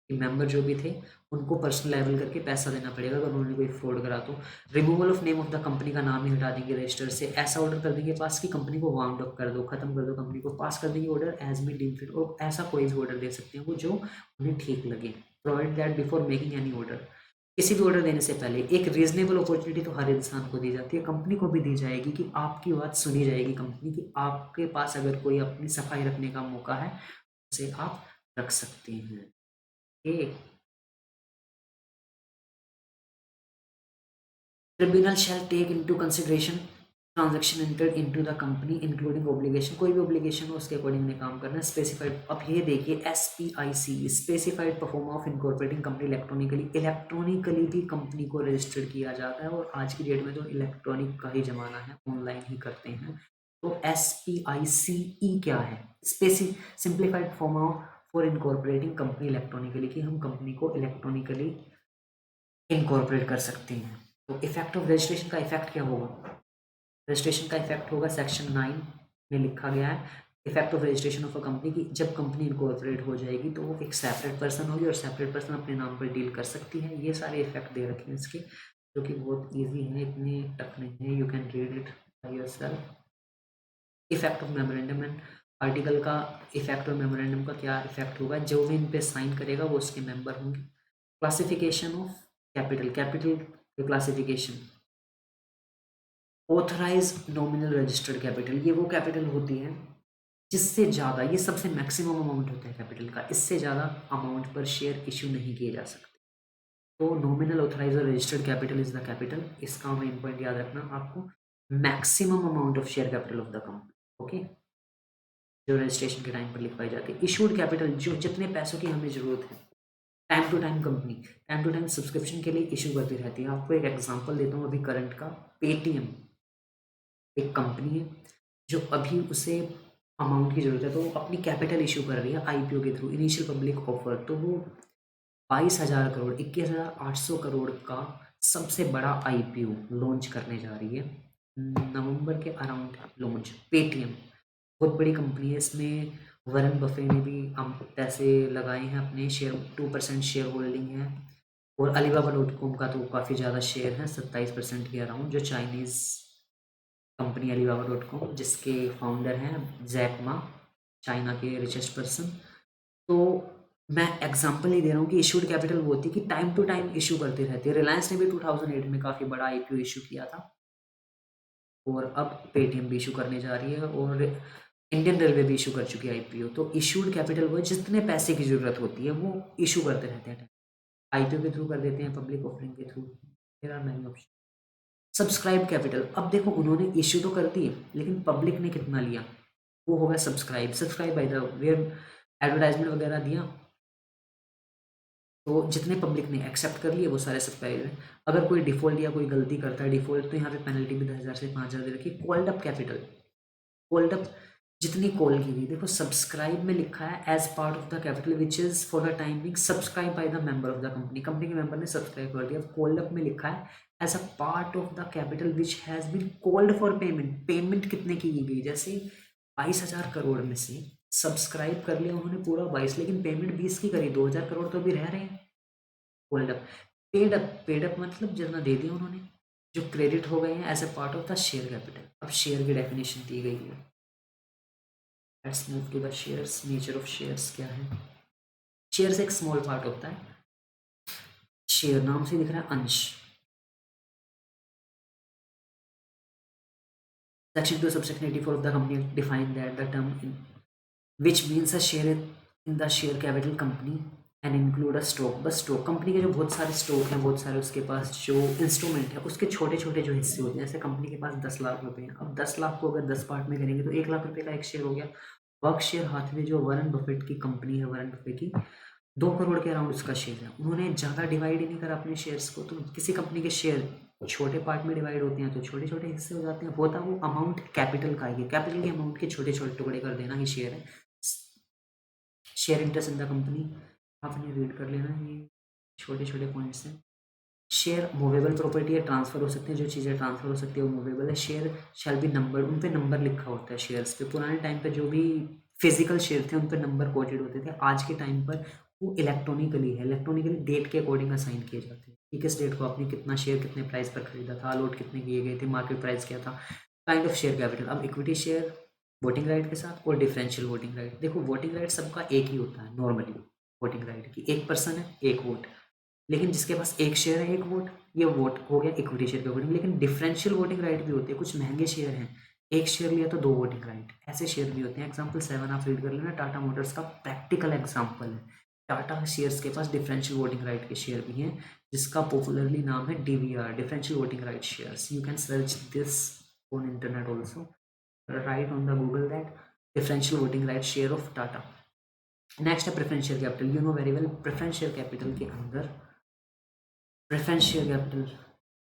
कि मेंबर जो भी थे उनको पर्सनल लायबल करके पैसा देना पड़ेगा अगर उन्होंने कोई फ्रॉड करा तो। Removal of name of the company, का नाम ही हटा देंगे रजिस्टर से। ऐसा ऑर्डर कर देंगे पास कि कंपनी को वाउंड अप कर दो, खत्म कर दो कंपनी को, पास कर देंगे ऑर्डर एज मी डीम फिट, और ऐसा कोई भी ऑर्डर दे सकते हैं वो जो उन्हें ठीक लगे। Provide that before making any order, किसी भी ऑर्डर देने से पहले एक रीजनेबल अपॉर्चुनिटी तो हर इंसान को दी जाती है, कंपनी को भी दी जाएगी कि आपकी बात सुनी जाएगी कंपनी की, आपके पास अगर कोई अपनी सफाई रखने का मौका है उसे आप रख सकते हैं। Okay, tribunal shall take into consideration transaction entered into the company including obligation, कोई भी ऑब्लिगेशन हो उसके अकॉर्डिंग में काम करना है। स्पेसिफाइड, अब ये देखिए SPIC, specified perform of incorporating company electronically, electronically भी कंपनी को रजिस्टर्ड किया जाता है, और आज की डेट में तो इलेक्ट्रॉनिक का ही जमाना है, ऑनलाइन ही करते हैं। तो SPICE क्या है? Simplified form of for incorporating company electronically, कि हम कंपनी को इलेक्ट्रॉनिकली इनकॉर्पोरेट कर सकते हैं। तो इफेक्ट ऑफ रजिस्ट्रेशन का इफेक्ट क्या होगा? रजिस्ट्रेशन का इफेक्ट होगा सेक्शन 9 में लिखा गया है, effect of registration of a company की जब कंपनी इनकॉर्पोरेट हो जाएगी तो वो एक सेपरेट पर्सन होगी और सेपरेट पर्सन अपने नाम पर डील कर सकती है। ये सारे इफेक्ट दे रखे हैं इसके, जो कि बहुत ईजी है, इतने टफ नहीं है, you can read it by yourself. Effect of memorandum and article का इफेक्ट और मेमोरेंडम का क्या इफेक्ट होगा, जो भी इन पे साइन करेगा वो उसके मेंबर होंगे। Classification of capital, capital classification, authorise nominal registered capital, ये वो कैपिटल होती है जिससे ज़्यादा, ये सबसे मैक्सिमम अमाउंट होता है कैपिटल का, इससे ज़्यादा अमाउंट पर शेयर इश्यू नहीं किए जा सकते। तो नॉमिनल ऑथराइज और registered capital is the capital, इसका मेन पॉइंट याद रखना आपको, maximum amount of share capital of the company, okay, जो रजिस्ट्रेशन के टाइम पर लिखवाई जाती है। इशूड कैपिटल, जो जितने पैसों की हमें जरूरत है, time to time company time to time subscription के लिए इशू करती रहती है। आपको एक एग्जांपल देता हूँ अभी करंट का, पेटीएम एक कंपनी है जो अभी उसे अमाउंट की जरूरत है, तो वो अपनी कैपिटल इशू कर रही है आईपीओ के थ्रू, इनिशियल पब्लिक ऑफर, तो वो 22,000 करोड़, 21,800 करोड़ का सबसे बड़ा आईपीओ लॉन्च करने जा रही है, नवंबर के अराउंड लॉन्च। पेटीएम बहुत बड़ी कंपनी है, इसमें वरुण बफे ने भी हम पैसे लगाए हैं, अपने शेयर 2% शेयर होल्डिंग है, और अलीबाबा डॉट कॉम का तो काफ़ी ज़्यादा शेयर है, 27% के अराउंड, जो Chinese company Alibaba dot com, जिसके फाउंडर हैं जैक मा, चाइना के रिचेस्ट पर्सन। तो मैं एग्जांपल ही दे रहा हूँ कि इशूड कैपिटल वो होती है कि टाइम टू टाइम इशू करती रहती है। रिलायंस ने भी 2008 में काफ़ी बड़ा आईपीओ इशू किया था, और अब पेटीएम भी इशू करने जा रही है, और इंडियन रेलवे भी इशू कर चुकी है आईपीओ। तो इशूड कैपिटल वो जितने पैसे की ज़रूरत होती है वो इशू करते रहते हैं, आईपीओ के थ्रू कर देते हैं, पब्लिक ऑफरिंग के through, there are many option. Subscribe capital, अब देखो उन्होंने इशू तो कर दी लेकिन पब्लिक ने कितना लिया, वो होगा subscribe, subscribe by the where, advertisement वगैरह दिया, तो जितने पब्लिक ने एक्सेप्ट कर लिए वो सारे सब्सक्राइब हैं। अगर कोई डिफॉल्ट या कोई गलती करता है डिफॉल्ट, तो यहाँ पे पेनल्टी भी 10,000 से 5,000 दे रखी। Called up capital, called up जितनी कॉल की गई, देखो सब्सक्राइब में लिखा है as part of the capital which is for the time being subscribe by the member of the company, company के मेंबर ने सब्सक्राइब कर दिया। कॉल्ड अप में लिखा है as a part of the capital which has been called for payment, payment कितने की गई, जैसे 22,000 करोड़ में से सब्सक्राइब कर लिया उन्होंने पूरा 22, लेकिन पेमेंट 20 की करी, 2,000 करोड़ तो अभी रह रहे हैं। Called up, paid up, paid up मतलब जितना दे दिया उन्होंने, जो क्रेडिट हो गए हैं as a part of the share capital. अब शेयर की डेफिनेशन दी गई है, let's move to the shares. Nature of shares क्या है, शेयर्स एक स्मॉल पार्ट होता है, शेयर नाम से दिख रहा है अंश। Section 2 subsection 84 of the company define that the term in which means a share in the share capital company and include a stock, बस स्टॉक, कंपनी के जो बहुत सारे स्टॉक हैं, बहुत सारे उसके पास जो इंस्ट्रूमेंट है, उसके छोटे छोटे जो हिस्से होते हैं, जैसे कंपनी के पास 10 लाख रुपए हैं, अब 10 लाख को अगर 10 पार्ट में करेंगे तो 1 लाख रुपए का एक शेयर हो गया। वर्कशेयर हाथवे जो वरुण बफेट की कंपनी है, वरुण बफेट की 2 करोड़ के अराउंड उसका शेयर है, उन्होंने ज़्यादा डिवाइड ही नहीं करा अपने शेयर्स को। तो किसी कंपनी के शेयर छोटे पार्ट में डिवाइड होते हैं तो छोटे छोटे हिस्से हो जाते हैं, होता वो अमाउंट कैपिटल का ही है, कैपिटल के अमाउंट के छोटे छोटे टुकड़े कर देना ही शेयर है। Share interest in the company आपने रीड कर लेना, ये छोटे छोटे पॉइंट्स हैं। शेयर मूवेबल प्रॉपर्टी है, ट्रांसफर हो सकते हैं, जो चीज़ें ट्रांसफर हो सकती है वो मूवेबल है। शेयर शैल बी नंबर, उन पे नंबर लिखा होता है शेयर्स पे, पुराने टाइम पे जो भी फिजिकल शेयर थे उन पे नंबर कोटेड होते थे, आज के टाइम पर वो इलेक्ट्रॉनिकली है, इलेक्ट्रॉनिकली डेट के अकॉर्डिंग असाइन किए जाते हैं कि किस डेट को आपने कितना शेयर कितने प्राइस पर खरीदा था, अलॉट कितने किए गए थे, मार्केट प्राइस क्या था, काइंड ऑफ शेयर कैपिटल। अब इक्विटी शेयर वोटिंग राइट के साथ और डिफरेंशियल वोटिंग राइट, देखो वोटिंग राइट सबका एक ही होता है नॉर्मली, वोटिंग राइट की एक पर्सन है एक वोट, लेकिन जिसके पास एक शेयर है एक वोट, ये वोट हो गया इक्विटी शेयर के अकॉर्डिंग। लेकिन डिफरेंशियल वोटिंग राइट भी होते हैं, कुछ महंगे शेयर हैं, एक शेयर लिया तो 2 वोटिंग राइट, ऐसे शेयर भी होते हैं। एग्जाम्पल 7 आप रीड कर लेना, टाटा मोटर्स का प्रैक्टिकल एग्जाम्पल है। टाटा शेयर्स के पास डिफरेंशियल वोटिंग राइट के शेयर भी हैं, जिसका पॉपुलरली नाम है DVR, differential voting right shares. You can search this on internet also, right on the Google that differential voting right share of Tata. Next है preferential capital, you know very well, preferential capital के अंदर preference share capital,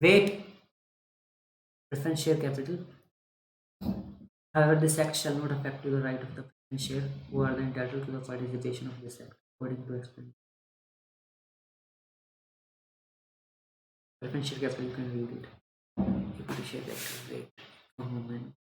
wait, preference share capital, however this act shall not affect to the right of the preference share who are then entitled to the participation of this act according to explain. Preference share capital, you can read it, equity share capital, wait, moment.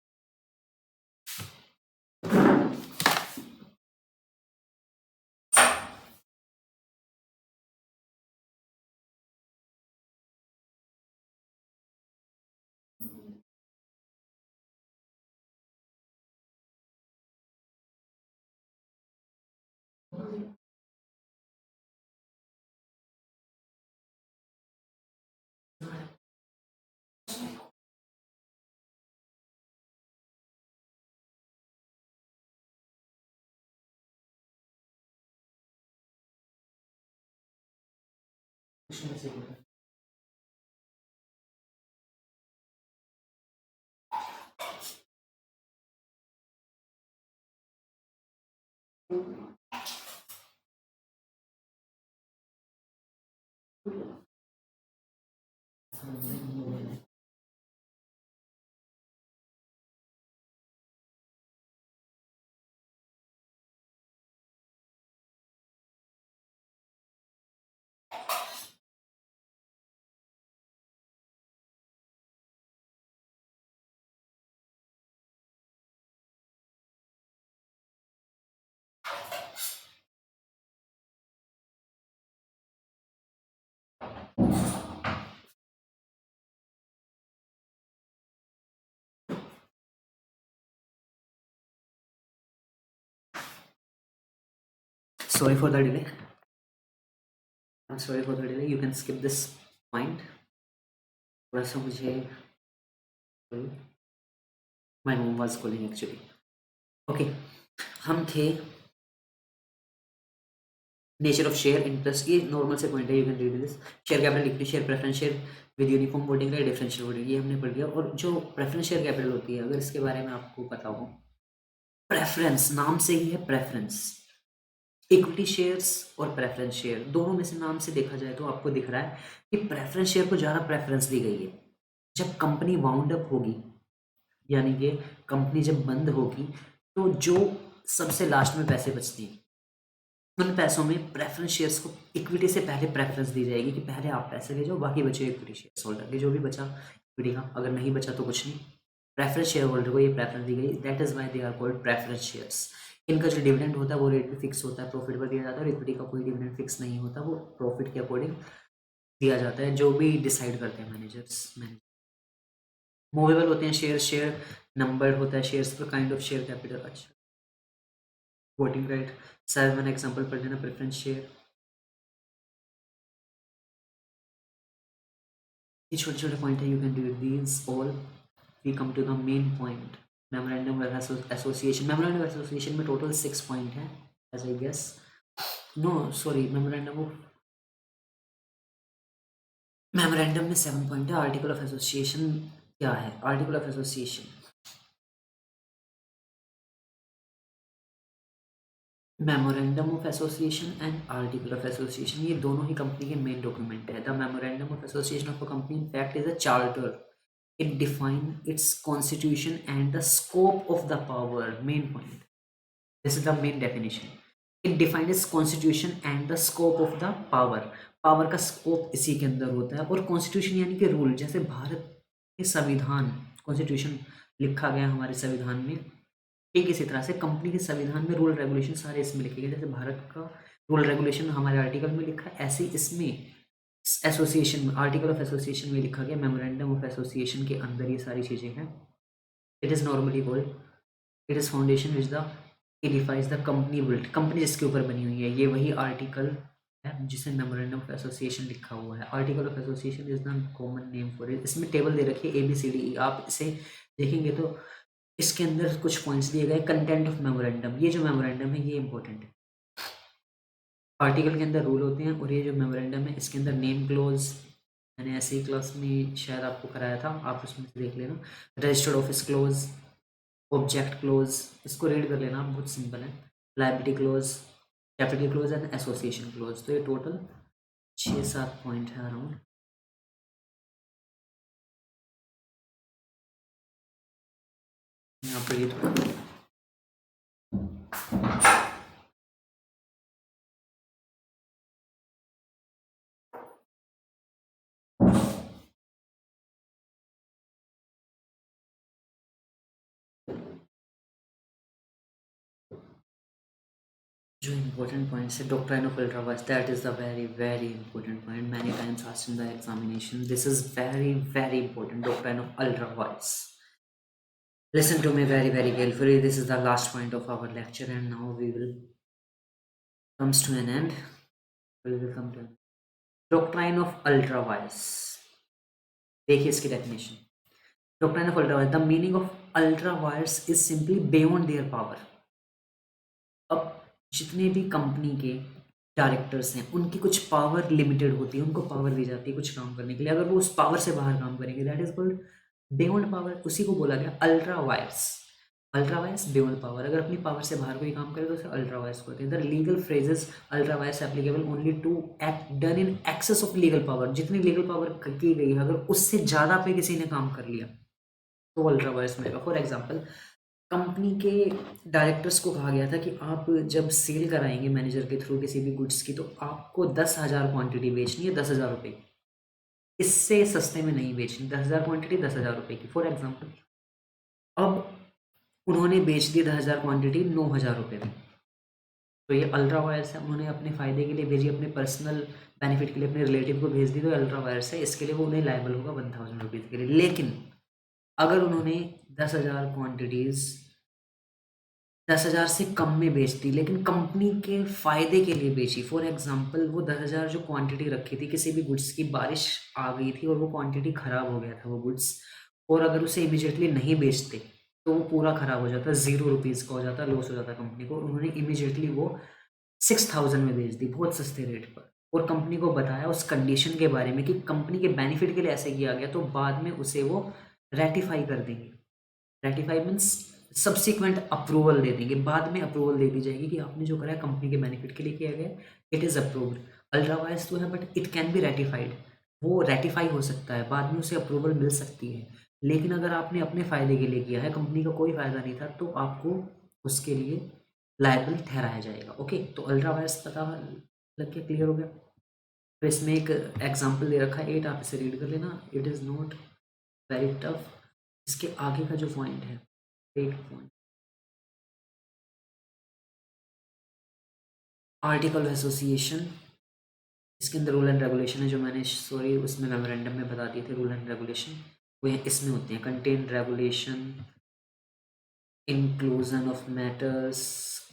Sorry for the delay. I'm sorry for the delay. You can skip this point. थोड़ा सा मुझे my mom was calling actually. Okay, हम थे nature of share interest, ये normal से point है, you can read this. Share capital, equity share, preference share with uniform voting right, differential voting, ये हमने पढ़ लिया। और जो प्रेफरेंस शेयर कैपिटल होती है, अगर इसके बारे में आपको पता हो, प्रेफरेंस नाम से ही है प्रेफरेंस। इक्विटी शेयर्स और प्रेफरेंस शेयर दोनों में से नाम से देखा जाए तो आपको दिख रहा है कि प्रेफरेंस शेयर को ज़्यादा प्रेफरेंस दी गई है। जब कंपनी वाउंड अप होगी, यानी कि कंपनी जब बंद होगी, तो जो सबसे लास्ट में पैसे बचते हैं, उन पैसों में प्रेफरेंस शेयर्स को इक्विटी से पहले प्रेफरेंस दी जाएगी कि पहले आप पैसे ले जाओ, बाकी बचे इक्विटी शेयर्स होल्डर के। जो भी बचा इक्विटी का, अगर नहीं बचा तो कुछ नहीं, प्रेफरेंस शेयर होल्डर को ये प्रेफरेंस दी गई। That is why they are called preference shares. इनका जो डिविडेंड होता है वो रेट भी फिक्स होता है, प्रॉफिट पर दिया जाता है। और इक्विटी का कोई डिविडेंड फिक्स नहीं होता, वो प्रॉफिट के अकॉर्डिंग दिया जाता है, जो भी डिसाइड करते हैं मैनेजर्स। मूवेबल होते हैं शेयर, शेयर नंबर होता है शेयर्स पर, काइंड ऑफ शेयर कैपिटल। अच्छा, वोटिंग राइट, सर मैंने एग्जांपल पढ़ लेना, प्रेफरेंस शेयर। ये छोटे छोटे पॉइंट है, you can read these all. We come to the main point, memorandum of association. Memorandum of association में टोटल 6 पॉइंट है, as I guess. No sorry, memorandum में 7 पॉइंट है। आर्टिकल ऑफ एसोसिएशन क्या है? Article of association, memorandum of association and article of association, ये दोनों ही company के main document है। The memorandum of association of a company in fact is a charter. It define it's constitution and the scope of the power. Main point, this is the main definition. It define it's constitution and the scope of the power. Power का scope इसी के अंदर होता है। और constitution यानी कि rule, जैसे भारत के संविधान, कॉन्स्टिट्यूशन लिखा गया हमारे संविधान में, ठीक इसी तरह से कंपनी के संविधान में रूल रेगुलेशन सारे इसमें लिखे गए। जैसे भारत का रूल रेगुलेशन हमारे आर्टिकल में लिखा है, ऐसे ही इसमें एसोसिएशन में, आर्टिकल ऑफ एसोसिएशन में लिखा गया। मेमोरेंडम ऑफ एसोसिएशन के अंदर ये सारी चीज़ें हैं। It is normally called, it is foundation which the एडिफाइज the company built. Company जिसके ऊपर बनी हुई है, ये वही आर्टिकल है जिसे मेमोरेंडम ऑफ एसोसिएशन लिखा हुआ है। Article of association is the common name for it. इसमें टेबल दे रखी है ABCDE, आप इसे देखेंगे तो इसके अंदर कुछ पॉइंट्स दिए गए। कंटेंट ऑफ मेमोरेंडम, ये जो मेमोरेंडम है ये इंपॉर्टेंट है। आर्टिकल के अंदर रूल होते हैं, और ये जो मेमोरेंडम है इसके अंदर नेम क्लोज, मैंने ऐसी क्लास में शायद आपको कराया था, आप उसमें से देख लेना। Registered office close, object close, इसको रीड कर लेना, बहुत सिंपल है। Liability close, capital close and association close. तो ये टोटल 6-7 पॉइंट है अराउंड। यहाँ पर ये जो important points है doctrine of ultra vires, that is the very important point, many times asked in the examination. This is very important, doctrine of ultra vires. Listen to me very carefully. This is the last point of our lecture, and now we will comes to an end. We will come to an doctrine of ultra vires. देखिए इसकी definition. Doctrine of ultra vires. The meaning of ultra vires is simply beyond their power. अब जितने भी company के directors हैं उनकी कुछ power limited होती है, उनको पावर दी जाती है कुछ काम करने के लिए, अगर वो उस पावर से बाहर काम करेंगे that is called beyond power, उसी को बोला गया ultra vires. Ultra vires beyond power, अगर अपनी पावर से बाहर कोई काम करे तो उसे अल्ट्रा वायर्स कहते हैं। The legal phrases ultra vires applicable only to act done in excess of legal power, जितनी लीगल पावर की गई है अगर उससे ज़्यादा पे किसी ने काम कर लिया तो अल्ट्रा वायर्स मिलेगा। फॉर एग्जाम्पल कंपनी के डायरेक्टर्स को कहा गया था कि आप जब सेल कराएंगे मैनेजर के थ्रू किसी भी गुड्स की तो आपको 10,000 क्वांटिटी बेचनी है 10,000 रुपये की, इससे सस्ते में नहीं बेचनी, 10,000 क्वांटिटी 10,000 रुपये की फॉर एग्जांपल। अब उन्होंने बेच दी 10,000 क्वांटिटी 9,000 रुपये में, तो ये अल्ट्रा वायर्स है, उन्होंने अपने फ़ायदे के लिए भेजी, अपने पर्सनल बेनिफिट के लिए अपने रिलेटिव को भेज दी, तो अल्ट्रा वायर्स है, इसके लिए वो उन्हें लायबल होगा 1,000 रुपीज़ के लिए। लेकिन अगर उन्होंने 10,000 क्वांटिटीज़ 10,000 से कम में बेच दी लेकिन कंपनी के फ़ायदे के लिए बेची, फॉर एग्जांपल वो 10,000 जो क्वांटिटी रखी थी किसी भी गुड्स की, बारिश आ गई थी और वो क्वांटिटी ख़राब हो गया था वो गुड्स, और अगर उसे इमीडिएटली नहीं बेचते तो वो पूरा ख़राब हो जाता, 0 रुपीज़ का हो जाता, लॉस हो जाता कंपनी को। उन्होंने इमीडिएटली वो 6,000 में बेच दी बहुत सस्ते रेट पर, और कंपनी को बताया उस कंडीशन के बारे में कि कंपनी के बेनिफिट के लिए ऐसे किया गया, तो बाद में उसे वो रेटिफाई कर देंगे। रेटिफाई मीन्स सब्सिक्वेंट अप्रूवल दे देंगे, बाद में अप्रूवल दे दी जाएगी कि आपने जो करा है कंपनी के बेनिफिट के लिए किया गया, it is approved. Ultra vires तो है but it can be ratified, वो रेटिफाई हो सकता है, बाद में उसे अप्रूवल मिल सकती है। लेकिन अगर आपने अपने फ़ायदे के लिए किया है, कंपनी का कोई फ़ायदा नहीं था, तो आपको उसके लिए लायबल ठहराया जाएगा। ओके, तो अल्ट्रा वायर्स पता लग गया, क्लियर हो गया। तो इसमें एक एग्जाम्पल दे रखा है 8, आप इसे रीड कर लेना, it is not very tough. इसके आगे का जो पॉइंट है 8 पॉइंट, आर्टिकल ऑफ एसोसिएशन, इसके अंदर रूल एंड रेगुलेशन है, जो मैंने सॉरी उसमें मेमोरेंडम में बता दिए थे रूल एंड रेगुलेशन, वो इसमें होते हैं। Contain regulation, inclusion of matters,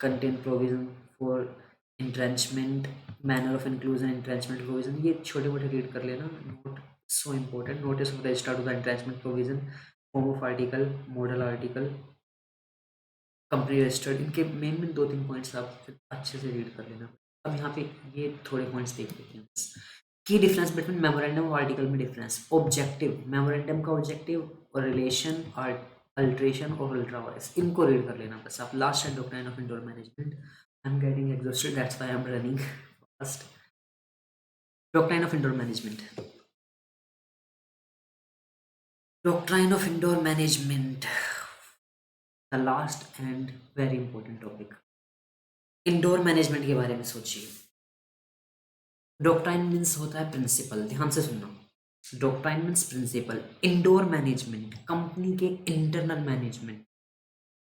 contain provision for entrenchment, manner of inclusion entrenchment provision, ये छोटे मोटे रीड कर लेना, note so important. Notice of registered to the entrenchment provision, form of article, model article, company registered, इनके main 2-3 points आप अच्छे से read कर लेना। अब यहाँ पे ये थोड़े पॉइंट्स देख लेते हैं बस। की डिफरेंस बिटवीन मेमोरेंडम और आर्टिकल में डिफरेंस, ऑब्जेक्टिव, मेमोरेंडम का ऑब्जेक्टिव और रिलेशन, अल्ट्रेशन और अल्ट्रा वायर्स, इनको रीड कर लेना बस आप। Last and doctrine of indoor management, I am getting exhausted that's why I am running fast. Doctrine of indoor management, doctrine of indoor management, the last and very important topic. Indoor management के बारे में सोचिए। Doctrine means होता है principal, ध्यान से सुनना, doctrine means principle. Indoor management company के इंटरनल मैनेजमेंट,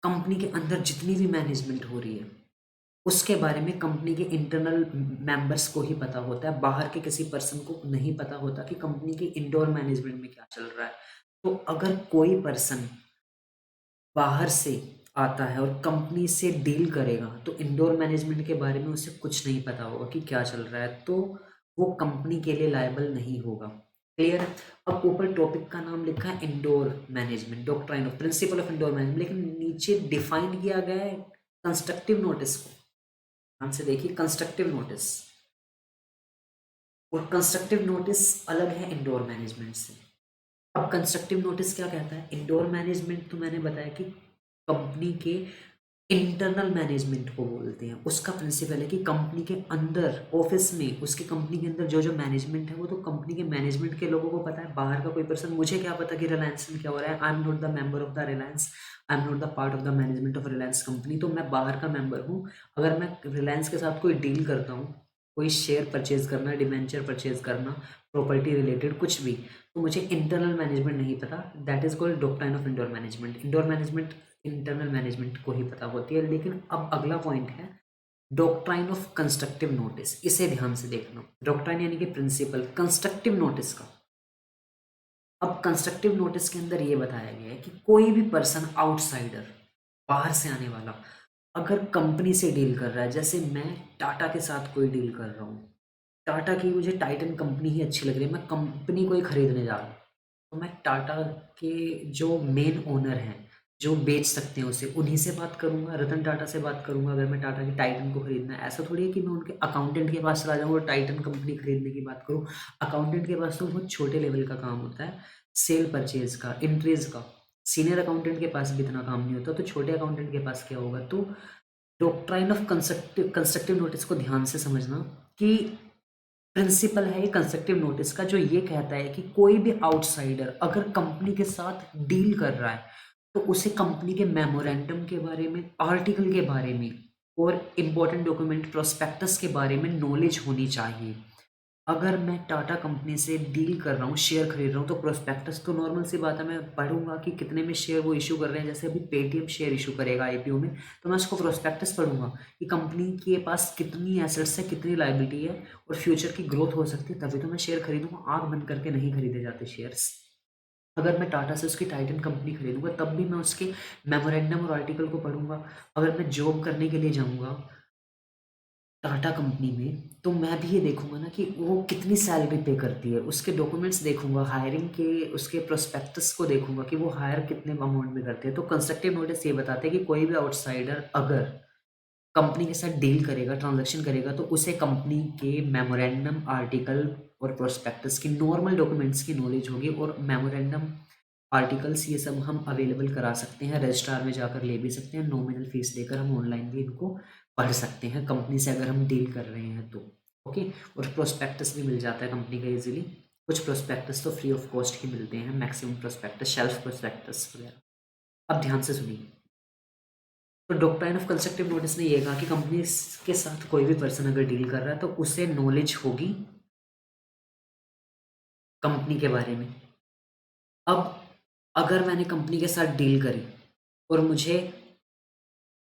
कंपनी के अंदर जितनी भी मैनेजमेंट हो रही है उसके बारे में कंपनी के इंटरनल मेंबर्स को ही पता होता है, बाहर के किसी पर्सन को नहीं पता होता कि कंपनी के इंडोर मैनेजमेंट में क्या चल रहा है। तो अगर कोई पर्सन बाहर से आता है और कंपनी से डील करेगा तो इंडोर मैनेजमेंट के बारे में उसे कुछ नहीं पता होगा कि क्या चल रहा है, तो वो कंपनी के लिए लायबल नहीं होगा। क्लियर है। अब ऊपर टॉपिक का नाम लिखा है indoor management, doctrine of principle of indoor management, लेकिन नीचे डिफाइन किया गया है कंस्ट्रक्टिव नोटिस को। ध्यान से देखिए, कंस्ट्रक्टिव नोटिस, और कंस्ट्रक्टिव नोटिस अलग है इंडोर मैनेजमेंट से। अब कंस्ट्रक्टिव नोटिस क्या कहता है, इंडोर मैनेजमेंट तो मैंने बताया कि कंपनी के इंटरनल मैनेजमेंट को बोलते हैं, उसका प्रिंसिपल है कि कंपनी के अंदर ऑफिस में, उसके कंपनी के अंदर जो जो मैनेजमेंट है वो तो कंपनी के मैनेजमेंट के लोगों को पता है। बाहर का कोई पर्सन, मुझे क्या पता कि रिलायंस में क्या हो रहा है, I am not the member of the Reliance, I am not the part of the management of Reliance company, तो मैं बाहर का मेंबर हूँ। अगर मैं रिलायंस के साथ कोई डील करता हूँ, कोई शेयर परचेज करना, डिवेंचर परचेज करना, प्रॉपर्टी रिलेटेड कुछ भी, तो मुझे इंटरनल मैनेजमेंट नहीं पता, that is called doctrine of indoor management. Indoor management internal management को ही पता होती है। लेकिन अब अगला पॉइंट है डॉक्ट्राइन ऑफ कंस्ट्रक्टिव नोटिस, इसे ध्यान से देखना। डॉक्ट्राइन यानी कि प्रिंसिपल, कंस्ट्रक्टिव नोटिस का। अब कंस्ट्रक्टिव नोटिस के अंदर ये बताया गया है कि कोई भी पर्सन आउटसाइडर, बाहर से आने वाला, अगर कंपनी से डील कर रहा है, जैसे मैं टाटा के साथ कोई डील कर रहा हूँ, टाटा की मुझे टाइटन कंपनी ही अच्छी लग रही है, मैं कंपनी को ही खरीदने जा रहा हूँ, तो मैं टाटा के जो मेन ओनर हैं, जो बेच सकते हैं उसे, उन्हीं से बात करूंगा, रतन टाटा से बात करूंगा। अगर मैं टाटा की टाइटन को खरीदना है, ऐसा थोड़ी है कि मैं उनके अकाउंटेंट के पास चला जाऊँ और टाइटन कंपनी खरीदने की बात करूँ। अकाउंटेंट के पास तो बहुत छोटे लेवल का काम होता है, सेल परचेज का, इंट्रीज का। सीनियर अकाउंटेंट के पास भी इतना काम नहीं होता, तो छोटे अकाउंटेंट के पास क्या होगा। तो डॉक्ट्राइन ऑफ कंस्ट्रक्टिव नोटिस को ध्यान से समझना कि प्रिंसिपल है ये कंस्ट्रक्टिव नोटिस का, जो ये कहता है कि कोई भी आउटसाइडर अगर कंपनी के साथ डील कर रहा है, तो उसे कंपनी के मेमोरेंडम के बारे में, आर्टिकल के बारे में और इम्पोर्टेंट डॉक्यूमेंट प्रोस्पेक्टस के बारे में नॉलेज होनी चाहिए। अगर मैं टाटा कंपनी से डील कर रहा हूँ, शेयर खरीद रहा हूँ, तो प्रोस्पेक्टस तो नॉर्मल सी बात है, मैं पढ़ूंगा कि कितने में शेयर वो इशू कर रहे हैं। जैसे अभी पेटीएम शेयर इशू करेगा आईपीओ में, तो मैं उसको प्रोस्पेक्टस पढ़ूंगा कि कंपनी के पास कितनी एसेट्स है, कितनी लायबिलिटी है और फ्यूचर की ग्रोथ हो सकती है, तभी तो मैं शेयर खरीदूंगा। आँख बंद करके नहीं खरीदे जाते शेयर्स। अगर मैं टाटा से उसकी टाइटन कंपनी खरीदूंगा, तब भी मैं उसके मेमोरेंडम और आर्टिकल को पढ़ूंगा। अगर मैं जॉब करने के लिए जाऊंगा टाटा कंपनी में, तो मैं भी ये देखूंगा ना कि वो कितनी सैलरी पे करती है, उसके डॉक्यूमेंट्स देखूंगा, हायरिंग के उसके प्रोस्पेक्टस को देखूंगा कि वो हायर कितने अमाउंट में करते हैं। तो कंस्ट्रक्टिव नोटिस ये बताते हैं कि कोई भी आउटसाइडर अगर कंपनी के साथ डील करेगा, ट्रांजैक्शन करेगा, तो उसे कंपनी के मेमोरेंडम, आर्टिकल और प्रोस्पेक्टस की, नॉर्मल डॉक्यूमेंट्स की नॉलेज होगी। और मेमोरेंडम, आर्टिकल्स ये सब हम अवेलेबल करा सकते हैं, रजिस्ट्रार में जाकर ले भी सकते हैं, नॉमिनल फीस देकर हम ऑनलाइन भी इनको पढ़ सकते हैं कंपनी से, अगर हम डील कर रहे हैं तो। ओके। और प्रोस्पेक्टस भी मिल जाता है कंपनी का इजीली। कुछ प्रोस्पेक्टस तो फ्री ऑफ कॉस्ट ही मिलते हैं, मैक्सिमम प्रोस्पेक्टस, शेल्फ प्रोस्पेक्टस वगैरह। अब ध्यान से सुनिए। तो डॉक्ट्राइन ऑफ कंस्ट्रक्टिव नोटिस ने यह कहा कि कंपनी के साथ कोई भी पर्सन अगर डील कर रहा है, तो उसे नॉलेज होगी कंपनी के बारे में। अब अगर मैंने कंपनी के साथ डील करी और मुझे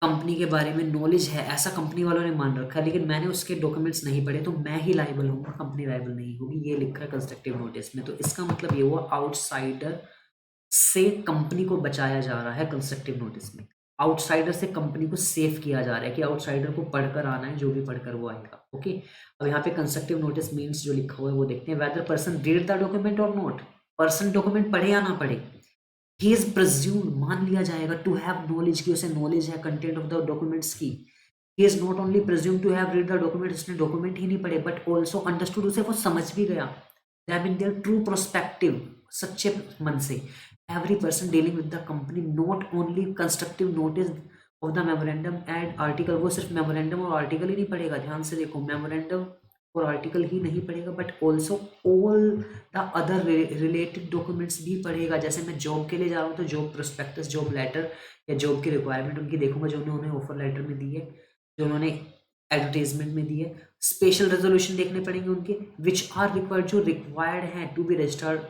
कंपनी के बारे में नॉलेज है, ऐसा कंपनी वालों ने मान रखा है, लेकिन मैंने उसके डॉक्यूमेंट्स नहीं पढ़े, तो मैं ही लायबल हूँगा, कंपनी लायबल नहीं होगी। ये लिखा है कंस्ट्रक्टिव नोटिस में। तो इसका मतलब ये हुआ आउटसाइडर से कंपनी को बचाया जा रहा है कंस्ट्रक्टिव नोटिस में। आउटसाइडर से कंपनी को सेव किया जा रहा है कि आउटसाइडर को पढ़कर आना है, जो भी पढ़कर वो आएगा। ओके। अब यहाँ पे कंस्ट्रक्टिव नोटिस मीन्स जो लिखा हुआ है वो देखते हैं। Weather person read the document और नोट, पर्सन डॉक्यूमेंट पढ़े या ना पढ़े, ही इज प्रेज्यूम्ड, मान लिया जाएगा, टू हैव नॉलेज की, उसे नॉलेज है कंटेंट ऑफ द डॉक्यूमेंट्स की। He is not only presumed to have read the document, उसने डॉक्यूमेंट ही नहीं पढ़े, बट ऑल्सो अंडरस्टूड, उसे वो समझ भी गया। They have in their true prospective, सच्चे मन से। Every person dealing with the company not only constructive notice of the memorandum and article, वो सिर्फ मेमोरेंडम और आर्टिकल ही नहीं पढ़ेगा, ध्यान से देखो, मेमोरेंडम और आर्टिकल ही नहीं पढ़ेगा, but also all the other related documents भी पढ़ेगा। जैसे मैं जॉब के लिए जा रहा हूँ, तो जॉब प्रोस्पेक्टस, जॉब लेटर या जॉब की रिक्वायरमेंट उनकी देखूंगा, जो उन्होंने ऑफर लेटर में दी है, जो उन्होंने एडवर्टीजमेंट में दी है। स्पेशल रेजोल्यूशन देखने पड़ेंगे उनके, विच आर रिक्वायर्ड, जो रिक्वायर्ड हैं to be registered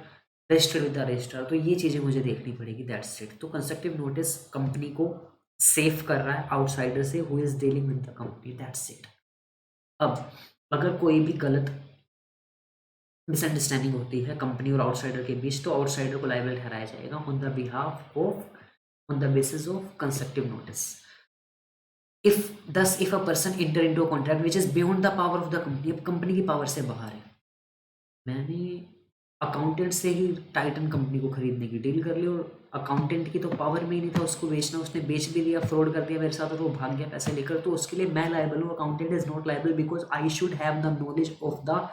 with the registrar. तो ये चीज़ें मुझे देखनी पड़ेगी, दैट्स इट। तो कंस्ट्रक्टिव नोटिस कंपनी को सेव कर रहा है आउटसाइडर से, who is dealing with the company, that's it. अब अगर कोई भी गलत मिसअंडरस्टैंडिंग होती है कंपनी और आउटसाइडर के बीच, तो आउटसाइडर को लायबल ठहराया जाएगा on the behalf of, on the basis of constructive notice. If a person inter into a contract which is beyond the power of the company, अब कंपनी की पावर से बाहर है, मैंने अकाउंटेंट से ही टाइटन कंपनी को खरीदने की डील कर ली, और अकाउंटेंट की तो पावर में ही नहीं था उसको बेचना, उसने बेच भी दिया, फ्रॉड कर दिया मेरे साथ और वो भाग गया पैसे लेकर, तो उसके लिए मैं लायबल हूँ। Accountant is not liable because I should have the knowledge of the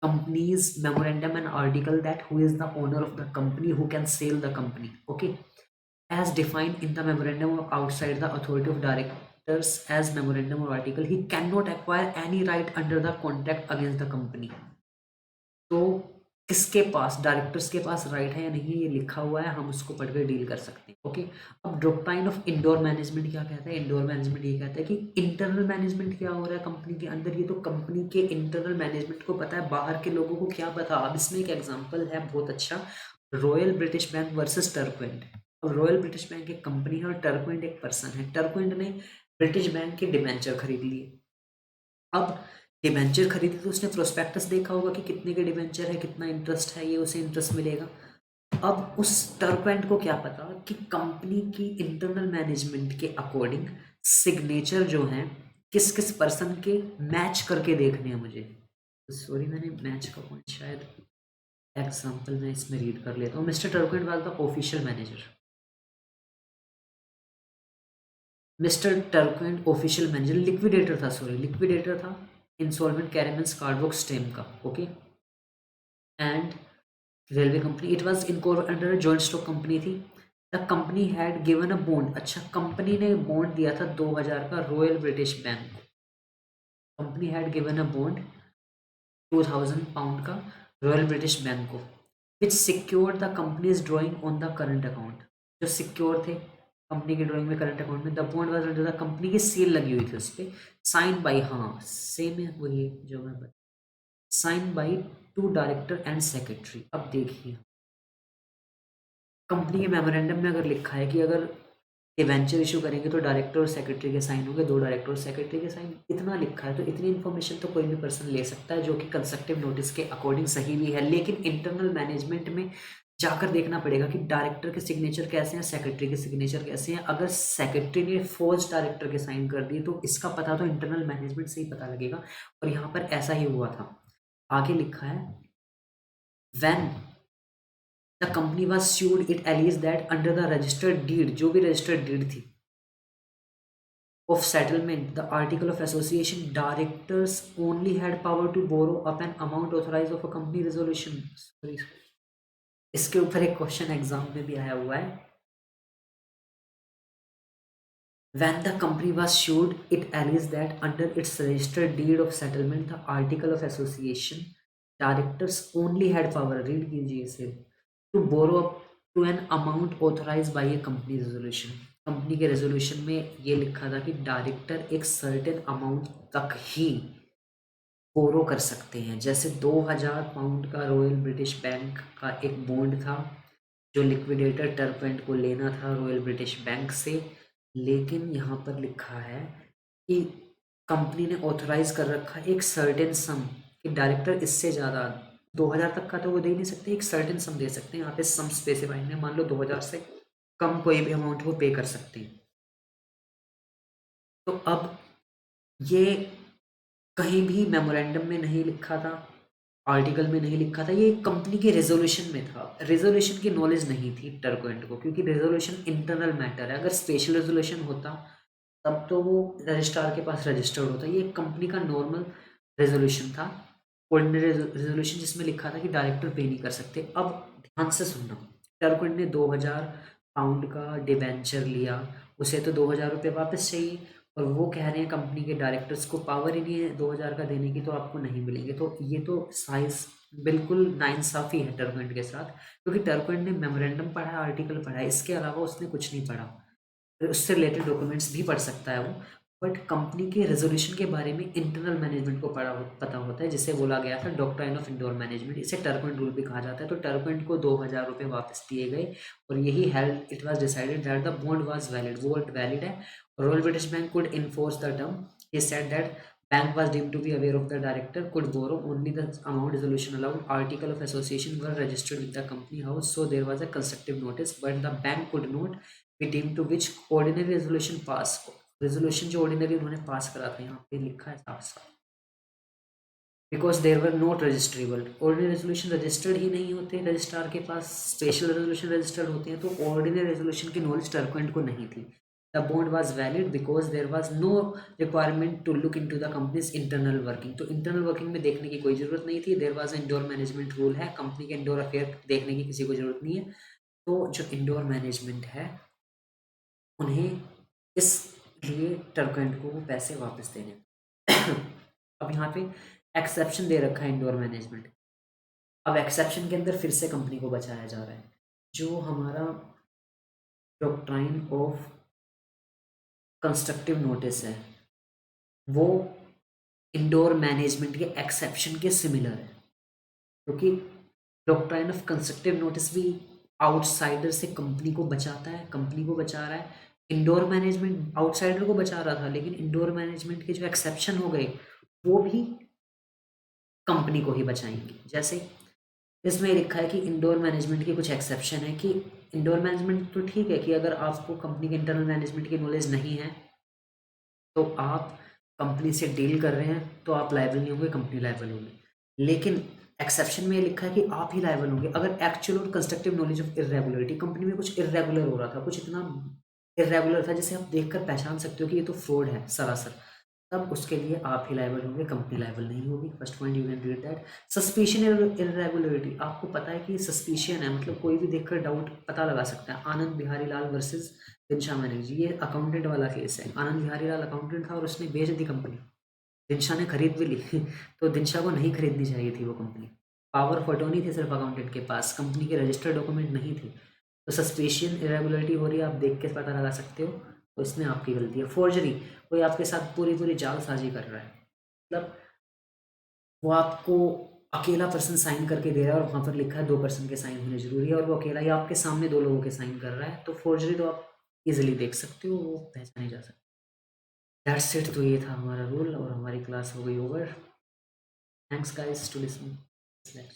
company's memorandum and article, that who is the owner of the company, who can sell the company. Okay, as defined in the memorandum or outside the authority of directors as memorandum or article, he cannot acquire any right under the contract against the company. तो किसके पास, directors के पास right है या नहीं, ये लिखा हुआ है, हम उसको पढ़कर डील कर सकते हैं। ओके। अब डॉक्ट्राइन ऑफ इंडोर मैनेजमेंट क्या कहता है। इंडोर मैनेजमेंट ये कहता है कि इंटरनल मैनेजमेंट क्या हो रहा है कंपनी के अंदर, ये तो कंपनी के इंटरनल मैनेजमेंट को पता है, बाहर के लोगों को क्या पता। अब इसमें एक एग्जाम्पल है बहुत अच्छा, रॉयल ब्रिटिश बैंक वर्सेस टर्कवेंट। अब रॉयल ब्रिटिश बैंक एक कंपनी है और टर्कवेंट एक पर्सन है। टर्कवेंट ने ब्रिटिश बैंक के डिबेंचर खरीद लिए, अब डिबेंचर खरीदी तो उसने प्रोस्पेक्टस देखा होगा कि कितने के डिबेंचर है, कितना इंटरेस्ट है, ये उसे इंटरेस्ट मिलेगा। अब उस टर्पेंट को क्या पता कि कंपनी की इंटरनल मैनेजमेंट के अकॉर्डिंग सिग्नेचर जो हैं किस किस पर्सन के मैच करके देखने हैं मुझे। सॉरी, मैंने मैच का पॉइंट शायद एग्जाम्पल मैं इसमें रीड कर लेता हूँ। Mister Turquand was the official manager. Mister Turquand official manager liquidator था, सॉरी लिक्विडेटर था इंसॉल्वेंट कैरेमन्स कार्डबुक स्टेम का, okay. And railway company, it was incorporated under joint stock company थी। The company had given a bond, अच्छा company ने bond दिया था 2000 का Royal British Bank को। Company had given a bond 2000 pound का Royal British Bank को, which secured the companies drawing on the current account, जो सिक्योर थे कंपनी के ड्रॉइंग में करंट अकाउंट में। The bond was under the company की seal लगी हुई थी उस पर, साइन बाई, हाँ सेम है वही जो मैं बता, sign by two director and secretary. अब देखिए कंपनी के मेमोरेंडम में अगर लिखा है कि अगर डिवेंचर इशू करेंगे तो डायरेक्टर और सेक्रेटरी के साइन होंगे, 2 डायरेक्टर और सेक्रेटरी के साइन, इतना लिखा है तो इतनी इन्फॉर्मेशन तो कोई भी पर्सन ले सकता है जो कि कंस्ट्रक्टिव नोटिस के अकॉर्डिंग सही भी है। लेकिन इंटरनल मैनेजमेंट में जाकर देखना पड़ेगा कि डायरेक्टर के सिग्नेचर कैसे हैं, सेक्रेटरी के सिग्नेचर कैसे हैं। अगर सेक्रेटरी ने फोर्स डायरेक्टर के साइन कर दिए तो इसका पता तो इंटरनल मैनेजमेंट से ही पता लगेगा, और यहाँ पर ऐसा ही हुआ था। आगे लिखा है when the company was sued, it alleged that under the registered deed, जो भी registered deed थी of settlement, the article of association, directors only had power to borrow up an amount authorized of a company resolution. Sorry, इसके ऊपर एक question exam में भी आया हुआ है। When the company was sued, it alleged that under its registered deed of settlement, the article of association, directors only had power, read कीजिए इसे, to borrow up to an amount authorized by a company resolution. Company के resolution में ये लिखा था कि director एक certain amount तक ही बोरो कर सकते हैं। जैसे 2000 पाउंड का रॉयल ब्रिटिश बैंक का एक बॉन्ड था जो लिक्विडेटर टर्पेंट को लेना था रॉयल ब्रिटिश बैंक से, लेकिन यहाँ पर लिखा है कि कंपनी ने ऑथराइज कर रखा एक सर्टेन सम कि डायरेक्टर इससे ज़्यादा 2000 तक का तो वो दे नहीं सकते, एक सर्टेन सम दे सकते हैं। यहाँ पे सम स्पेसिफाइड है, मान लो 2000 से कम कोई भी अमाउंट वो पे कर सकते हैं। तो अब ये कहीं भी मेमोरेंडम में नहीं लिखा था, आर्टिकल में नहीं लिखा था, ये कंपनी के रेजोल्यूशन में था। रेजोल्यूशन की नॉलेज नहीं थी टर्कोएंट को, क्योंकि रेजोल्यूशन इंटरनल मैटर है। अगर स्पेशल रेजोल्यूशन होता तब तो वो रजिस्ट्रार के पास रजिस्टर्ड होता। ये कंपनी का नॉर्मल रेजोल्यूशन था, ऑर्डिनरी रेजोल्यूशन, जिसमें लिखा था कि डायरेक्टर पे नहीं कर सकते। अब ध्यान से सुनना, टर्कोएंट ने 2000 पाउंड का डिबेंचर लिया, उसे तो 2000 रुपये वापस चाहिए, और वो कह रहे हैं कंपनी के डायरेक्टर्स को पावर ही नहीं है 2000 का देने की, तो आपको नहीं मिलेंगे। तो ये तो साइज बिल्कुल नाइंसाफ़ी है टर्कोएंट के साथ, क्योंकि टर्कोएंट ने मेमोरेंडम पढ़ा है, आर्टिकल पढ़ा है, इसके अलावा उसने कुछ नहीं पढ़ा। फिर उससे रिलेटेड डॉक्यूमेंट्स भी पढ़ सकता है वो, बट कंपनी के रेजोल्यूशन के बारे में इंटरनल मैनेजमेंट को पता होता है, जिसे बोला गया था डॉक्ट्राइन ऑफ इंडोर मैनेजमेंट। इसे टर्कोएंट रूल भी कहा जाता है। तो टर्कोएंट को 2000 रुपये वापस दिए गए, और यही held it was decided that the bond was valid, वो वैलिड है। Royal British bank could enforce the term, he said that bank was deemed to be aware of the director could borrow only the amount resolution allowed. Article of association were registered with the company house, so there was a constructive notice, but the bank could not be deemed to which ordinary resolution pass, resolution जो ordinary उन्होंने पास करा था, यहाँ पे लिखा है साफ साफ, because there were not registrable. Ordinary resolution registered ही नहीं होते रजिस्ट्रार के पास, स्पेशल रेजोल्यूशन रजिस्टर्ड होते हैं। तो ऑर्डिनरी रेजोल्यूशन की नॉलेज टर्कोएंट को नहीं थी। The bond was valid because there was no requirement to look into the company's internal working, तो इंटरनल वर्किंग में देखने की कोई ज़रूरत नहीं थी। There was indoor management rule है, कंपनी के इंडोर अफेयर देखने की किसी को ज़रूरत नहीं है। तो जो इंडोर मैनेजमेंट है उन्हें इसलिए टर्कोएंट को वो पैसे वापस देने। अब यहाँ पे एक्सेप्शन दे रखा है इंडोर मैनेजमेंट। अब एक्सेप्शन के अंदर फिर से कंपनी को बचाया जा रहा है। जो हमारा डॉक्ट्राइन ऑफ कंस्ट्रक्टिव नोटिस है वो इंडोर मैनेजमेंट के एक्सेप्शन के सिमिलर है, क्योंकि डॉक्ट्राइन ऑफ कंस्ट्रक्टिव नोटिस भी आउटसाइडर से कंपनी को बचाता है, कंपनी को बचा रहा है। इंडोर मैनेजमेंट आउटसाइडर को बचा रहा था, लेकिन इंडोर मैनेजमेंट के जो एक्सेप्शन हो गए वो भी कंपनी को ही बचाएंगी। जैसे इसमें लिखा है कि इंडोर मैनेजमेंट की कुछ एक्सेप्शन है कि इंडोर मैनेजमेंट तो ठीक है कि अगर आपको कंपनी के इंटरनल मैनेजमेंट की नॉलेज नहीं है तो आप कंपनी से डील कर रहे हैं तो आप लायबल नहीं होंगे, कंपनी लायबल होगी। लेकिन एक्सेप्शन में ये लिखा है कि आप ही लायबल होंगे अगर एक्चुअल और constructive knowledge of irregularity, company में कुछ इरेगुलर हो रहा था, कुछ इतना इरेगुलर था जिसे आप देखकर पहचान सकते हो कि ये तो फ्रॉड है सरासर, तब उसके लिए आप ही लायबल होंगे, कंपनी लायबल नहीं होगी। First point you can read that. Suspicion irregularity, आपको पता है कि सस्पिशन है मतलब कोई भी देखकर डाउट पता लगा सकता है। आनंद बिहारी लाल वर्सेस दिनशा बनर्जी, ये अकाउंटेंट वाला केस है। आनंद बिहारी लाल अकाउंटेंट था और उसने बेच दी कंपनी, दिनशा ने खरीद भी ली तो दिनशा को नहीं खरीदनी चाहिए थी वो कंपनी। पावर ऑफ अटॉर्नी थी सिर्फ अकाउंटेंट के पास, कंपनी के रजिस्टर्ड डॉक्यूमेंट नहीं थे। तो सस्पेशन इरेगुलरिटी हो रही है, आप देख के पता लगा सकते हो, तो इसमें आपकी गलती है। फोर्जरी, कोई आपके साथ पूरी पूरी जालसाजी कर रहा है, मतलब वो आपको अकेला पर्सन साइन करके दे रहा है और वहाँ पर लिखा है 2 पर्सन के साइन होने जरूरी है और वो अकेला ही आपके सामने 2 लोगों के साइन कर रहा है, तो फोर्जरी तो आप इजिली देख सकते हो, वो पहचानी जा सकती है। दैट्स इट, तो ये था हमारा रूल और हमारी क्लास हो गई over. Thanks guys to listening.